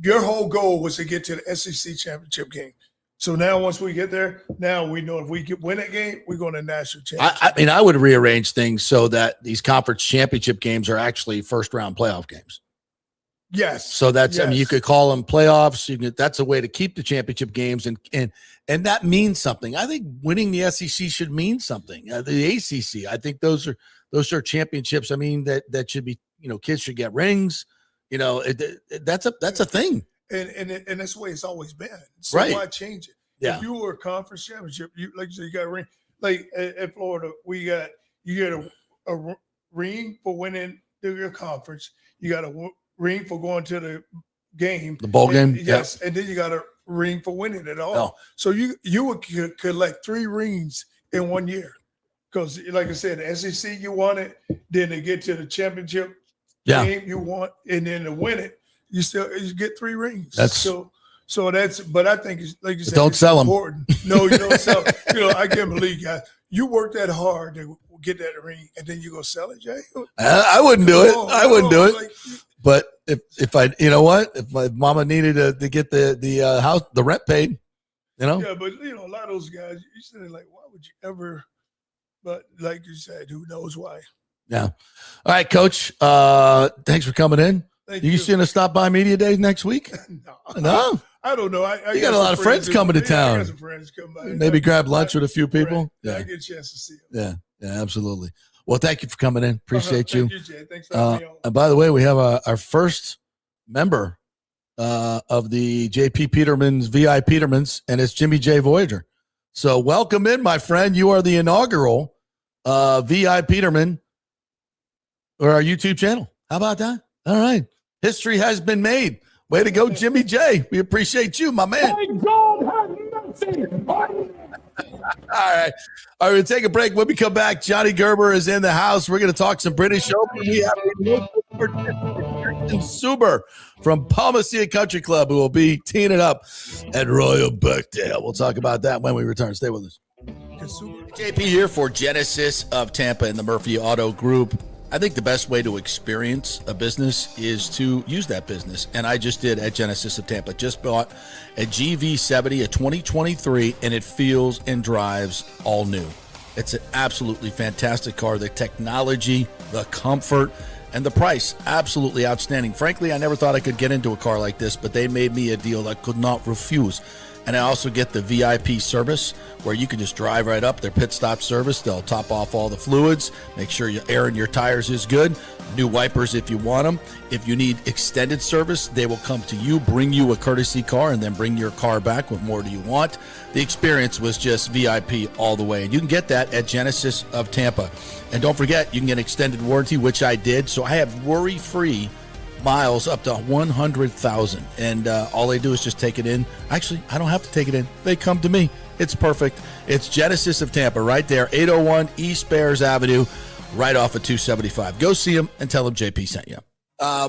your whole goal was to get to the SEC championship game. So now once we get there, now we know if we win that game, we're going to national championship. I mean, I would rearrange things so that these conference championship games are actually first round playoff games. Yes. So that's, I mean, you could call them playoffs. That's a way to keep the championship games. And that means something. I think winning the SEC should mean something. The ACC, I think those are championships. I mean, that should be, kids should get rings. That's a thing. And that's the way it's always been. So right. Why change it? Yeah. If you were a conference championship, like you said, you got a ring. Like at Florida, you get a ring for winning your conference. You got a ring for going to the game, the bowl game. Yes, and then you got a ring for winning it all. No. So you would collect 3 rings in 1 year, because like I said, the SEC you won it, then they get to the championship game you want, and then to win it, you get 3 rings. So that's, but I think it's like you said, don't sell important. Them. No, you don't sell. I can't believe guys. You work that hard to get that ring, and then you go sell it, Jay. I wouldn't do it. I wouldn't do it. But if I, if my mama needed to get the house, the rent paid, Yeah, but a lot of those guys, you said like, why would you ever? But like you said, who knows why? Yeah. All right, Coach. Thanks for coming in. Thank you going to stop by Media Days next week? No. I don't know. You got a lot of friends coming to town. I got some friends coming by. Maybe grab lunch with a few people. Yeah, I get a chance to see Yeah, them. absolutely. Well, thank you for coming in. Appreciate you. Thank you, Jay. Thanks for having me on. And by the way, we have our first member of the JP Peterman's VI Petermans, and it's Jimmy J. Voyager. So welcome in, my friend. You are the inaugural VI Peterman or our YouTube channel. How about that? All right. History has been made. Way to go, Jimmy J. We appreciate you, my man. May God have mercy. All right, we'll take a break. When we come back, Johnny Gerber is in the house. We're going to talk some British Open. We have Suber from Palmacia Country Club, who will be teeing it up at Royal Birkdale. We'll talk about that when we return. Stay with us. JP here for Genesis of Tampa and the Murphy Auto Group. I think the best way to experience a business is to use that business. And I just did at Genesis of Tampa. Just bought a GV70, a 2023, and it feels and drives all new. It's an absolutely fantastic car. The technology, the comfort, and the price, absolutely outstanding. Frankly, I never thought I could get into a car like this, but they made me a deal I could not refuse. And I also get the VIP service where you can just drive right up, their pit stop service. They'll top off all the fluids, make sure your air in your tires is good, new wipers if you want them. If you need extended service, they will come to you, bring you a courtesy car, and then bring your car back. What more do you want? The experience was just VIP all the way. And you can get that at Genesis of Tampa. And don't forget, you can get extended warranty, which I did. So I have worry-free miles up to 100,000, and all they do is just take it in. Actually, I don't have to take it in. They come to me. It's perfect. It's Genesis of Tampa right there, 801 East Bears Avenue, right off of 275. Go see them and tell them JP sent you.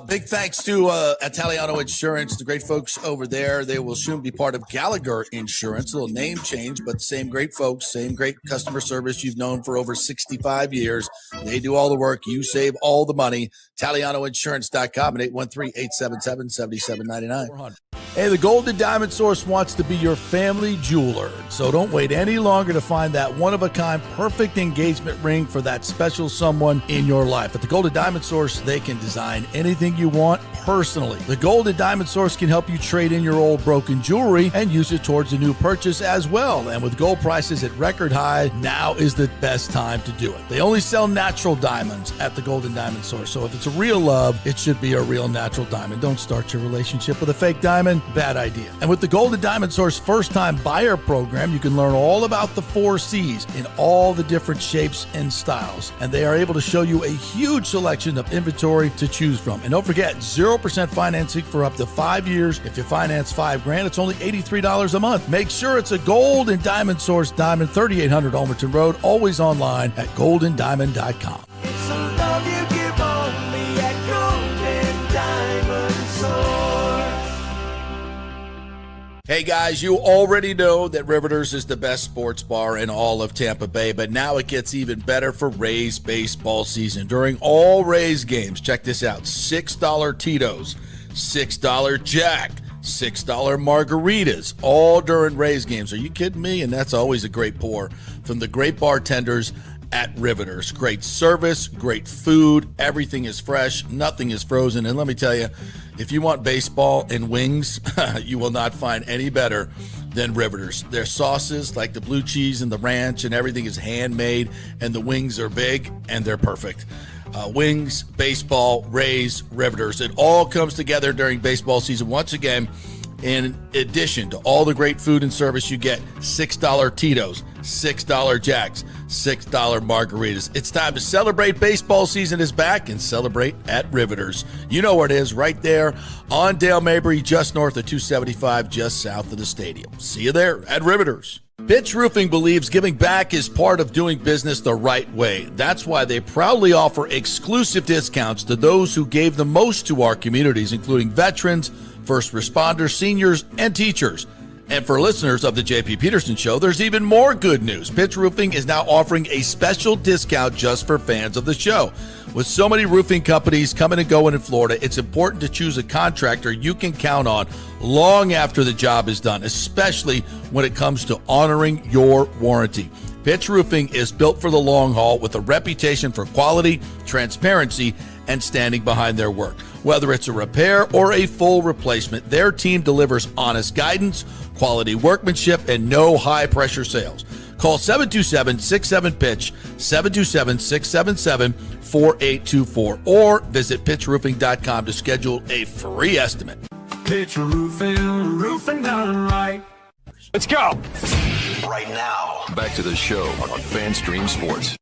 Big thanks to Italiano Insurance, the great folks over there. They will soon be part of Gallagher Insurance. A little name change, but same great folks, same great customer service you've known for over 65 years. They do all the work. You save all the money. ItalianoInsurance.com at 813-877-7799. Hey, the Golden Diamond Source wants to be your family jeweler. So don't wait any longer to find that one-of-a-kind perfect engagement ring for that special someone in your life. At the Golden Diamond Source, they can design anything you want personally. The Golden Diamond Source can help you trade in your old broken jewelry and use it towards a new purchase as well. And with gold prices at record high, now is the best time to do it. They only sell natural diamonds at the Golden Diamond Source. So if it's a real love, it should be a real natural diamond. Don't start your relationship with a fake diamond. bad idea. And with the Gold and Diamond Source first-time buyer program, you can learn all about the 4 C's in all the different shapes and styles. And they are able to show you a huge selection of inventory to choose from. And don't forget, 0% financing for up to 5 years. If you finance $5,000, it's only $83 a month. Make sure it's a Gold and Diamond Source diamond, 3800 Almerton Road, always online at goldendiamond.com. It's a love you give only at Golden Diamond Source. Hey guys, you already know that Riveters is the best sports bar in all of Tampa Bay, but now it gets even better for Rays baseball season. During all Rays games, check this out, $6 Tito's, $6 Jack, $6 margaritas, all during Rays games. Are you kidding me? And that's always a great pour from the great bartenders at Riveters. Great service, great food, everything is fresh, nothing is frozen. And let me tell you, if you want baseball and wings, you will not find any better than Riveters. Their sauces, like the blue cheese and the ranch and everything, is handmade, and the wings are big and they're perfect. Wings, baseball, Rays, Riveters. It all comes together during baseball season. Once again, in addition to all the great food and service, you get $6 Tito's, $6 Jacks, $6 margaritas. It's time to celebrate. Baseball season is back, and celebrate at Riveters. You know where it is, right there on Dale Mabry, just north of 275, just south of the stadium. See you there at Riveters. Pitch Roofing believes giving back is part of doing business the right way. That's why they proudly offer exclusive discounts to those who gave the most to our communities, including veterans, first responders, seniors, and teachers. And for listeners of the JP Peterson Show, there's even more good news. Pitch Roofing is now offering a special discount just for fans of the show. With so many roofing companies coming and going in Florida, it's important to choose a contractor you can count on long after the job is done, especially when it comes to honoring your warranty. Pitch Roofing is built for the long haul with a reputation for quality, transparency, and standing behind their work. Whether it's a repair or a full replacement, their team delivers honest guidance, quality workmanship, and no high-pressure sales. Call 727-67-PITCH, 727-677-4824, or visit pitchroofing.com to schedule a free estimate. Pitch Roofing, roofing done right. Let's go. Right now, back to the show on FanStream Sports.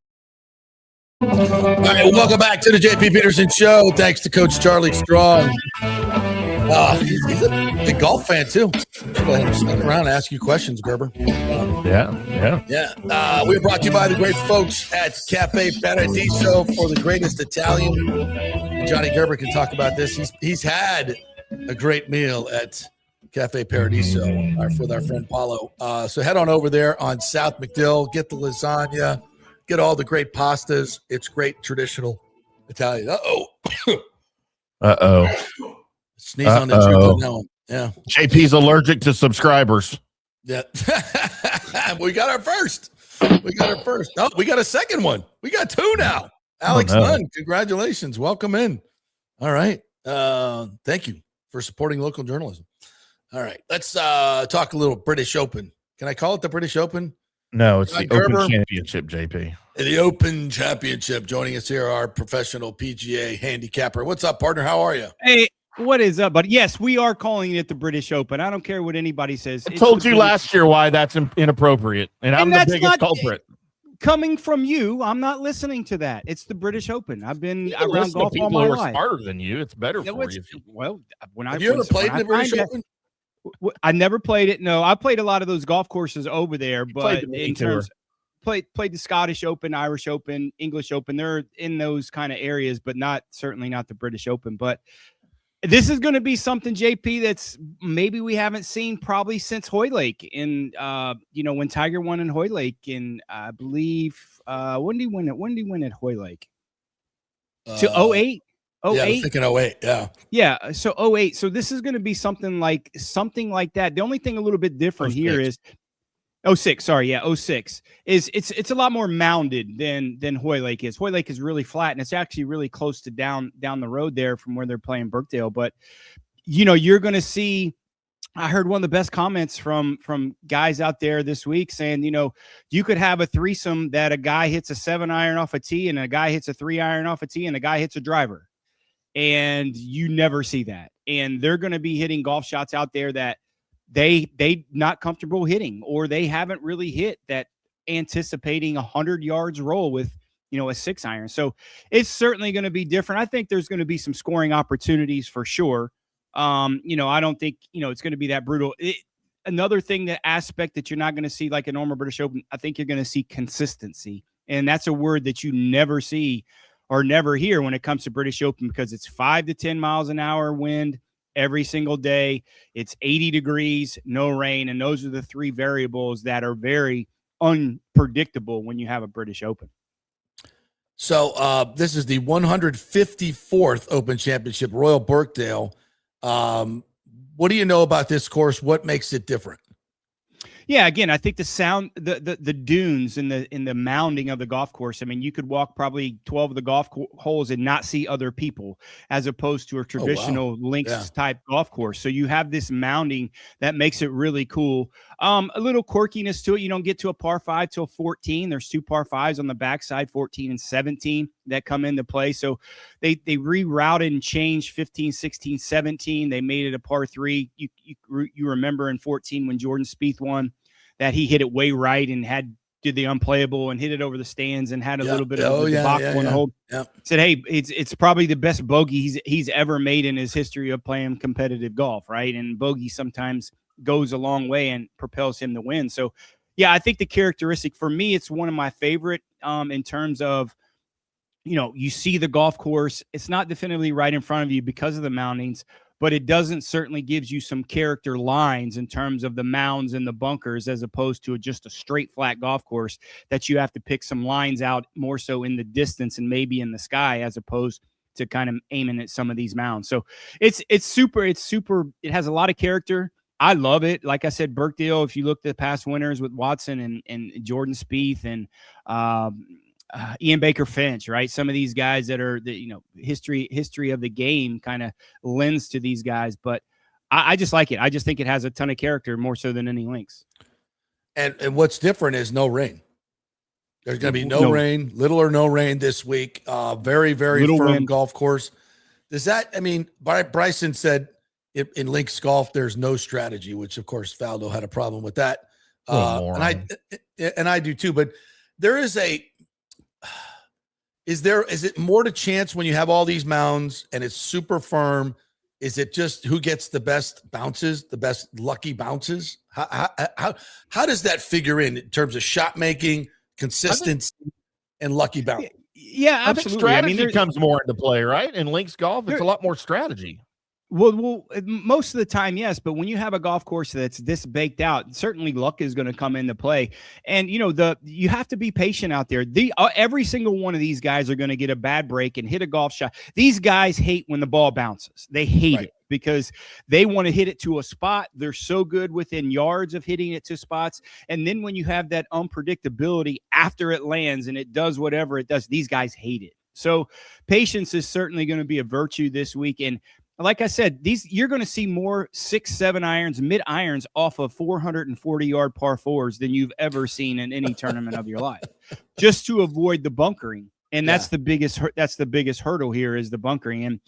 All right, welcome back to the JP Peterson Show. Thanks to Coach Charlie Strong. He's a big golf fan, too. Go ahead and stick around and ask you questions, Gerber. Yeah. We're brought to you by the great folks at Cafe Paradiso for the greatest Italian. Johnny Gerber can talk about this. He's had a great meal at Cafe Paradiso with our friend Paulo. So head on over there on South McDill, get the lasagna, get all the great pastas. It's great traditional Italian. Sneeze on the truth on that one. Yeah. JP's allergic to subscribers. Yeah. We got our first. Oh, we got a second one. We got 2 now. Alex Nunn, congratulations. Welcome in. All right. Thank you for supporting local journalism. All right. Let's talk a little British Open. Can I call it the British Open? No, it's the Open Championship, JP. The Open Championship. Joining us here, our professional PGA handicapper. What's up, partner? How are you? Hey, what is up? But yes, we are calling it the British Open. I don't care what anybody says. I told you last year why that's inappropriate, and I'm the biggest culprit. Coming from you, I'm not listening to that. It's the British Open. I've been around golf all my life. Smarter than you. It's better for you. Well, have you ever played in the British Open? I never played it. No, I played a lot of those golf courses over there, but in terms played the Scottish Open, Irish Open, English Open. They're in those kind of areas, but certainly not the British Open. But this is going to be something, JP, that's maybe we haven't seen probably since Hoylake in when Tiger won in Hoylake in I believe when did he win it? When did he win at Hoylake? To 08? Yeah, I was thinking 08. Yeah. So 08. So this is going to be something like that. The only thing a little bit different here is 06. Sorry. Yeah. 06 is it's a lot more mounded than Hoylake is. Hoylake is really flat, and it's actually really close to down the road there from where they're playing Birkdale. But, you're going to see, I heard one of the best comments from guys out there this week saying, you could have a threesome that a guy hits a 7-iron off a tee and a guy hits a 3-iron off a tee and a guy hits a driver. and you never see that. And they're going to be hitting golf shots out there that they not comfortable hitting, or they haven't really hit that anticipating 100 yards roll with, a 6-iron. So it's certainly going to be different. I think there's going to be some scoring opportunities for sure. I don't think, it's going to be that brutal. Another thing, the aspect that you're not going to see like a normal British Open, I think you're going to see consistency. And that's a word that you never see or never hear when it comes to British Open, because it's 5 to 10 miles an hour wind every single day. It's 80 degrees, no rain. And those are the three variables that are very unpredictable when you have a British Open. So this is the 154th Open Championship, Royal Birkdale. What do you know about this course? What makes it different? Yeah, again, I think the sound, the dunes in the mounding of the golf course. I mean, you could walk probably 12 of the golf holes and not see other people, as opposed to a traditional links type golf course. So you have this mounding that makes it really cool. A little quirkiness to it. You don't get to a par 5 till 14. There's 2 par 5s on the backside, 14 and 17, that come into play. So they rerouted and changed 15, 16, 17. They made it a par 3. You remember in 14 when Jordan Spieth won, that he hit it way right and did the unplayable and hit it over the stands and had a little bit of a debacle in the hole. Said, hey, it's probably the best bogey he's ever made in his history of playing competitive golf, right? And bogey sometimes goes a long way and propels him to win. So, yeah, I think the characteristic for me, it's one of my favorite in terms of, you see the golf course. It's not definitively right in front of you because of the moundings, but it certainly gives you some character lines in terms of the mounds and the bunkers, as opposed to just a straight flat golf course that you have to pick some lines out more so in the distance and maybe in the sky, as opposed to kind of aiming at some of these mounds. So it's super. It has a lot of character. I love it. Like I said, Birkdale, if you look at the past winners with Watson and Jordan Spieth and Ian Baker Finch, right? Some of these guys that are history of the game kind of lends to these guys, but I just like it. I just think it has a ton of character, more so than any links. And what's different is no rain. There's going to be no rain, little or no rain this week. Very, very little firm wind. Golf course. Does that? I mean, Bryson said in links golf there's no strategy, which of course Faldo had a problem with that, and I do too. But there is a. Is it more to chance when you have all these mounds and it's super firm? Is it just who gets the best bounces, the best lucky bounces? How does that figure in terms of shot making, consistency, and lucky bounce? Yeah, absolutely. I think strategy comes more into play, right? In links golf, it's a lot more strategy. Well, most of the time, yes. But when you have a golf course that's this baked out, certainly luck is going to come into play. And, you have to be patient out there. Every single one of these guys are going to get a bad break and hit a golf shot. These guys hate when the ball bounces. They hate it because they want to hit it to a spot. They're so good within yards of hitting it to spots. And then when you have that unpredictability after it lands and it does whatever it does, these guys hate it. So patience is certainly going to be a virtue this week. And like I said, you're going to see more 6-7 irons, mid irons off of 440-yard par 4s than you've ever seen in any tournament of your life, just to avoid the bunkering. And that's the biggest hurdle here is the bunkering. And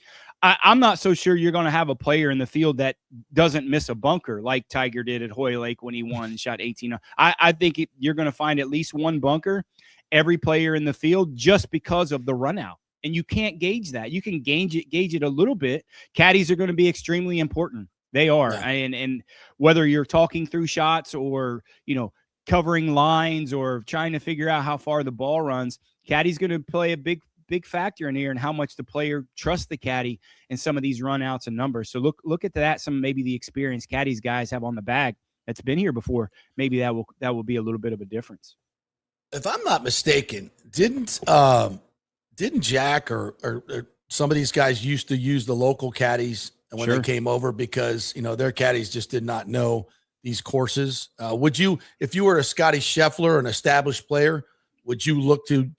I'm not so sure you're going to have a player in the field that doesn't miss a bunker like Tiger did at Hoy Lake when he won and shot 18. I think you're going to find at least one bunker every player in the field just because of the run out. And you can't gauge that. You can gauge it a little bit. Caddies are going to be extremely important. They are. Yeah. And whether you're talking through shots or, covering lines or trying to figure out how far the ball runs, caddy's going to play a big factor in here and how much the player trusts the caddy in some of these run outs and numbers. So look at that. Some maybe the experienced caddies guys have on the bag that's been here before. Maybe that will be a little bit of a difference. If I'm not mistaken, didn't Jack or some of these guys used to use the local caddies when they came over because, their caddies just did not know these courses? Would you, if you were a Scotty Scheffler, an established player, would you look to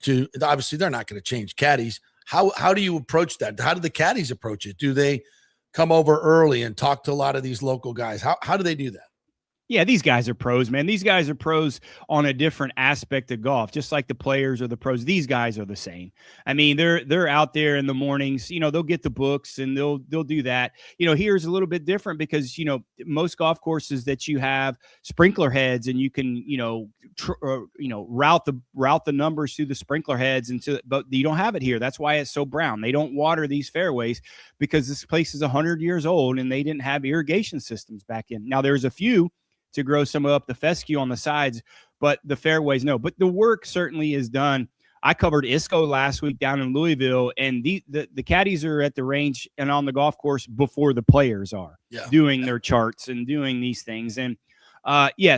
obviously they're not going to change caddies. How do you approach that? How do the caddies approach it? Do they come over early and talk to a lot of these local guys? How do they do that? Yeah, these guys are pros, man. These guys are pros on a different aspect of golf, just like the players are the pros. These guys are the same. I mean, they're out there in the mornings. They'll get the books and they'll do that. Here's a little bit different because most golf courses that you have sprinkler heads and you can route the numbers through the sprinkler heads but you don't have it here. That's why it's so brown. They don't water these fairways because this place is 100 years old and they didn't have irrigation systems back in. Now there's a few to grow some up the fescue on the sides, but the fairways, no. But the work certainly is done. I covered ISCO last week down in Louisville, and the caddies are at the range and on the golf course before the players are doing their charts and doing these things. And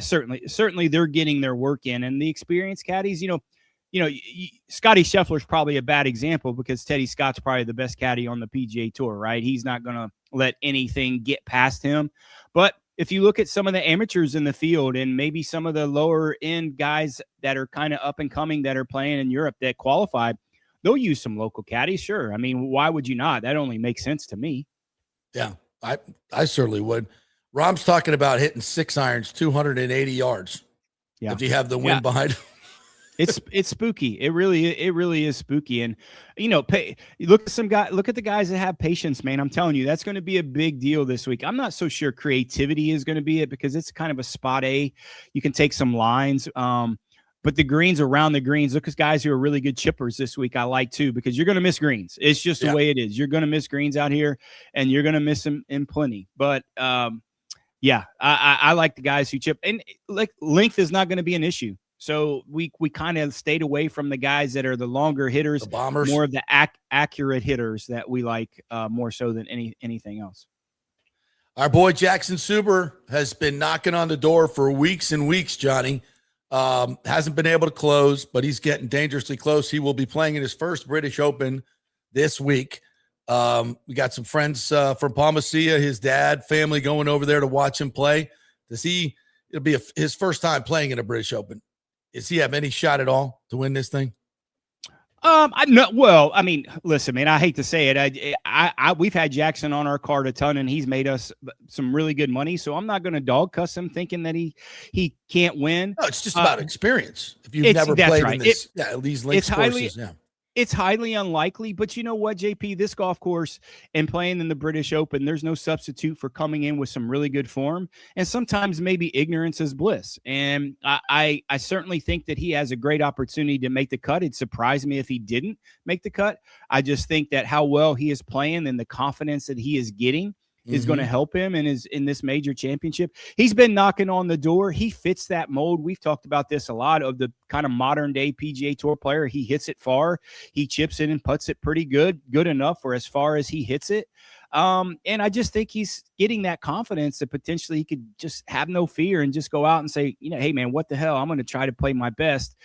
certainly they're getting their work in. And the experienced caddies, Scotty Scheffler's probably a bad example because Teddy Scott's probably the best caddy on the PGA Tour, right? He's not going to let anything get past him. But if you look at some of the amateurs in the field and maybe some of the lower end guys that are kind of up and coming that are playing in Europe that qualified, they'll use some local caddies. Sure. I mean, why would you not? That only makes sense to me. Yeah, I certainly would. Rom's talking about hitting 6 irons, 280 yards. Yeah. If you have the wind behind. It's spooky. It really is spooky. And look at the guys that have patience, man. I'm telling you, that's going to be a big deal this week. I'm not so sure creativity is going to be it because it's kind of a spot A. You can take some lines. But the greens around the greens, look at guys who are really good chippers this week. I like too, because you're going to miss greens. It's just the way it is. You're going to miss greens out here and you're going to miss them in plenty. But I like the guys who chip, and like length is not going to be an issue. So we kind of stayed away from the guys that are the longer hitters, the bombers, more of the accurate hitters that we like more so than anything else. Our boy Jackson Suber has been knocking on the door for weeks and weeks, Johnny. Hasn't been able to close, but he's getting dangerously close. He will be playing in his first British Open this week. We got some friends from Palmacia, his dad, family going over there to watch him play. It'll be his first time playing in a British Open. Does he have any shot at all to win this thing? Well, I mean, listen, man, I hate to say it. We've had Jackson on our card a ton and he's made us some really good money. So I'm not going to dog cuss him thinking that he can't win. No, it's just about experience. If you've never played in this, these links courses. It's highly unlikely, but you know what, JP, this golf course and playing in the British Open, there's no substitute for coming in with some really good form. And sometimes maybe ignorance is bliss. And I certainly think that he has a great opportunity to make the cut. It'd surprise me if he didn't make the cut. I just think that how well he is playing and the confidence that he is getting is going to help him in this major championship. He's been knocking on the door. He fits that mold. We've talked about this a lot of the kind of modern day PGA Tour player. He hits it far. He chips it and puts it pretty good enough for as far as he hits it. And I just think he's getting that confidence that potentially he could just have no fear and just go out and say, hey man, what the hell? I'm going to try to play my best.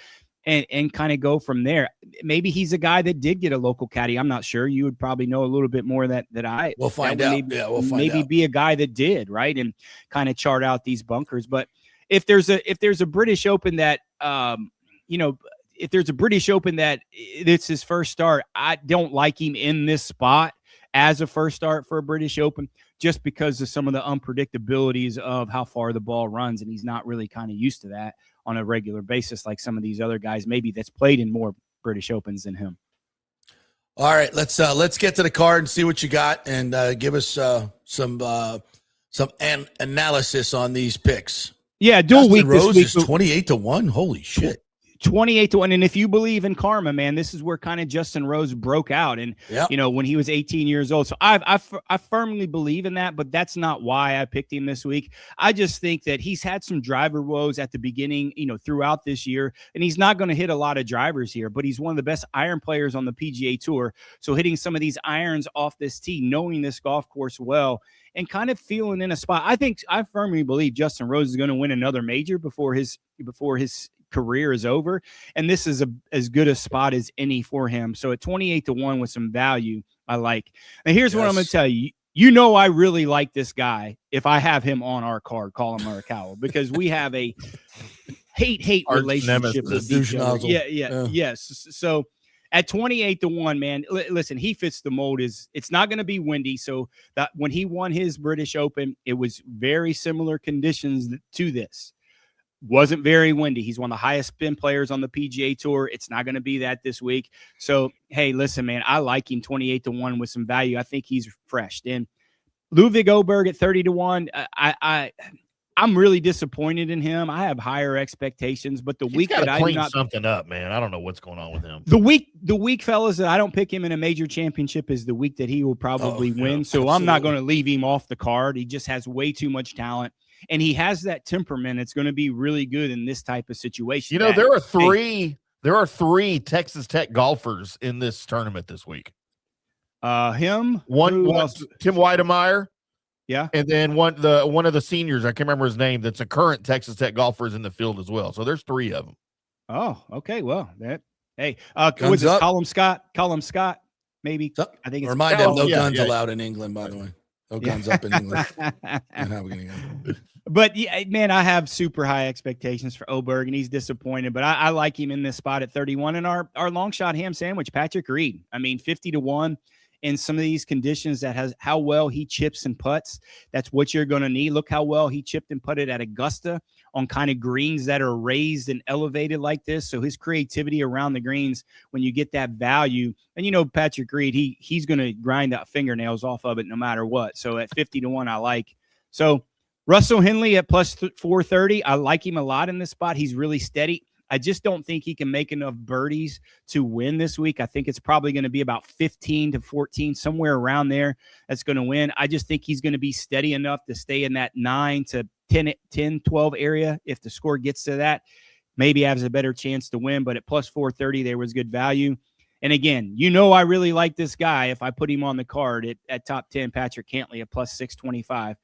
And kind of go from there. Maybe he's a guy that did get a local caddy. I'm not sure. You would probably know a little bit more that I. We'll find out. We'll find out. Be a guy that did, right, and kind of chart out these bunkers. But if there's a British Open that if there's a British Open that it's his first start, I don't like him in this spot as a first start for a British Open, just because of some of the unpredictabilities of how far the ball runs, and he's not really kind of used to that on a regular basis like some of these other guys maybe that's played in more British Opens than him. All right, let's get to the card and see what you got, and give us some analysis on these picks. Yeah, dual week Rose this week. Is 28-1. Holy shit. 28-1. And if you believe in karma, man, this is where kind of Justin Rose broke out. And, when he was 18 years old. So I firmly believe in that, but that's not why I picked him this week. I just think that he's had some driver woes at the beginning, throughout this year, and he's not going to hit a lot of drivers here, but he's one of the best iron players on the PGA Tour. So hitting some of these irons off this tee, knowing this golf course well, and kind of feeling in a spot. I firmly believe Justin Rose is going to win another major before his career is over, and this is as good a spot as any for him. So at 28-1 with some value, I like. And here's what I'm going to tell you. I really like this guy if I have him on our card, Colin Morikawa, because we have a hate relationship with each other. Yes. So at 28-1, man. Listen, he fits the mold. It's not going to be windy. So that when he won his British Open, it was very similar conditions to this. Wasn't very windy. He's one of the highest spin players on the PGA Tour. It's not going to be that this week. So, hey, listen, man, I like him 28-1 with some value. I think he's refreshed. And Ludwig Oberg at 30-1, I'm really disappointed in him. I have higher expectations, but the week that I do not something up, man. I don't know what's going on with him. The week, fellas, that I don't pick him in a major championship is the week that he will probably win. So absolutely. I'm not going to leave him off the card. He just has way too much talent. And he has that temperament. It's going to be really good in this type of situation. You know, there are three Texas Tech golfers in this tournament this week. Him, one Tim Weidemeyer, yeah, and then one of the seniors. I can't remember his name. That's a current Texas Tech golfer is in the field as well. So there's three of them. Oh, okay. Well, was it Colin Scott? Maybe. I think it's remind him no guns allowed in England. By the way, no guns up in England. But yeah, man, I have super high expectations for Oberg, and he's disappointed. But I like him in this spot at 31. And our long shot ham sandwich, Patrick Reed. I mean, 50-1 in some of these conditions. That has how well he chips and putts. That's what you're going to need. Look how well he chipped and putted at Augusta on kind of greens that are raised and elevated like this. So his creativity around the greens, when you get that value, and you know Patrick Reed, he's going to grind out fingernails off of it no matter what. So at 50-1, I like. So Russell Henley at plus 430. I like him a lot in this spot. He's really steady. I just don't think he can make enough birdies to win this week. I think it's probably going to be about 15-14, somewhere around there that's going to win. I just think he's going to be steady enough to stay in that 9 to 10, 12 area. If the score gets to that, maybe has a better chance to win. But at plus 430, there was good value. And again, you know I really like this guy. If I put him on the card at top 10, Patrick Cantley at plus 625.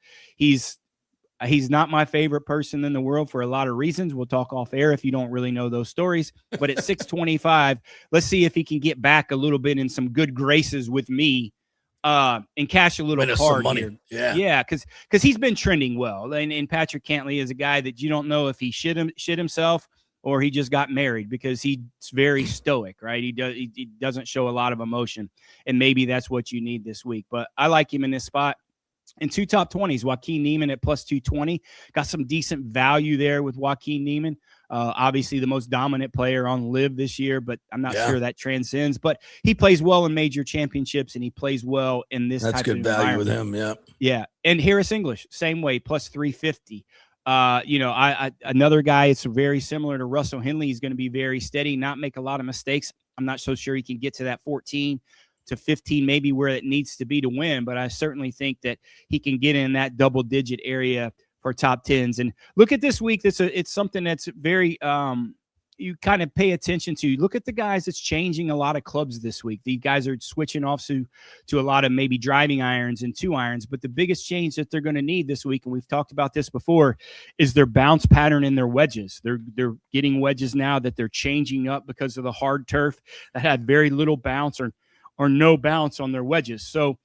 He's not my favorite person in the world for a lot of reasons. We'll talk off air if you don't really know those stories. But at 625, let's see if he can get back a little bit in some good graces with me and cash a little card here. Yeah, because he's been trending well. And Patrick Cantley is a guy that you don't know if he shit himself or he just got married, because he's very stoic, right? He doesn't show a lot of emotion, and maybe that's what you need this week. But I like him in this spot. And two top 20s, Joaquin Niemann at plus 220. Got some decent value there with Joaquin Niemann. Obviously the most dominant player on LIV this year, but I'm not sure that transcends. But he plays well in major championships, and he plays well in this type of environment. That's good value with him, Yeah. And Harris English, same way, plus 350. Another guy, it's very similar to Russell Henley. He's going to be very steady, not make a lot of mistakes. I'm not so sure he can get to that 14 to 15, maybe where it needs to be to win, but I certainly think that he can get in that double-digit area for top 10s. And look at this week. It's something that's very you kind of pay attention to. Look at the guys that's changing a lot of clubs this week. These guys are switching off to a lot of maybe driving irons and 2 irons, but the biggest change that they're going to need this week, and we've talked about this before, is their bounce pattern in their wedges. They're getting wedges now that they're changing up because of the hard turf that had very little bounce or no bounce on their wedges. So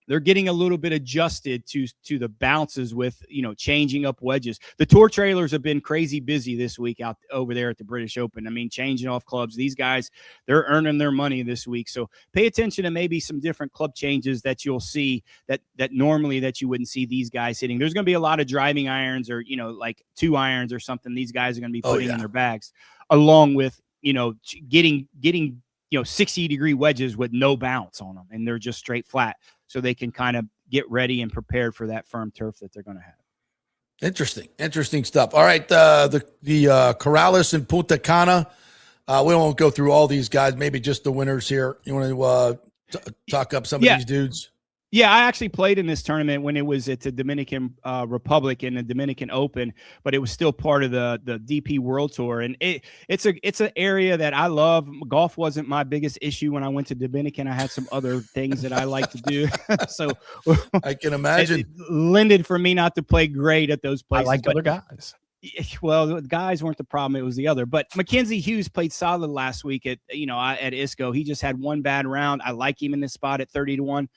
they're getting a little bit adjusted to the bounces with, changing up wedges. The tour trailers have been crazy busy this week out over there at the British Open. I mean, changing off clubs. These guys, they're earning their money this week. So pay attention to maybe some different club changes that you'll see that normally that you wouldn't see these guys hitting. There's going to be a lot of driving irons or, like 2 irons or something these guys are going to be putting in their bags, along with, getting 60-degree wedges with no bounce on them, and they're just straight flat, so they can kind of get ready and prepared for that firm turf that they're going to have. Interesting stuff. All right, the Corrales and Punta Cana. We won't go through all these guys. Maybe just the winners here. You want to talk up some of these dudes? Yeah, I actually played in this tournament when it was at the Dominican Republic in the Dominican Open, but it was still part of the DP World Tour. And it's an area that I love. Golf wasn't my biggest issue when I went to Dominican. I had some other things that I like to do. So I can imagine. It lended for me not to play great at those places. I like other guys. Well, the guys weren't the problem. It was the other. But Mackenzie Hughes played solid last week at ISCO. He just had one bad round. I like him in this spot at 30-1.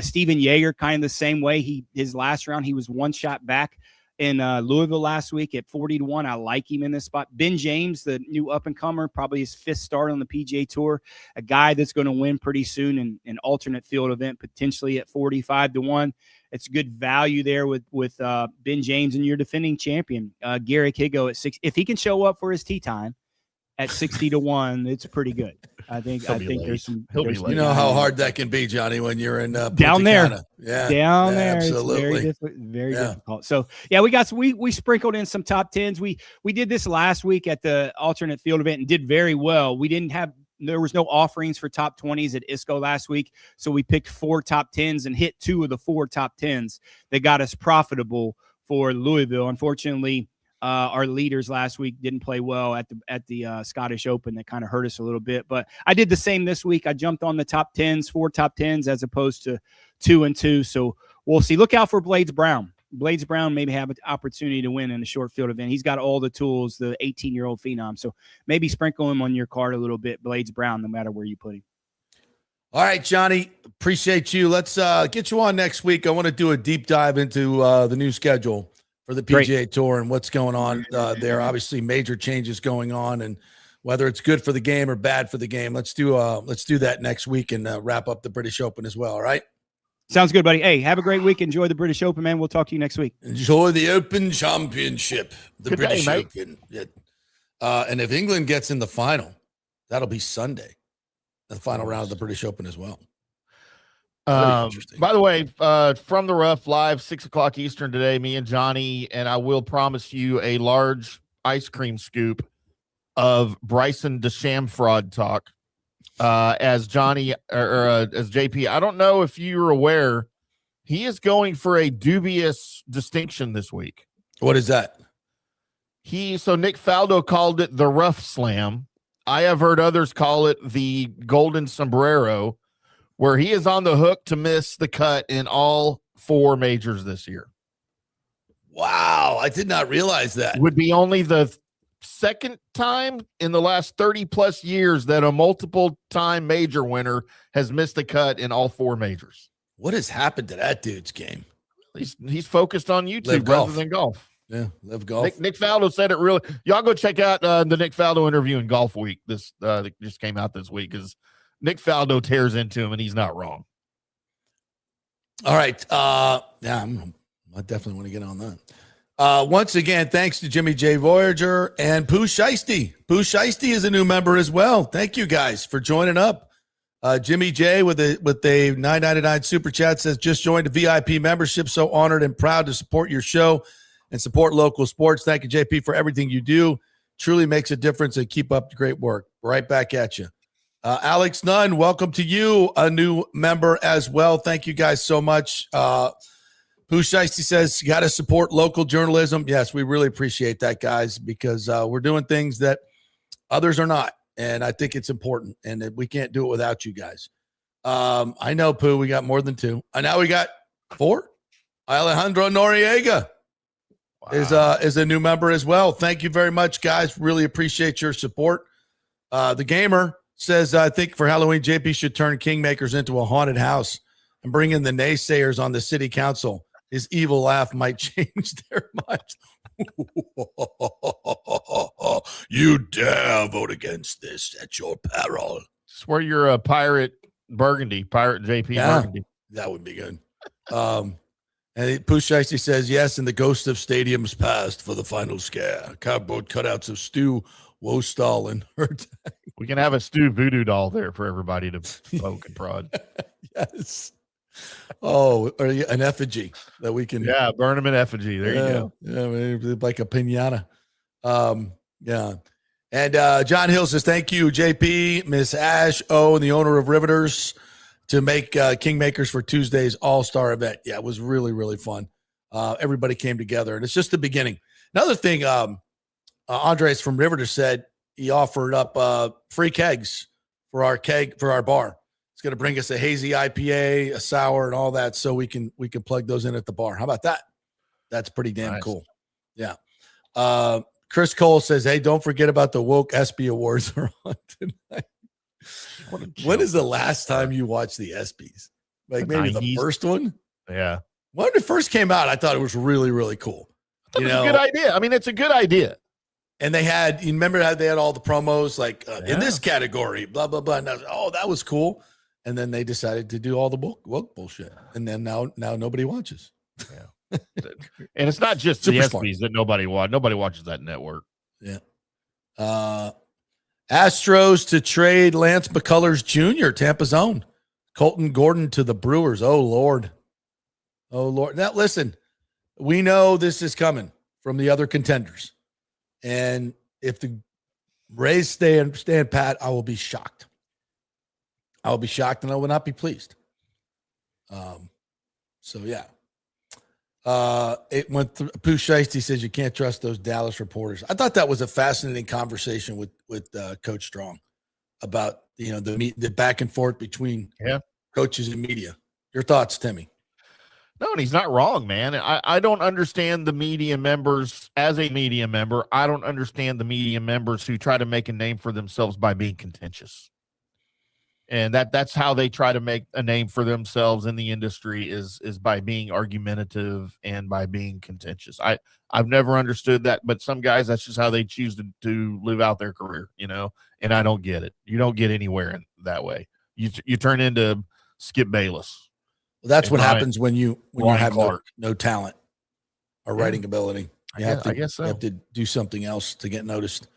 Steven Yeager, kind of the same way. His last round, he was one shot back. in Louisville last week at 40-1. I like him in this spot. Ben James, the new up-and-comer, probably his 5th start on the PGA Tour, a guy that's going to win pretty soon in an alternate field event, potentially at 45-1. It's good value there with Ben James and your defending champion, Garrick Higo at 6. If he can show up for his tee time at 60-1, it's pretty good. I think there's some. You know how hard that can be, Johnny, when you're in down there. Down there. Absolutely. It's very difficult. So yeah, we sprinkled in some top 10s. We did this last week at the alternate field event and did very well. There was no offerings for top 20s at ISCO last week, so we picked 4 top 10s and hit 2 of the 4 top 10s that got us profitable for Louisville. Unfortunately, our leaders last week didn't play well at the Scottish Open. That kind of hurt us a little bit, but I did the same this week. I jumped on the top 10s, 4 top 10s as opposed to 2 and 2. So we'll see. Look out for Blades Brown. Blades Brown maybe have an opportunity to win in a short field event. He's got all the tools, the 18-year-old phenom. So maybe sprinkle him on your card a little bit, Blades Brown, no matter where you put him. All right, Johnny, appreciate you. Let's get you on next week. I want to do a deep dive into the new schedule for the PGA Tour and what's going on there. Obviously, major changes going on, and whether it's good for the game or bad for the game. Let's do that next week and wrap up the British Open as well. All right. Sounds good, buddy. Hey, have a great week. Enjoy the British Open, man. We'll talk to you next week. Enjoy the Open Championship, the Good British day, Open. Yeah. And if England gets in the final, that'll be Sunday, the final round of the British Open as well. By the way, from the rough live 6:00 Eastern today, me and Johnny, and I will promise you a large ice cream scoop of Bryson DeChambeau fraud talk. As Johnny or as JP, I don't know if you're aware, he is going for a dubious distinction this week. What is that? So Nick Faldo called it the rough slam. I have heard others call it the golden sombrero, where he is on the hook to miss the cut in all 4 majors this year. Wow, I did not realize that. It would be only the second time in the last 30 plus years that a multiple time major winner has missed the cut in all 4 majors. What has happened to that dude's game? He's focused on YouTube rather than golf. Yeah, live golf. Nick Faldo said it really. Y'all go check out the Nick Faldo interview in Golf Week. This that just came out this week, because Nick Faldo tears into him, and he's not wrong. All right. I definitely want to get on that. Once again, thanks to Jimmy J. Voyager and Pooh Shiesty. Pooh Shiesty is a new member as well. Thank you guys for joining up. Jimmy J with a $9.99 super chat says, just joined a VIP membership. So honored and proud to support your show and support local sports. Thank you, JP, for everything you do. Truly makes a difference, and keep up the great work. Right back at you. Alex Nunn, welcome to you, a new member as well. Thank you guys so much. Pooh Shiesty says, you got to support local journalism. Yes, we really appreciate that, guys, because we're doing things that others are not. And I think it's important, and we can't do it without you guys. I know, Pooh, we got more than 2. And now we got 4. Alejandro Noriega is a new member as well. Thank you very much, guys. Really appreciate your support. The Gamer says, I think for Halloween, JP should turn Kingmakers into a haunted house and bring in the naysayers on the city council. His evil laugh might change their minds. You dare vote against this at your peril. Swear you're a pirate JP Burgundy. That would be good. And Pooh Shiesty says, yes, and the ghost of stadiums past for the final scare. Cardboard cutouts of Stu Wostal and her. We can have a Stu voodoo doll there for everybody to poke and prod. Yes. Oh, or an effigy that we can. Yeah, burn them in effigy. There you go. Yeah, maybe like a pinata. Yeah. And John Hill says, thank you, JP, Miss Ash O, and the owner of Riveters, to make Kingmakers for Tuesday's All-Star event. Yeah, it was really, really fun. Everybody came together, and it's just the beginning. Another thing, Andres from Riveters said he offered up free kegs for our bar. It's going to bring us a hazy IPA, a sour, and all that, so we can plug those in at the bar. How about that? That's pretty damn cool. Yeah. Chris Cole says, hey, don't forget about the woke ESPY Awards are on tonight. When is the last time you watched the ESPYs? Like maybe the first one? Yeah. When it first came out, I thought it was really, really cool. That's a good idea. I mean, it's a good idea. And you remember how they had all the promos like in this category, blah, blah, blah. And that was cool. And then they decided to do all the woke bullshit. And then now nobody watches. Yeah. And it's not just the ESPYs that nobody watches. Nobody watches that network. Yeah. Astros to trade Lance McCullers Jr., Tampa's own. Colton Gordon to the Brewers. Oh, Lord. Now, listen, we know this is coming from the other contenders. And if the Rays stand pat, I will be shocked. I will be shocked and I will not be pleased. So, yeah. It went through. Pooh Shiesty says you can't trust those Dallas reporters. I thought that was a fascinating conversation with Coach Strong about the back and forth between coaches and media. Your thoughts, Timmy? No, and he's not wrong, man. I don't understand the media members. As a media member, I don't understand the media members who try to make a name for themselves by being contentious. And that's how they try to make a name for themselves in the industry is by being argumentative and by being contentious. I've never understood that, but some guys, that's just how they choose to live out their career, and I don't get it. You don't get anywhere in that way. You turn into Skip Bayless. Well, that's what happens when you have no talent or writing ability. I guess so. You have to do something else to get noticed.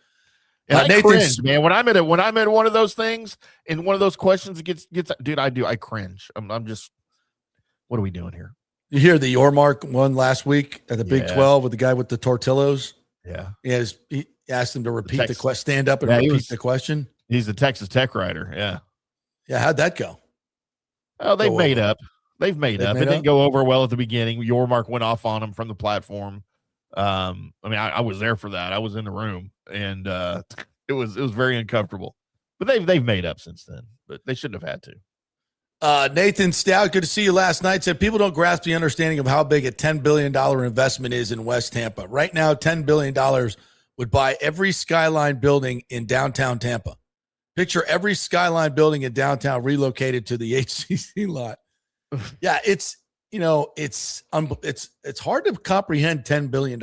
And I cringe, man. When I'm at one of those things and one of those questions gets dude, I cringe. I'm just, what are we doing here? You hear the Yormark one last week at the Big 12 with the guy with the tortillas? Yeah. He asked him to repeat the question, stand up and repeat the question. He's the Texas Tech writer. Yeah. Yeah. How'd that go? Oh, they've made up. They've made up. It didn't go over well at the beginning. Yormark went off on him from the platform. I mean, I was there for that. I was in the room, and it was very uncomfortable. But they've made up since then. But they shouldn't have had to. Nathan Stout, good to see you last night. Said people don't grasp the understanding of how big a $10 billion investment is in West Tampa. Right now, $10 billion would buy every Skyline building in downtown Tampa. Picture every Skyline building in downtown relocated to the HCC lot. Yeah, it's hard to comprehend $10 billion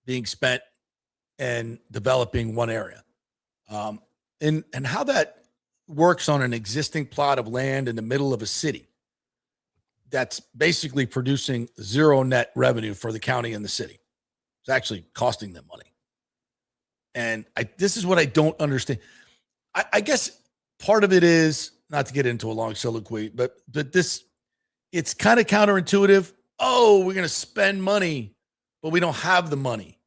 being spent and developing one area. And how that works on an existing plot of land in the middle of a city that's basically producing zero net revenue for the county and the city. It's actually costing them money. And this is what I don't understand. I guess part of it is, not to get into a long soliloquy, but it's kind of counterintuitive. Oh, we're going to spend money, but we don't have the money.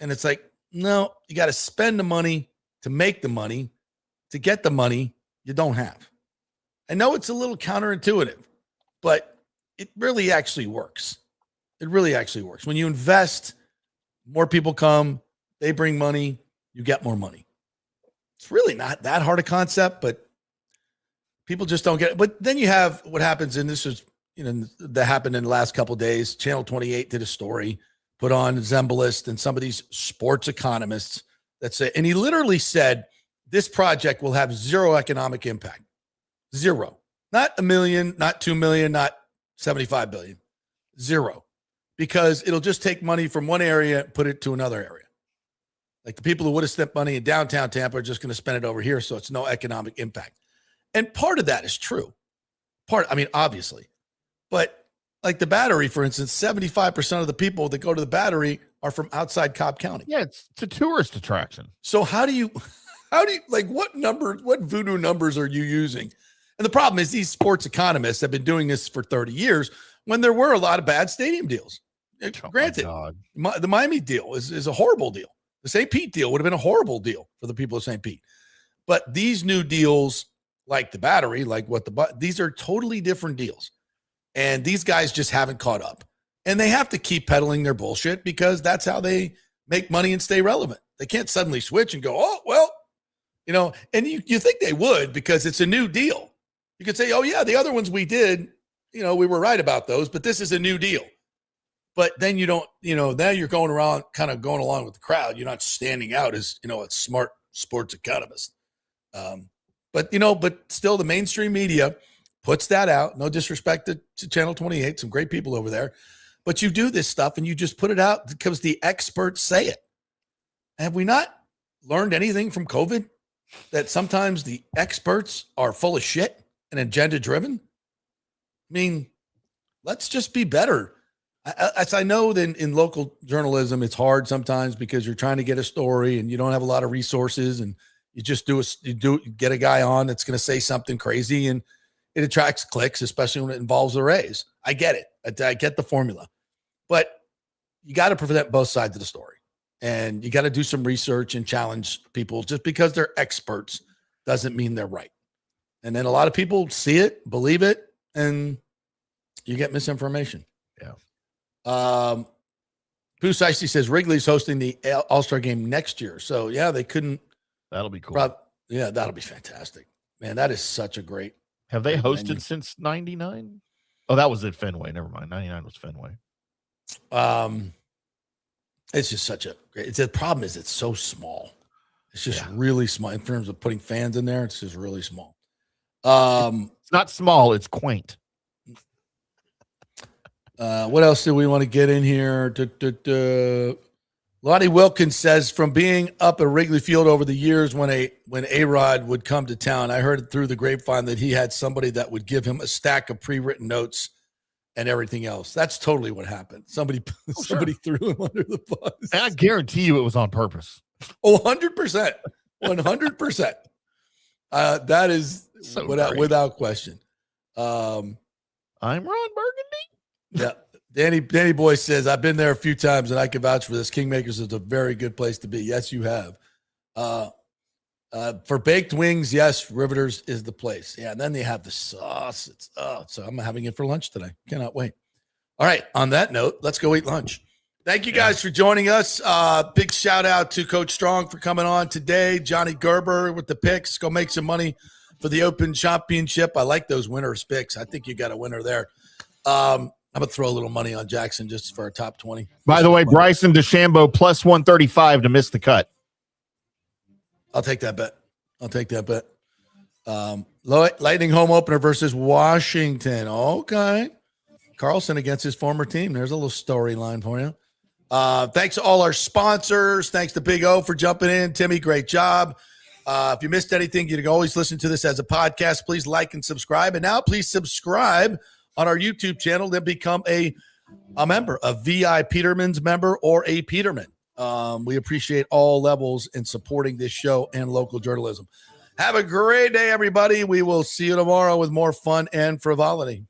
And it's like, no, you got to spend the money to make the money. To get the money you don't have. I know it's a little counterintuitive, but it really actually works. It really actually works. When you invest, more people come, they bring money, you get more money. It's really not that hard a concept, but people just don't get it. But then you have what happens, and this is, that happened in the last couple of days. Channel 28 did a story, put on Zembalist and some of these sports economists that say, and he literally said, this project will have zero economic impact. Zero. Not $1 million, not $2 million, not $75 billion. Zero. Because it'll just take money from one area and put it to another area. Like the people who would have spent money in downtown Tampa are just going to spend it over here, so it's no economic impact. And part of that is true. Obviously. But like the Battery, for instance, 75% of the people that go to the Battery are from outside Cobb County. Yeah, it's a tourist attraction. So how do you like, what voodoo numbers are you using? And the problem is these sports economists have been doing this for 30 years when there were a lot of bad stadium deals. Granted, the Miami deal is a horrible deal. The St. Pete deal would have been a horrible deal for the people of St. Pete. But these new deals, like the Battery, these are totally different deals. And these guys just haven't caught up. And they have to keep peddling their bullshit because that's how they make money and stay relevant. They can't suddenly switch and go, oh, well, and you think they would because it's a new deal. You could say, oh, yeah, the other ones we did, we were right about those, but this is a new deal. But then you don't, now you're going around kind of going along with the crowd. You're not standing out as, a smart sports economist. But still the mainstream media puts that out. No disrespect to Channel 28, some great people over there. But you do this stuff and you just put it out because the experts say it. Have we not learned anything from COVID? That sometimes the experts are full of shit and agenda driven? I mean, let's just be better. As I know that in local journalism, it's hard sometimes because you're trying to get a story and you don't have a lot of resources, and you just get a guy on that's going to say something crazy and it attracts clicks, especially when it involves the Rays. I get it. I get the formula, but you got to present both sides of the story, and you got to do some research and challenge people. Just because they're experts doesn't mean they're right. And then a lot of people see it, believe it, and you get misinformation. Yeah. Pooh Sicey says Wrigley's hosting the All-Star Game next year. So yeah, they couldn't. That'll be cool. Yeah, that'll be fantastic. Man, that is such a great. Have they hosted since 99? Oh, that was at Fenway. Never mind. 99 was Fenway. It's just such a great. The problem is it's so small. It's just really small in terms of putting fans in there. It's just really small. It's not small. It's quaint. What else do we want to get in here? Lonnie Wilkins says, from being up at Wrigley Field over the years when A-Rod would come to town, I heard through the grapevine that he had somebody that would give him a stack of pre-written notes and everything else. That's totally what happened. Somebody threw him under the bus. And I guarantee you it was on purpose. Oh, 100%. 100%. That is so without question. I'm Ron Burgundy. Yeah. Danny Boy says, I've been there a few times and I can vouch for this. Kingmakers is a very good place to be. Yes, you have. For baked wings, yes, Riveters is the place. Yeah, and then they have the sauce. So I'm having it for lunch today. Cannot wait. All right, on that note, let's go eat lunch. Thank you guys for joining us. Big shout out to Coach Strong for coming on today. Johnny Gerber with the picks. Go make some money for the Open Championship. I like those winners picks. I think you got a winner there. I'm going to throw a little money on Jackson just for our top 20. By the way, Bryson DeChambeau plus 135 to miss the cut. I'll take that bet. Lightning home opener versus Washington. Okay. Carlson against his former team. There's a little storyline for you. Thanks to all our sponsors. Thanks to Big O for jumping in. Timmy, great job. If you missed anything, you can always listen to this as a podcast. Please like and subscribe. And now please subscribe on our YouTube channel, then become a member, a VI Peterman's member or a Peterman. We appreciate all levels in supporting this show and local journalism. Have a great day, everybody. We will see you tomorrow with more fun and frivolity.